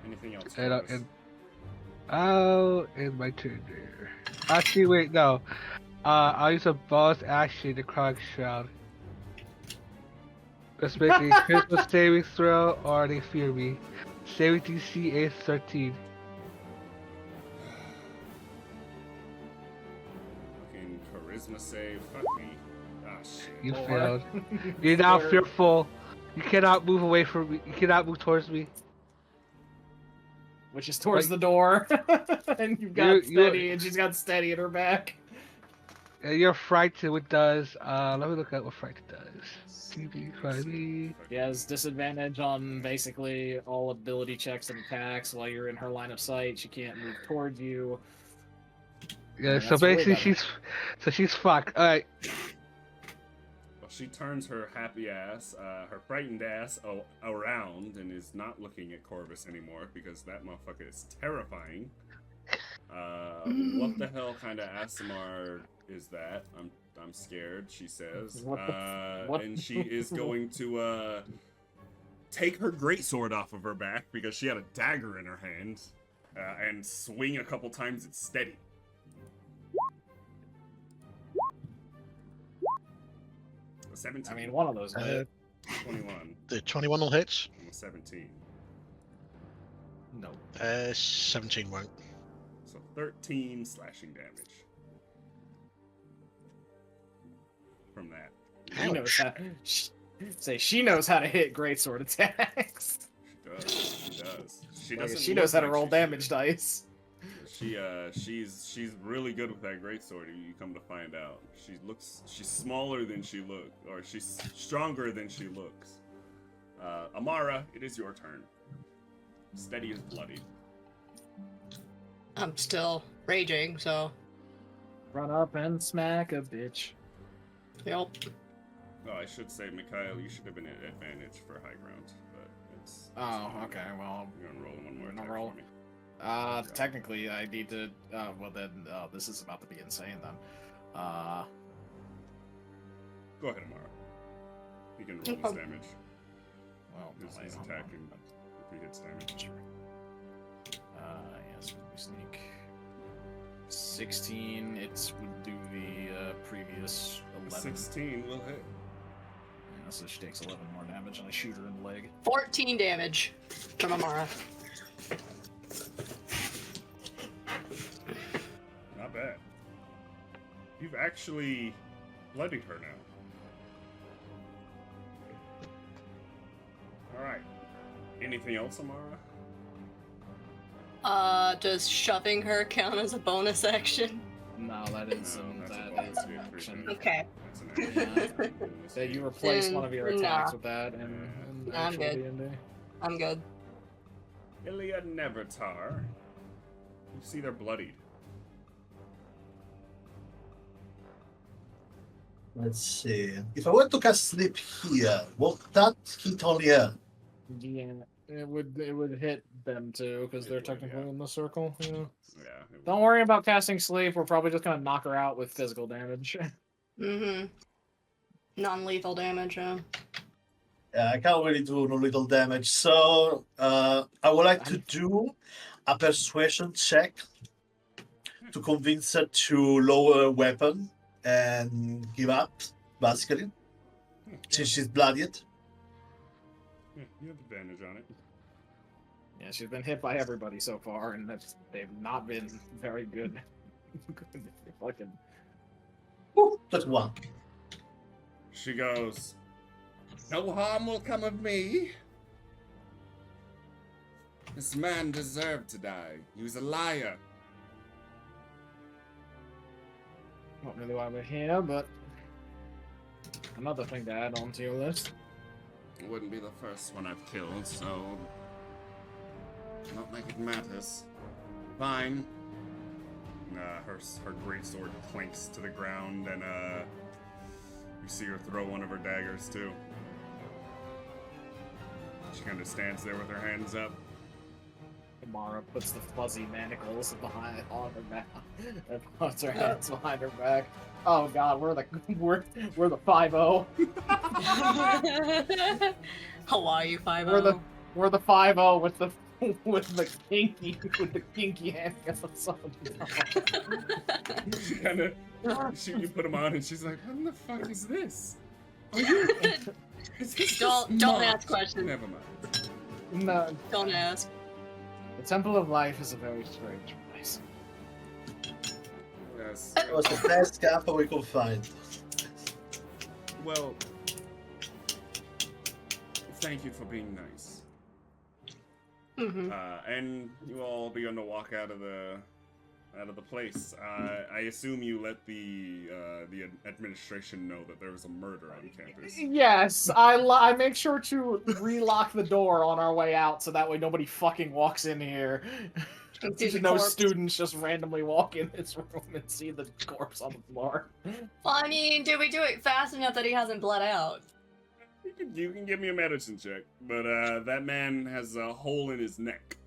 Anything else? And Corvus? I'll end my turn there. Actually, wait, no. I'll use a bonus action to Chronic Shroud. Let's make a critical saving throw, or they fear me. Saving DC is 13. Fucking charisma save. Fuck me. Ah, shit. You Or- failed. You're now Or- fearful. You cannot move away from me. You cannot move towards me. Which is towards Like- the door. And you've got You- steady, and she's got steady at her back. You're frightened. What does? Let me look at what frightened does. TV5e. She has disadvantage on basically all ability checks and attacks while you're in her line of sight. She can't move towards you. Yeah. So That's really basically, better. she's fucked. All right. Well, she turns her happy ass, her frightened ass, around and is not looking at Corvus anymore because that motherfucker is terrifying. What the hell kind of ASMR is that? I'm scared, she says. What? And she is going to take her greatsword off of her back because she had a dagger in her hand and swing a couple times. It's steady. A 17. I mean, one of those. 21. The 21 will hit. And a 17. No. 17 won't. So 13 slashing damage. From that. She knows how. She knows how to hit greatsword attacks. She does. She Like, doesn't. she look knows how to like roll she damage should. dice. She's really good with that greatsword. You come to find out, she's smaller than she looks, or she's stronger than she looks. Amara, it is your turn. Steady as bloody. I'm still raging, so. Run up and smack a bitch. Yep. Oh, I should say, Mikhail, you should have been at advantage for high ground, but it's. Oh, okay. Well, You're gonna roll one more Gonna attack roll. for me. technically, I need to. Well, then this is about to be insane. Then. Go ahead, Amara. You can roll his problem. damage. Well, His attacking. If he hits damage. Sure. Yes, we sneak. 16. It would do the previous 11. 16 will hit. Yeah, so she takes 11 more damage, and I shoot her in the leg. 14 damage from Amara. Not bad. You've actually bloodied her now. Alright. Anything else, Amara? Does shoving her count as a bonus action? No, that is No, that's a that bonus is to an the action. creature. Okay. That's an action. That you replace one of your attacks Nah. with that, and Nah, I'm actual good. D&D. I'm good. Ilya Nevertar. You see they're bloodied. Let's see. If I were to cast sleep here, will that hit only her? Yeah, it would hit them too because they're It would, technically yeah. in the circle. You know. Yeah. it Don't will. worry about casting sleep. We're probably just gonna knock her out with physical damage. Mm-hmm. Non-lethal damage, yeah. Yeah, I can't really do no little damage. So I would like to do a persuasion check to convince her to lower her weapon and give up, basically, since she's bloodied. Yeah, you have advantage on it. Yeah, she's been hit by everybody so far, and they've not been very good. Fucking. Woo, that's one. She goes, "No harm will come of me. This man deserved to die. He was a liar." Not really why we're here, but another thing to add on to your list. It wouldn't be the first one I've killed, so not like it matters. Fine. Her greatsword clinks to the ground, and you see her throw one of her daggers too. She kind of stands there with her hands up. Amara puts the fuzzy manacles behind on her back and puts her hands behind her back. Oh god, we're the 5-0. Hawaii 5 We're the 5-0 with the kinky handcuffs on. She kind of, you put them on, and she's like, "What the fuck is this? Are you? Is this Don't smart?" ask questions. Never mind. No, Don't ask. the Temple of Life is a very strange place. Yes. It was the best camp we could find. Well, thank you for being nice. Mm-hmm. And you all begin to walk out of the out of the place. I assume you let the administration know that there was a murder on campus. Yes, I make sure to relock the door on our way out, so that way nobody fucking walks in here. See the No corpse. students just randomly walk in this room and see the corpse on the floor. Well, I mean, did we do it fast enough that he hasn't bled out? You can give me a medicine check, but that man has a hole in his neck.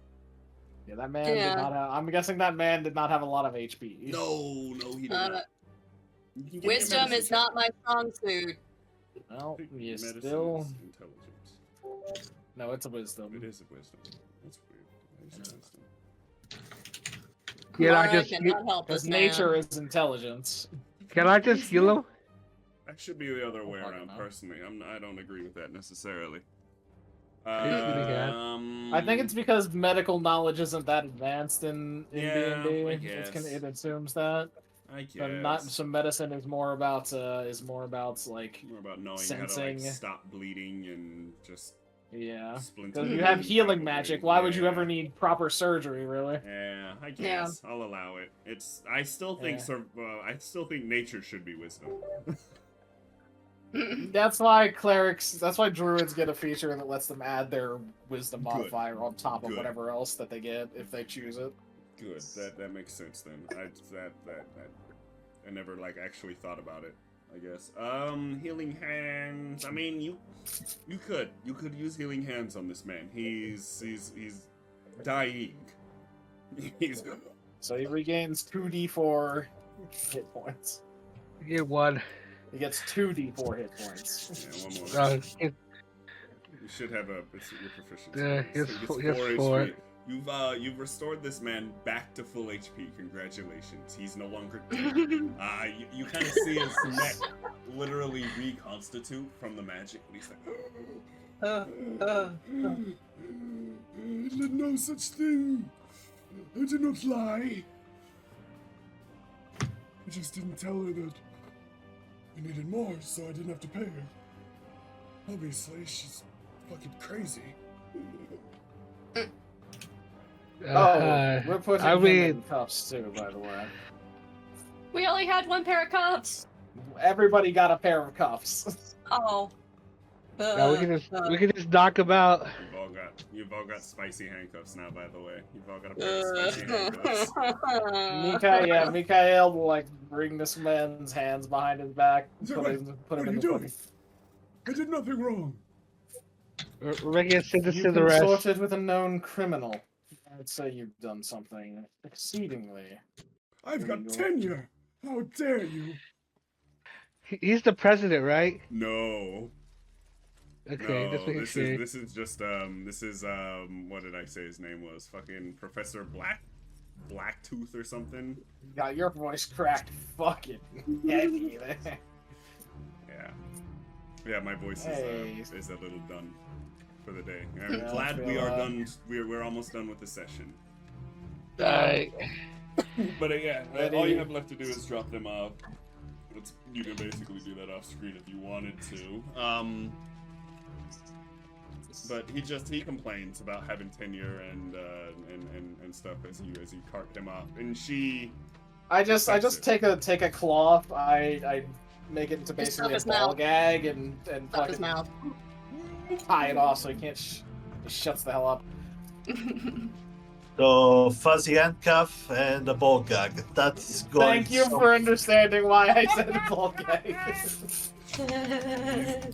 Yeah, that man did not have, I'm guessing that man did not have a lot of HP. No, he did not. You can give me a Wisdom medicine is check. not my strong suit. Well, he is Medicine still... is intelligence. No, it's a wisdom. It is a wisdom. That's weird. It is a wisdom. Can I Mara just cannot help Because this nature man. is intelligence. can I just heal him? That should be the other way I don't around, know. personally. I don't agree with that necessarily. I think it's because medical knowledge isn't that advanced in Yeah, D&D. I guess. It assumes that. I guess. But not some medicine is more about like more about knowing how to like sensing. stop bleeding and just yeah. splinter. Because you have healing probably. magic. Why would you Yeah. ever need proper surgery, really? Yeah, I guess Yeah. I'll allow it. I still think Yeah. I still think nature should be wisdom. That's why clerics. That's why druids get a feature that lets them add their wisdom Good. modifier on top of Good. whatever else that they get if they choose it. Good. That makes sense then. I never like actually thought about it. I guess. Healing hands. I mean, you could use healing hands on this man. He's dying. He's So he regains 2d4 hit points. Get one. He gets 2d4 hit points. yeah, one more. It, You should have your proficiency. Yeah, So he he has gets 4 four. HP. You've restored this man back to full HP. Congratulations. He's no longer dead. You kind of see his neck literally reconstitute from the magic, and he's like, I did no such thing. I did not lie. I just didn't tell her that I needed more, so I didn't have to pay her. Obviously, she's fucking crazy. We're putting I him mean, in cuffs too, by the way. We only had one pair of cuffs. Everybody got a pair of cuffs. Oh. no, we can just knock him out. You've all got spicy handcuffs now, by the way. You've all got a pair of spicy handcuffs. Mikael will like bring this man's hands behind his back, put him in the fucking... I did nothing wrong. We're making a citizen You arrest. consorted with a known criminal. I'd say you've done something exceedingly. I've got Illegal. tenure. How dare you? He's the president, right? No. Okay, No, that's what this is just what did I say his name was? Fucking Professor Blacktooth or something. Got your voice cracked fucking heavy there. Yeah, my voice Hey. is a little done for the day. I'm Yeah, glad I we feel are that. done. We're almost done with the session. Alright. But yeah, Ready. all you have left to do is drop them off. You can basically do that off screen if you wanted to. But he complains about having tenure and stuff as you cart him off, and she. I just take a cloth, I make it into Just basically a his ball mouth. gag and Fuck his fucking mouth. tie it off so he can't he shuts the hell up. So fuzzy handcuff and a ball gag. That is going. Thank you for understanding why I said ball gag.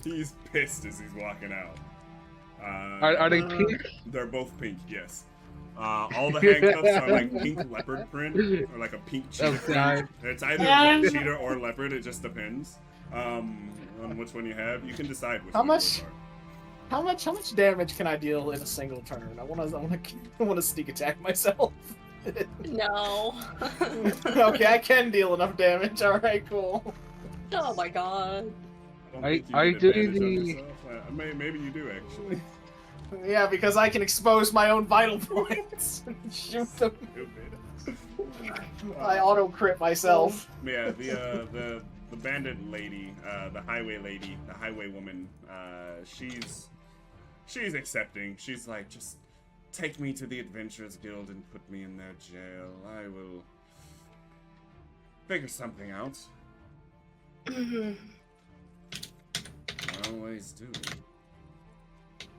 He's pissed as he's walking out. Are they pink? They're both pink, yes. All the handcuffs are like pink leopard print, or like a pink cheetah print. It's either cheetah or leopard, it just depends on which one you have. You can decide which How one much- you are. How much damage can I deal in a single turn? I wanna sneak attack myself. No. Okay, I can deal enough damage. All right, cool. Oh my god. I don't Are- think you are get you doing advantage on the- yourself. Maybe you do, actually. Yeah, because I can expose my own vital points and shoot them. Stupid. I auto crit myself. Yeah, the bandit lady, the highway lady, the highway woman, she's accepting. She's like, just take me to the Adventurers Guild and put me in their jail. figure something out. Mhm. I always do.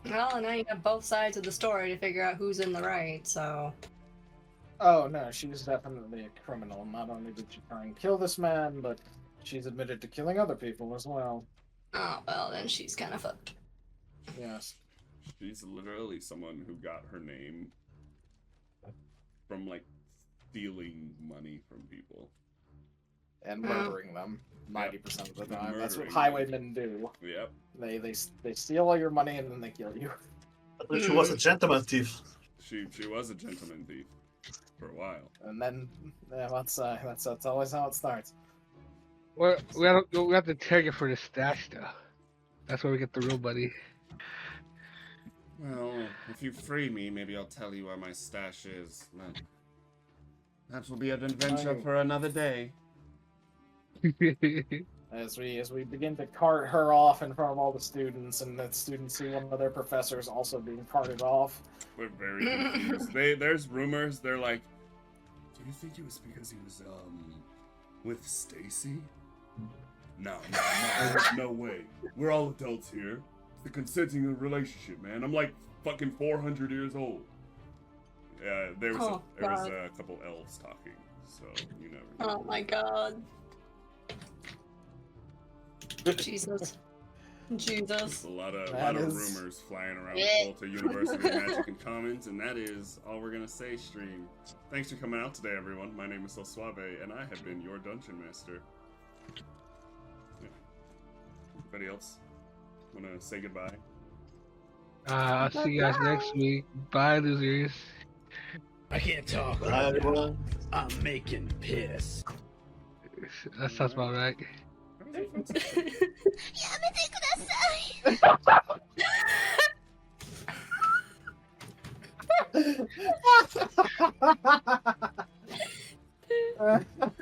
Well, now you have both sides of the story to figure out who's in the right, so... Oh no, she's definitely a criminal. Not only did she try and kill this man, but she's admitted to killing other people as well. Oh, well, then she's kind of fucked. Yes. She's literally someone who got her name from, like, stealing money from people. And murdering them 90% of the time. That's what Murdering highwaymen do. Yep. They steal all your money and then they kill you. But she was a gentleman thief. She was a gentleman thief for a while. And then yeah, that's always how it starts. Well, we have to target for the stash though. That's where we get the real money. Well, if you free me, maybe I'll tell you where my stash is. That will be an adventure for another day. As we begin to cart her off in front of all the students, and the students see one of their professors also being carted off. We're very confused. There's rumors. They're like, do you think it was because he was with Stacy? No, no way. We're all adults here. It's a consenting relationship, man. I'm like fucking 400 years old. There was a couple elves talking, so you never know. Oh my god. Jesus. There's a lot of rumors flying around Volta University Magic and Commons, and that is all we're gonna say, stream. Thanks for coming out today, everyone. My name is Suaveh, and I have been your Dungeon Master. Yeah. Anybody else wanna say goodbye? I'll see you guys next week. Bye, losers. I can't talk. Bye, everyone. I'm making piss. That sounds about right.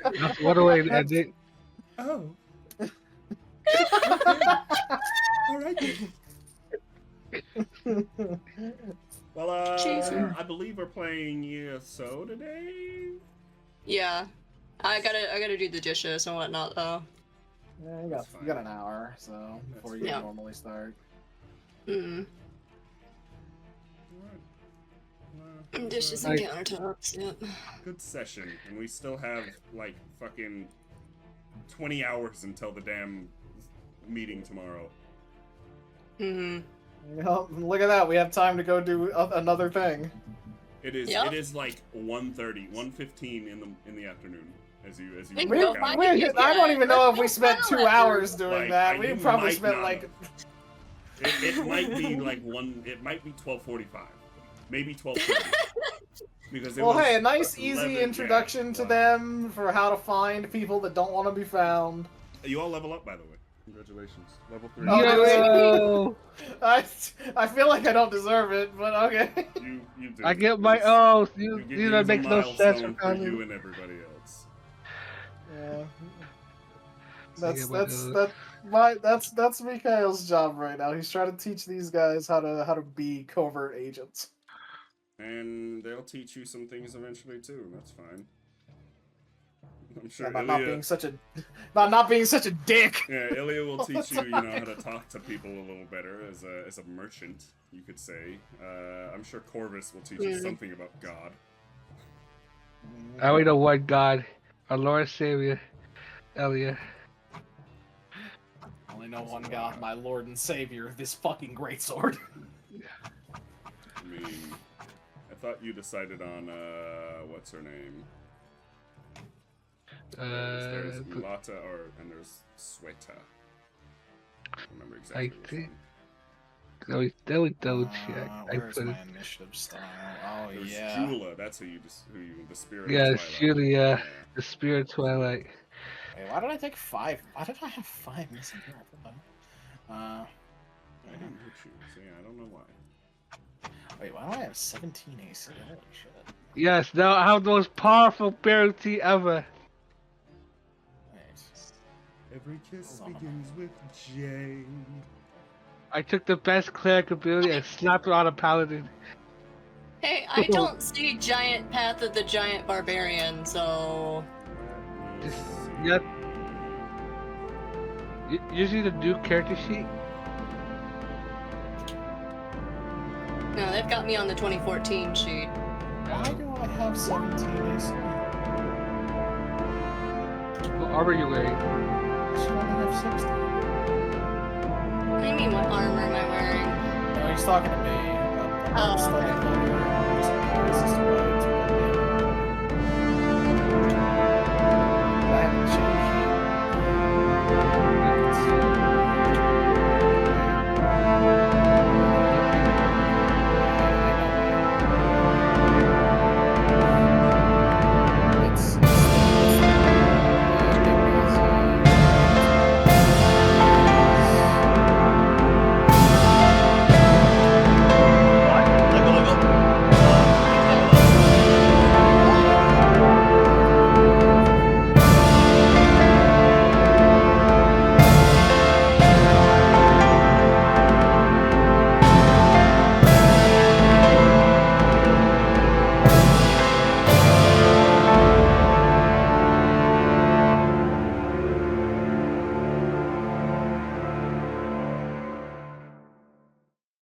That's one way to end it. Oh. All right. Well, I believe we're playing ESO today. Yeah. I gotta do the dishes and whatnot, though. Yeah, you got an hour, so before you normally start. Mm. Alright. Dishes and countertops, yep. Good session, and we still have like fucking 20 hours until the damn meeting tomorrow. Mm-hmm. You know, look at that. We have time to go do another thing. It is. Yep. It is like 1:15 in the afternoon. As you We work go out. find I don't even know if we spent 2 hours doing Like, that. I- We you probably might spent not like. It might be like it might be 12:45, maybe 12:30. Because Well, hey, a nice, easy 11, introduction to them for how to find people that don't want to be found. You all level up, by the way. Congratulations, level 3. Oh, Yo! I feel like I don't deserve it, but okay. You do. I get my oath. You it that was a makes no sense milestone for for you me. and everybody else. Yeah. That's Mikhail's job right now. He's trying to teach these guys how to be covert agents. And they'll teach you some things eventually too. That's fine. I'm sure About Ilya, not being such a dick. yeah, Ilya will teach you, how to talk to people a little better as a merchant, you could say. I'm sure Corvus will teach you something about God. I only know one God, our Lord and Savior, Elia. I only know one God, my Lord and Savior, this fucking greatsword. I mean, I thought you decided on what's her name? There's Mulata and there's Sweta. I don't remember exactly. I think. That was double check. Where's my initiative style? Oh There's yeah. Jula, that's the spirit Yeah, of it's Twilight. Julia, the Spirit Twilight. Wait, why did I take 5? Why did I have 5 missing here? I didn't hit you, so yeah, I don't know why. Wait, why do I have 17 AC? Holy shit. Yes, now I have the most powerful ability ever. Wait. Every kiss Hold on. begins with J. I took the best cleric ability and slapped it on a paladin. Hey, I don't see Giant Path of the Giant Barbarian, so... Just yeah. Using the new character sheet. No, they've got me on the 2014 sheet. Why do I have 17 AC? What armor are you wearing? I should only have 60. What do you mean, what armor am I wearing? No, he's talking to me. Oh, It's like, okay. it's just